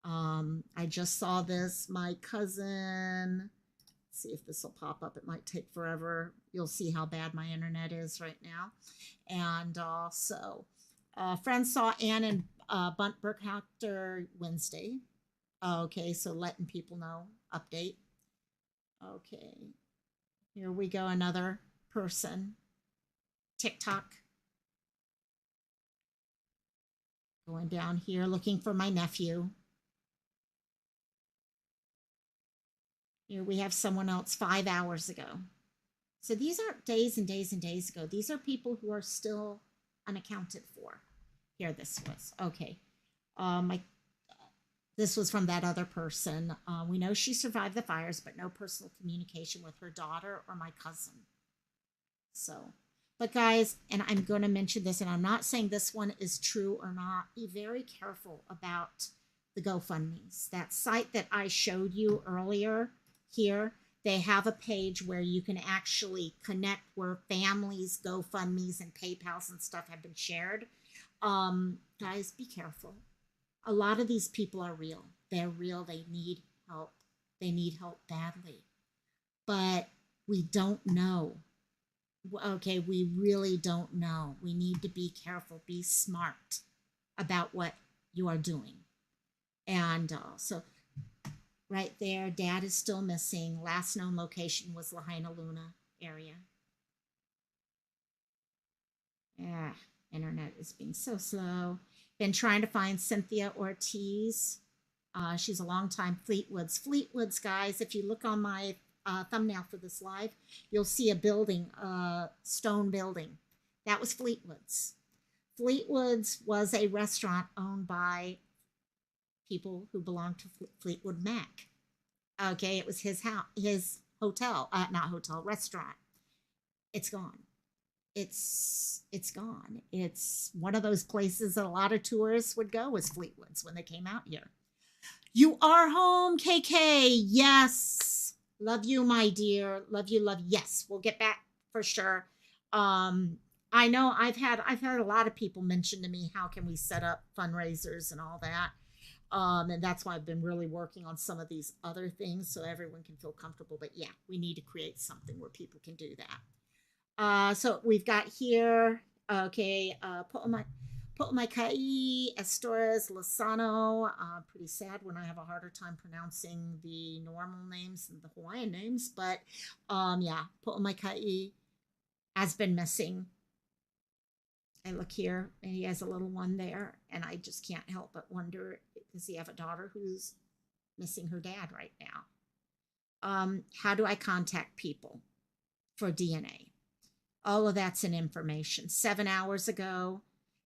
I just saw this. My cousin, let's see if this will pop up. It might take forever. You'll see how bad my internet is right now. And also, friends saw Ann and Bunt Burkhalter Wednesday. Okay, so letting people know. Update. Okay. Here we go, another person. TikTok. Going down here, looking for my nephew. Here we have someone else 5 hours ago. So these aren't days and days and days ago. These are people who are still unaccounted for. Here this was. Okay. This was from that other person. We know she survived the fires, but no personal communication with her daughter or my cousin. So, but guys, and I'm going to mention this, and I'm not saying this one is true or not. Be very careful about the GoFundMes. That site that I showed you earlier here, they have a page where you can actually connect where families, GoFundMes, and PayPals and stuff have been shared. Guys, be careful. A lot of these people are real. They're real. They need help. They need help badly. But we don't know. Okay, we really don't know. We need to be careful, be smart about what you are doing. And so right there, dad is still missing. Last known location was Lahaina Luna area. Yeah, internet is being so slow. Been trying to find Cynthia Ortiz. She's a longtime Fleetwoods. Fleetwoods, guys, if you look on my thumbnail for this live, you'll see a building, a stone building. That was Fleetwoods. Fleetwoods was a restaurant owned by people who belonged to Fleetwood Mac. Okay, it was his house, his hotel, not hotel, restaurant. It's gone. It's gone. It's one of those places that a lot of tourists would go, was Fleetwoods when they came out here. You are home, KK. Yes. Love you, my dear. Love you, love you. Yes, we'll get back for sure. I know I've had a lot of people mention to me, how can we set up fundraisers and all that. And that's why I've been really working on some of these other things so everyone can feel comfortable. But yeah, we need to create something where people can do that. So we've got here, okay, Po'omaikai, Estores, Lozano. Pretty sad when I have a harder time pronouncing the normal names than the Hawaiian names. But yeah, Po'omaikai has been missing. And look here, and he has a little one there. And I just can't help but wonder, does he have a daughter who's missing her dad right now? How do I contact people for DNA? All of that's in information. 7 hours ago,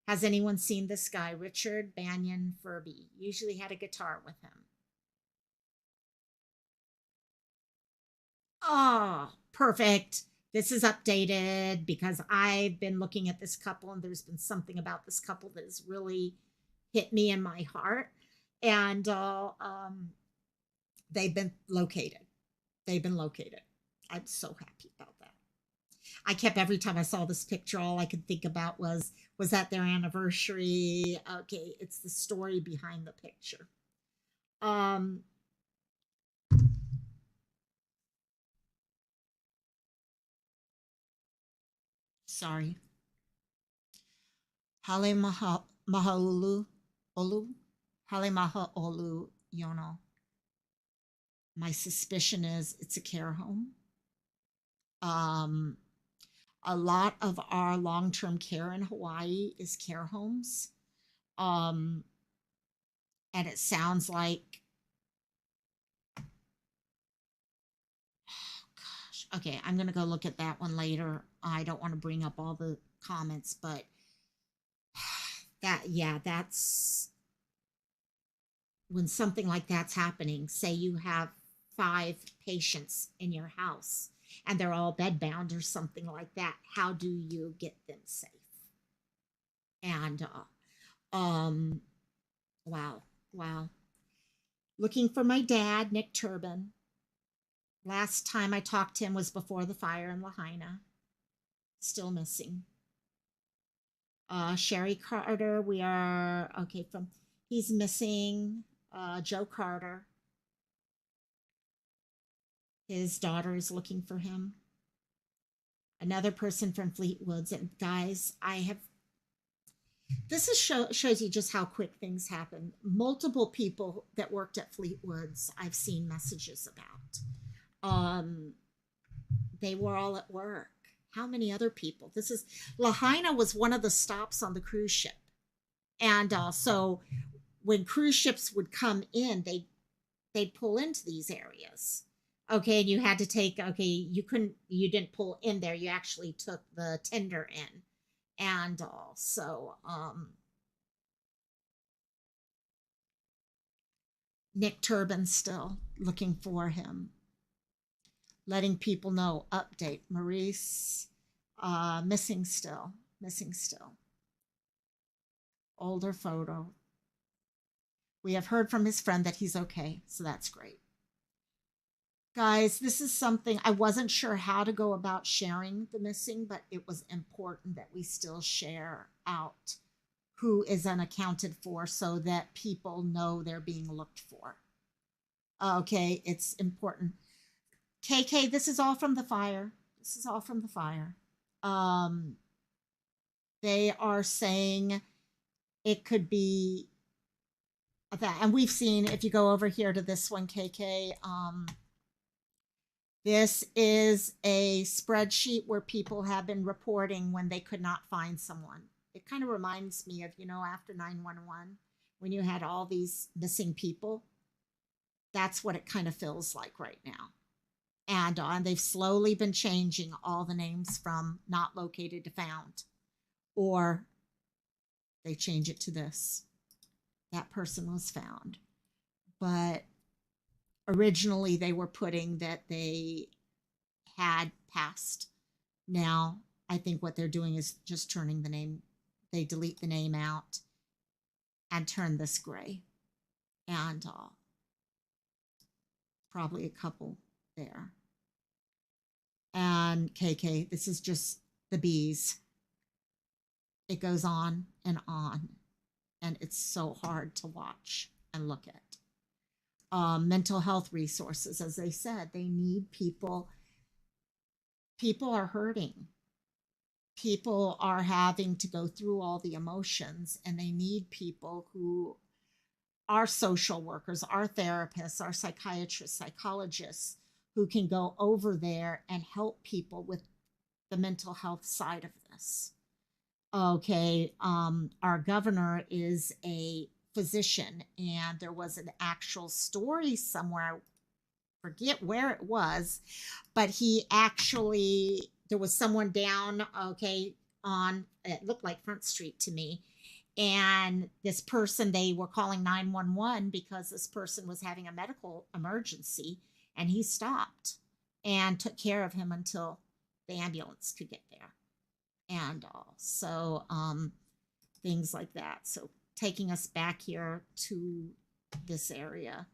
has anyone seen this guy, Richard Banyan Furby? Usually had a guitar with him. Oh, perfect. This is updated because I've been looking at this couple and there's been something about this couple that has really hit me in my heart. And they've been located. They've been located. I'm so happy about that. I kept, every time I saw this picture, all I could think about was that their anniversary? Okay, it's the story behind the picture. Sorry. Hale mahaulu olu. Hale maha olu yono. My suspicion is it's a care home. A lot of our long-term care in Hawaii is care homes. And it sounds like, oh gosh, okay, I'm going to go look at that one later. I don't want to bring up all the comments, but that, yeah, that's when something like that's happening. Say you have 5 patients in your house and they're all bedbound or something like that. How do you get them safe? And wow. Looking for my dad, Nick Turbin. Last time I talked to him was before the fire in Lahaina. Still missing. Sherry Carter, we are, okay, he's missing. Joe Carter. His daughter is looking for him. Another person from Fleetwoods. And guys, this shows you just how quick things happen. Multiple people that worked at Fleetwoods, I've seen messages about. They were all at work. How many other people? Lahaina was one of the stops on the cruise ship. And so when cruise ships would come in, they'd pull into these areas. Okay, and you had to take, okay, you didn't pull in there. You actually took the tender in. And also, Nick Turbin still looking for him. Letting people know, update. Maurice, missing still. Older photo. We have heard from his friend that he's okay, so that's great. Guys, this is something I wasn't sure how to go about sharing the missing, but it was important that we still share out who is unaccounted for so that people know they're being looked for. Okay, it's important. KK, this is all from the fire. They are saying it could be that, and we've seen, if you go over here to this one, KK, This is a spreadsheet where people have been reporting when they could not find someone. It kind of reminds me of, after 911, when you had all these missing people. That's what it kind of feels like right now. And they've slowly been changing all the names from not located to found. Or they change it to this. That person was found. But originally they were putting that they had passed. Now I think what they're doing is just turning the name. They delete the name out and turn this gray. And probably a couple there. And KK, this is just the bees. It goes on, and it's so hard to watch and look at. Mental health resources, as they said, they need people. People are hurting. People are having to go through all the emotions, and they need people who are social workers, are therapists, are psychiatrists, psychologists, who can go over there and help people with the mental health side of this. Okay, our governor is a physician, and there was an actual story somewhere, I forget where it was, but there was someone down, on, it looked like Front Street to me, and this person, they were calling 911 because this person was having a medical emergency, and he stopped and took care of him until the ambulance could get there. And so things like that. So taking us back here to this area.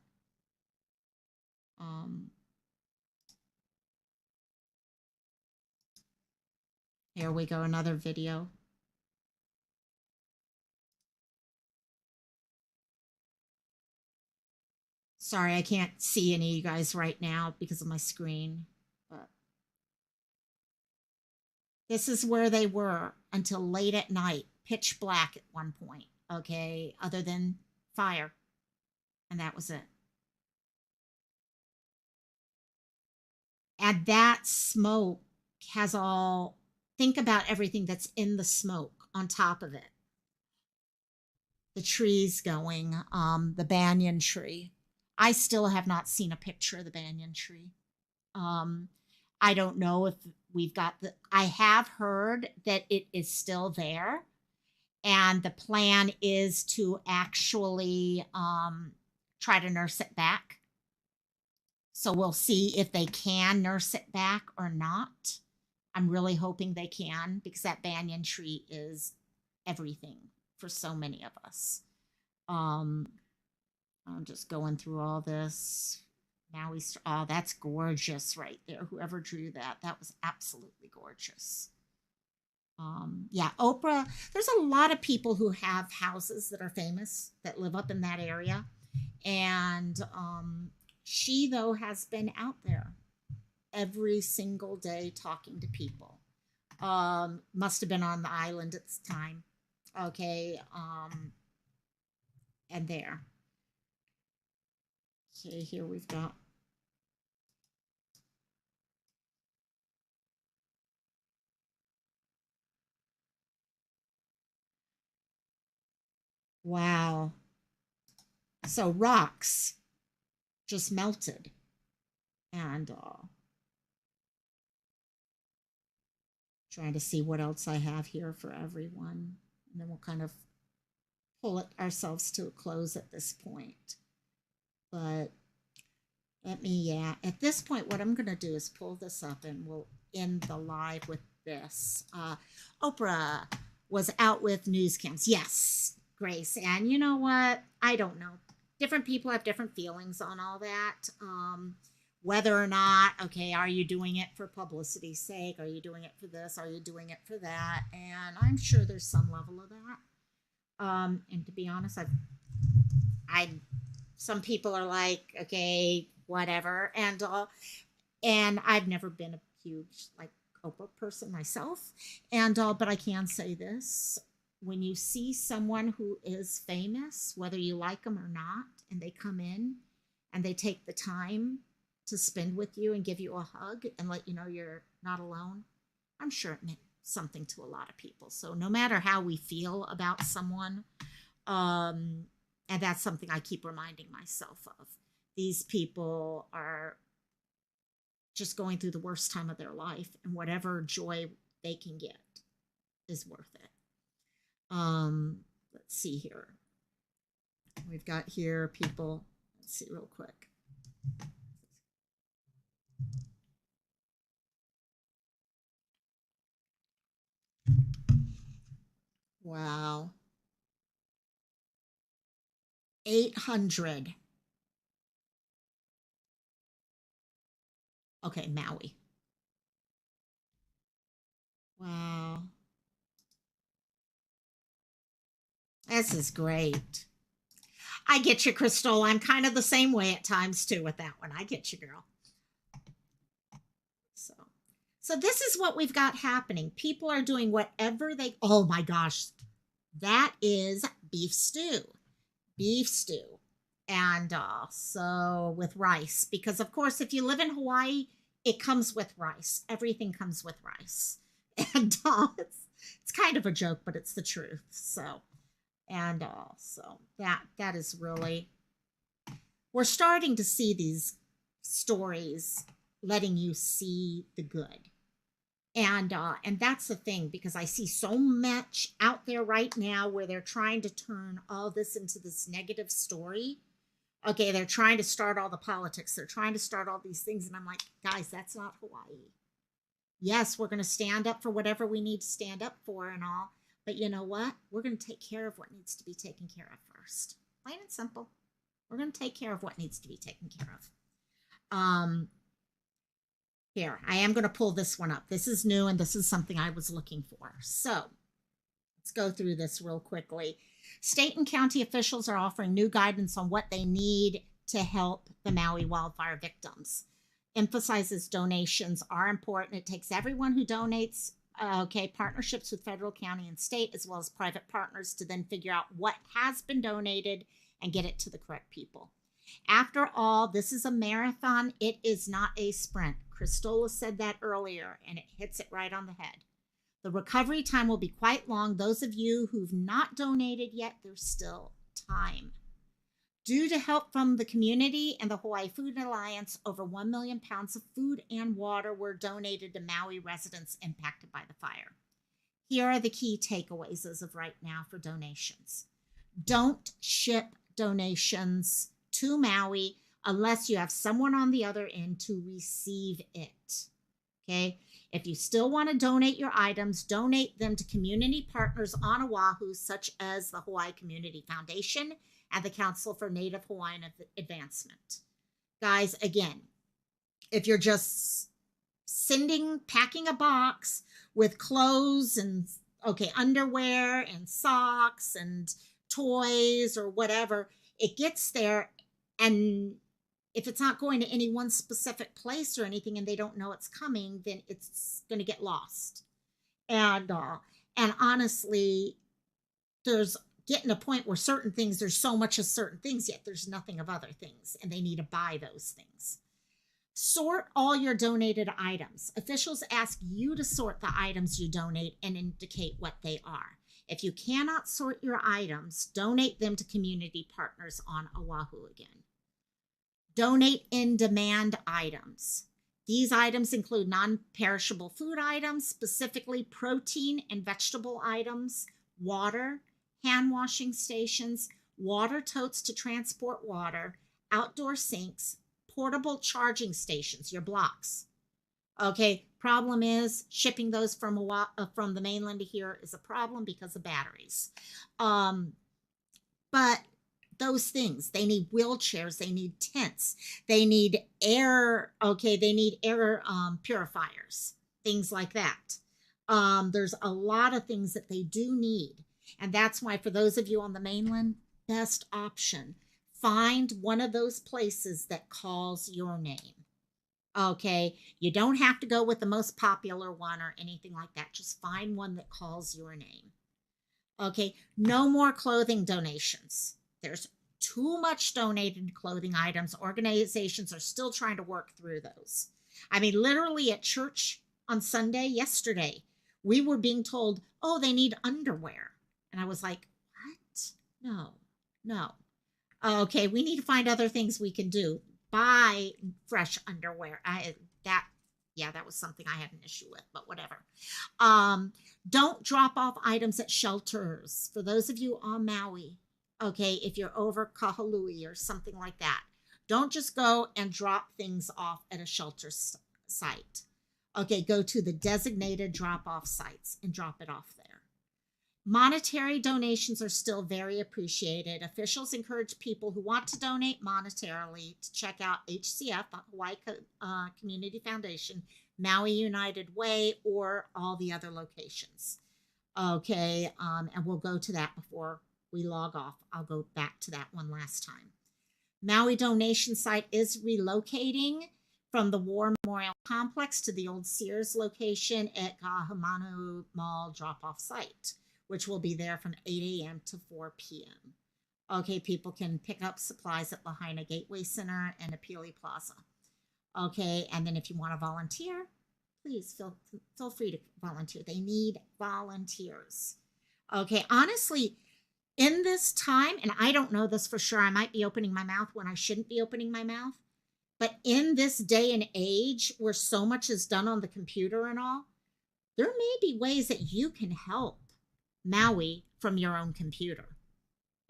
Here we go, another video. Sorry, I can't see any of you guys right now because of my screen. But this is where they were until late at night, pitch black at one point, okay, other than fire. And that was it. And that smoke has think about everything that's in the smoke on top of it. The trees going, the banyan tree. I still have not seen a picture of the banyan tree. I don't know if we've got I have heard that it is still there. And the plan is to actually try to nurse it back. So we'll see if they can nurse it back or not. I'm really hoping they can, because that banyan tree is everything for so many of us. I'm just going through all this. Maui, oh, that's gorgeous right there. Whoever drew that, that was absolutely gorgeous. Yeah, Oprah, there's a lot of people who have houses that are famous that live up in that area. And she, though, has been out there every single day talking to people. Must have been on the island at the time. Okay. And there. Okay, here we've got. Wow. So rocks just melted. And trying to see what else I have here for everyone. And then we'll kind of pull it ourselves to a close at this point. But at this point, what I'm going to do is pull this up and we'll end the live with this. Oprah was out with news cams. Yes, Grace. And you know what? I don't know. Different people have different feelings on all that. Whether or not, okay, are you doing it for publicity's sake? Are you doing it for this? Are you doing it for that? And I'm sure there's some level of that. And to be honest, some people are like, okay, whatever. And I've never been a huge Oprah person myself. But I can say this: when you see someone who is famous, whether you like them or not, and they come in and they take the time to spend with you and give you a hug and let you know you're not alone, I'm sure it meant something to a lot of people. So no matter how we feel about someone, and that's something I keep reminding myself of, these people are just going through the worst time of their life, and whatever joy they can get is worth it. Let's see here. We've got here people, let's see real quick. Wow. 800. Okay, Maui. Wow. This is great. I get you, Crystal. I'm kind of the same way at times too with that one. I get you, girl. So this is what we've got happening. People are doing whatever they, oh my gosh, that is beef stew. Beef stew. And so with rice, because of course, if you live in Hawaii, it comes with rice. Everything comes with rice. And it's kind of a joke, but it's the truth. So, and so that is really, we're starting to see these stories letting you see the good. And that's the thing, because I see so much out there right now where they're trying to turn all this into this negative story. Okay, they're trying to start all the politics. They're trying to start all these things. And I'm like, guys, that's not Hawaii. Yes, we're going to stand up for whatever we need to stand up for and all. But you know what? We're going to take care of what needs to be taken care of first. Plain and simple. We're going to take care of what needs to be taken care of. Here, I am going to pull this one up. This is new, and this is something I was looking for. So let's go through this real quickly. State and county officials are offering new guidance on what they need to help the Maui wildfire victims. Emphasizes donations are important. It takes everyone who donates, partnerships with federal, county, and state, as well as private partners, to then figure out what has been donated and get it to the correct people. After all, this is a marathon. It is not a sprint. Christola said that earlier, and it hits it right on the head. The recovery time will be quite long. Those of you who've not donated yet, there's still time. Due to help from the community and the Hawaii Food Alliance, over 1 million pounds of food and water were donated to Maui residents impacted by the fire. Here are the key takeaways as of right now for donations. Don't ship donations to Maui unless you have someone on the other end to receive it. Okay? If you still want to donate your items, donate them to community partners on Oahu, such as the Hawaii Community Foundation and the Council for Native Hawaiian Advancement. Guys, again, if you're just packing a box with clothes and, underwear and socks and toys or whatever, it gets there, and if it's not going to any one specific place or anything and they don't know it's coming, then it's going to get lost. And honestly, there's getting a point where certain things, there's so much of certain things, yet there's nothing of other things, and they need to buy those things. Sort all your donated items. Officials ask you to sort the items you donate and indicate what they are. If you cannot sort your items, donate them to community partners on Oahu again. Donate in-demand items. These items include non-perishable food items, specifically protein and vegetable items, water, hand washing stations, water totes to transport water, outdoor sinks, portable charging stations, your blocks. Okay, problem is shipping those from the mainland to here is a problem because of batteries. But those things, they need wheelchairs, they need tents, they need air, purifiers, things like that. There's a lot of things that they do need. And that's why, for those of you on the mainland, best option, find one of those places that calls your name. Okay, you don't have to go with the most popular one or anything like that. Just find one that calls your name. Okay, no more clothing donations. There's too much donated clothing items. Organizations are still trying to work through those. I mean, literally at church on Sunday yesterday, we were being told, oh, they need underwear. And I was like, what? No. Okay, we need to find other things we can do. Buy fresh underwear. That was something I had an issue with, but whatever. Don't drop off items at shelters. For those of you on Maui, okay, if you're over Kahului or something like that, don't just go and drop things off at a shelter site. Okay, go to the designated drop-off sites and drop it off there. Monetary donations are still very appreciated. Officials encourage people who want to donate monetarily to check out HCF, Hawaii Community Foundation, Maui United Way, or all the other locations. Okay, and we'll go to that before we log off. I'll go back to that one last time. Maui donation site is relocating from the War Memorial Complex to the old Sears location at Kaahumanu Mall drop-off site, which will be there from 8 a.m. to 4 p.m. Okay, people can pick up supplies at Lahaina Gateway Center and Apili Plaza. Okay, and then if you want to volunteer, please feel free to volunteer. They need volunteers. Okay, honestly, in this time, and I don't know this for sure, I might be opening my mouth when I shouldn't be opening my mouth, but in this day and age where so much is done on the computer and all, there may be ways that you can help Maui from your own computer,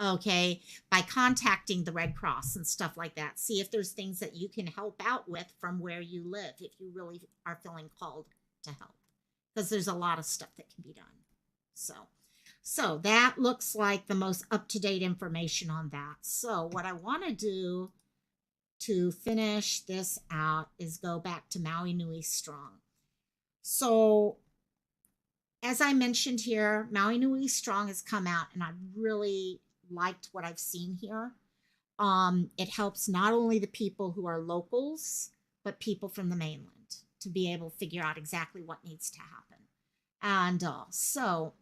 okay, by contacting the Red Cross and stuff like that. See if there's things that you can help out with from where you live if you really are feeling called to help, because there's a lot of stuff that can be done. So that looks like the most up-to-date information on that. So what I want to do to finish this out is go back to Maui Nui Strong. So as I mentioned here, Maui Nui Strong has come out, and I really liked what I've seen here. It helps not only the people who are locals, but people from the mainland to be able to figure out exactly what needs to happen. And so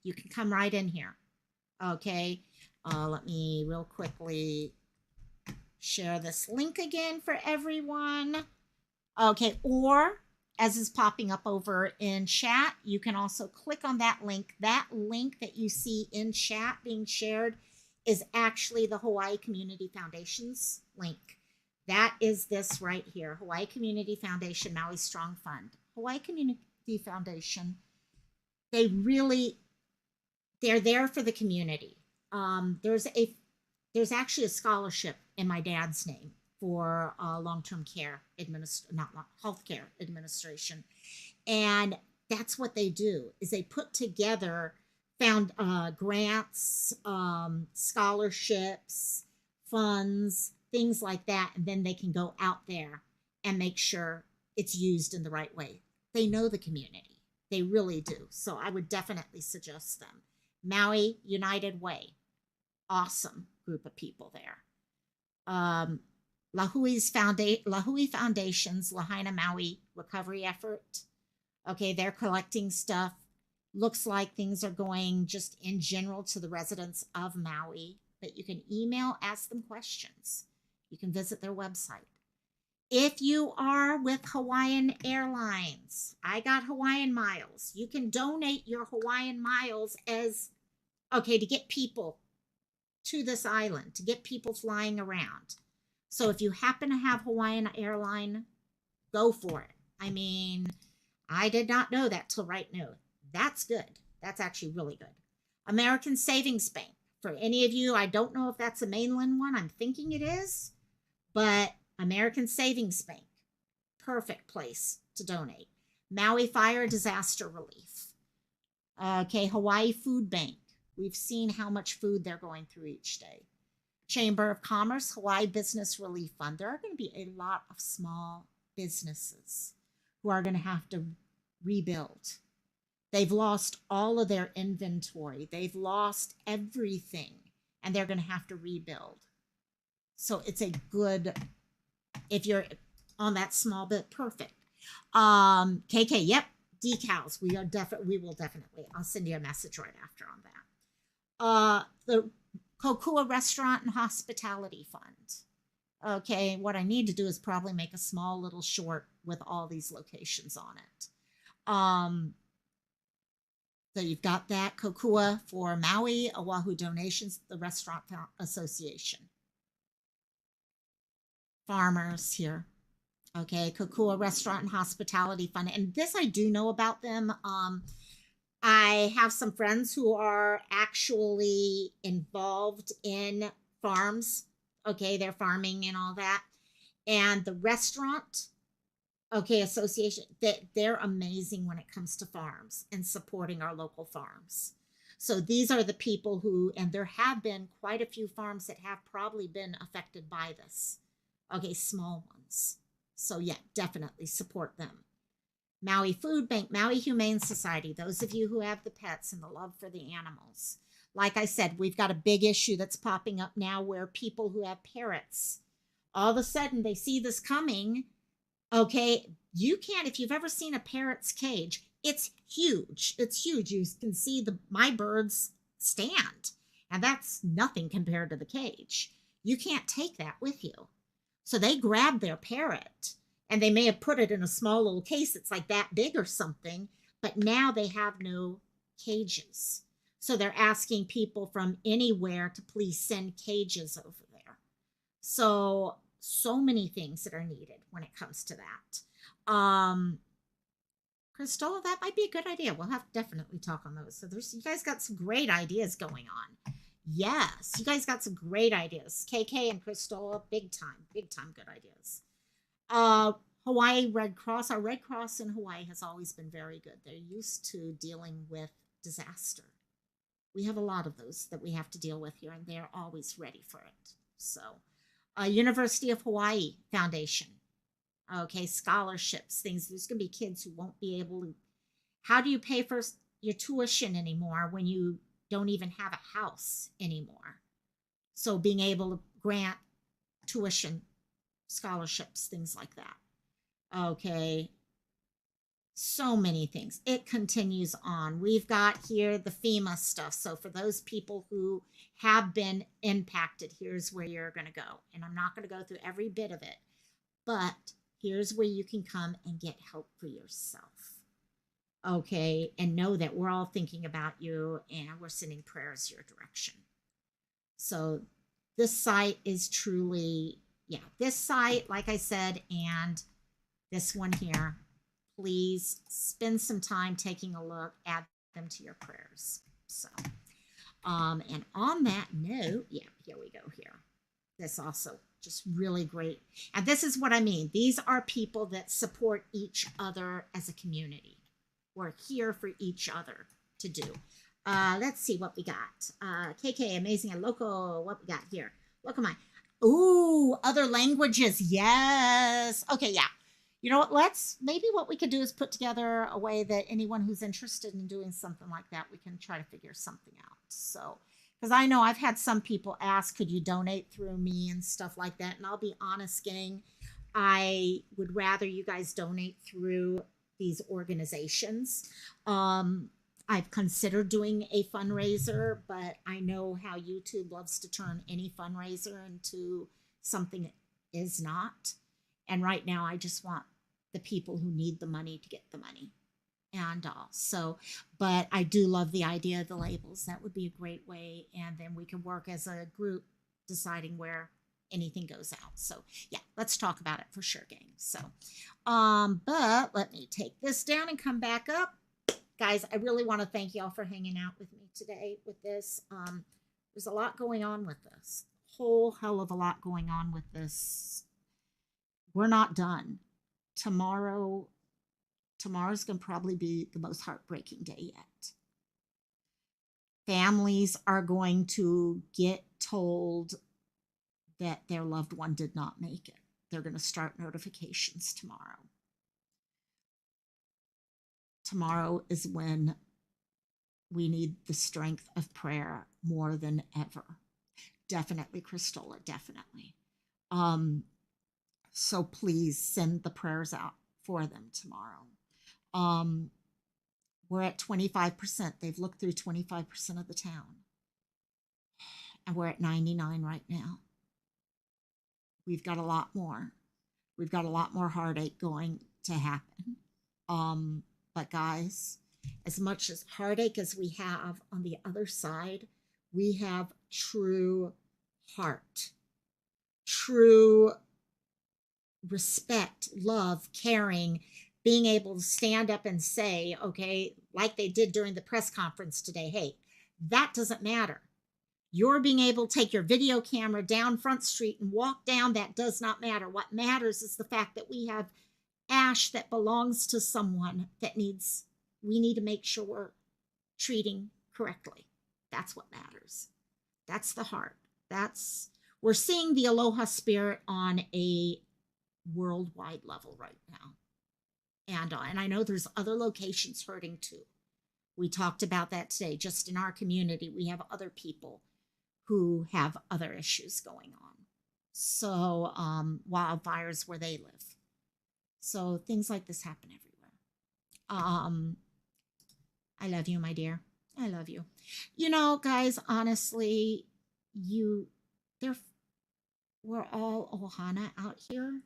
you can come right in here. Okay, let me real quickly share this link again for everyone. Okay, or as is popping up over in chat, you can also click on that link. That link that you see in chat being shared is actually the Hawaii Community Foundation's link. That is this right here, Hawaii Community Foundation Maui Strong Fund. Hawaii Community Foundation, they're there for the community. There's actually a scholarship in my dad's name for long-term care healthcare administration, and that's what they do. Is they put together grants, scholarships, funds, things like that, and then they can go out there and make sure it's used in the right way. They know the community, they really do. So I would definitely suggest them. Maui United Way, awesome group of people there. Lahui Foundation's Lahaina Maui recovery effort. Okay, they're collecting stuff. Looks like things are going just in general to the residents of Maui, but you can email, ask them questions. You can visit their website. If you are with Hawaiian Airlines, I got Hawaiian miles. You can donate your Hawaiian miles to get people to this island, to get people flying around. So if you happen to have Hawaiian Airline, go for it. I mean, I did not know that till right now. That's good. That's actually really good. American Savings Bank. For any of you, I don't know if that's a mainland one. I'm thinking it is. But American Savings Bank, perfect place to donate. Maui Fire Disaster Relief. Okay, Hawaii Food Bank. We've seen how much food they're going through each day. Chamber of Commerce, Hawaii Business Relief Fund. There are going to be a lot of small businesses who are going to have to rebuild. They've lost all of their inventory. They've lost everything, and they're going to have to rebuild. So it's a good, if you're on that small bit, perfect. KK, yep, decals. We will definitely, I'll send you a message right after on that. The Kokua Restaurant and Hospitality Fund. Okay, what I need to do is probably make a small little short with all these locations on it. So you've got that, Kokua for Maui, Oahu Donations, the Restaurant Association. Farmers here. Okay, Kakoo Restaurant and Hospitality Fund. And this I do know about them. I have some friends who are actually involved in farms. Okay, they're farming and all that. And the restaurant, okay, association, they're amazing when it comes to farms and supporting our local farms. So these are the people who, and there have been quite a few farms that have probably been affected by this. Okay, small ones. So yeah, definitely support them. Maui Food Bank, Maui Humane Society, those of you who have the pets and the love for the animals. Like I said, we've got a big issue that's popping up now where people who have parrots, all of a sudden they see this coming. Okay, you can't, if you've ever seen a parrot's cage, it's huge. It's huge. You can see my birds stand, and that's nothing compared to the cage. You can't take that with you. So they grab their parrot, and they may have put it in a small little case that's like that big or something, but now they have no cages. So they're asking people from anywhere to please send cages over there. So many things that are needed when it comes to that. Crystal, that might be a good idea. We'll have to definitely talk on those. So you guys got some great ideas going on. Yes, you guys got some great ideas. KK and Crystal, big time good ideas. Hawaii Red Cross. Our Red Cross in Hawaii has always been very good. They're used to dealing with disaster. We have a lot of those that we have to deal with here, and they're always ready for it. So, University of Hawaii Foundation. Okay, scholarships, things. There's going to be kids who won't be able to. How do you pay for your tuition anymore when you don't even have a house anymore? So being able to grant tuition, scholarships, things like that. Okay. So many things. It continues on. We've got here the FEMA stuff. So for those people who have been impacted, here's where you're going to go. And I'm not going to go through every bit of it, but here's where you can come and get help for yourself. Okay. And know that we're all thinking about you and we're sending prayers your direction. So this site is truly, yeah, this site, like I said, and this one here, please spend some time taking a look, add them to your prayers. So, and on that note, yeah, here we go here. This also just really great. And this is what I mean. These are people that support each other as a community. We're here for each other to do. Let's see what we got. KK, amazing and local. What we got here? Look at mine. Ooh, other languages. Yes. Okay, yeah. You know what, maybe what we could do is put together a way that anyone who's interested in doing something like that, we can try to figure something out. So, because I know I've had some people ask, could you donate through me and stuff like that? And I'll be honest, gang, I would rather you guys donate through these organizations. I've considered doing a fundraiser, but I know how YouTube loves to turn any fundraiser into something it is not. And right now, I just want the people who need the money to get the money. And so, but I do love the idea of the labels. That would be a great way. And then we can work as a group deciding where anything goes out. So yeah, let's talk about it for sure, gang. So, but let me take this down and come back up. Guys, I really want to thank y'all for hanging out with me today with this. There's a lot going on with this. Whole hell of a lot going on with this. We're not done. Tomorrow's going to probably be the most heartbreaking day yet. Families are going to get told that their loved one did not make it. They're going to start notifications tomorrow. Tomorrow is when we need the strength of prayer more than ever. Definitely, Christola, definitely. So please send the prayers out for them tomorrow. We're at 25%. They've looked through 25% of the town. and we're at 99 right now. We've got a lot more. We've got a lot more heartache going to happen. But guys, as much as heartache as we have on the other side, we have true heart, true respect, love, caring, being able to stand up and say, okay, like they did during the press conference today, hey, that doesn't matter. You're being able to take your video camera down Front Street and walk down, that does not matter. What matters is the fact that we have ash that belongs to someone that we need to make sure we're treating correctly. That's what matters. That's the heart. We're seeing the aloha spirit on a worldwide level right now. And I know there's other locations hurting too. We talked about that today. Just in our community, we have other people who have other issues going on. So wildfires where they live. So things like this happen everywhere. I love you, my dear. I love you. You know, guys, honestly, we're all ohana out here.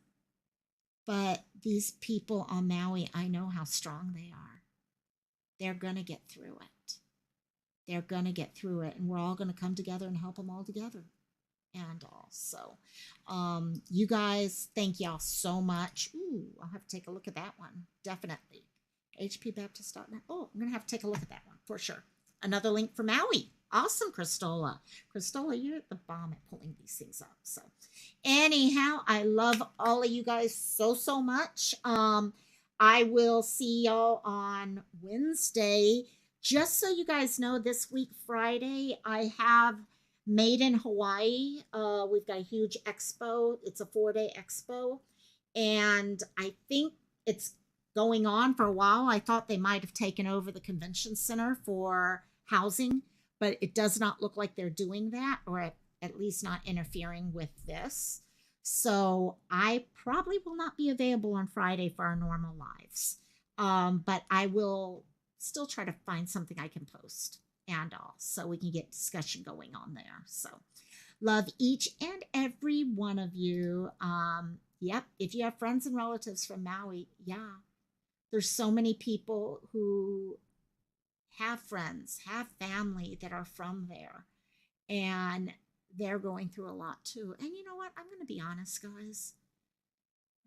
But these people on Maui, I know how strong they are. They're going to get through it. They're going to get through it. And we're all going to come together and help them all together. And all. So, you guys, thank y'all so much. Ooh, I'll have to take a look at that one. Definitely. hpbaptist.net. Oh, I'm going to have to take a look at that one for sure. Another link for Maui. Awesome, Christola. Christola, you're the bomb at pulling these things up. So anyhow, I love all of you guys so, so much. I will see y'all on Wednesday. Just so you guys know, this week, Friday, I have Made in Hawaii. We've got a huge expo. It's a 4-day expo. And I think it's going on for a while. I thought they might have taken over the convention center for housing, but it does not look like they're doing that, or at least not interfering with this. So I probably will not be available on Friday for our normal lives. But I will still try to find something I can post and all, so we can get discussion going on there. So love each and every one of you. Yep, if you have friends and relatives from Maui, yeah, there's so many people who have friends, have family that are from there, and they're going through a lot too. And you know what? I'm going to be honest, guys.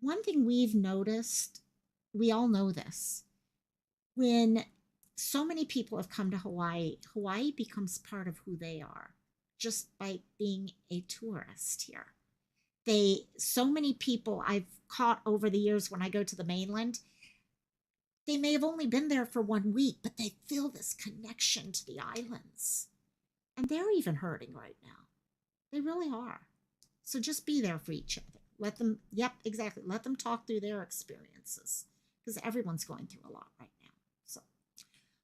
One thing we've noticed, we all know this, when so many people have come to Hawaii, Hawaii becomes part of who they are just by being a tourist here. So many people I've caught over the years when I go to the mainland, they may have only been there for 1 week, but they feel this connection to the islands. And they're even hurting right now. They really are. So just be there for each other. Let them, yep, exactly. Let them talk through their experiences, because everyone's going through a lot right now. So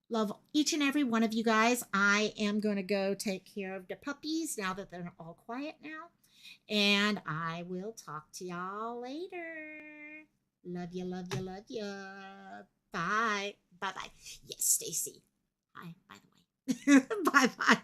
love each and every one of you guys. I am going to go take care of the puppies now that they're all quiet now. And I will talk to y'all later. Love you, love you, love you. Bye. Bye-bye. Yes, Stacy. Hi, by the way. Bye-bye.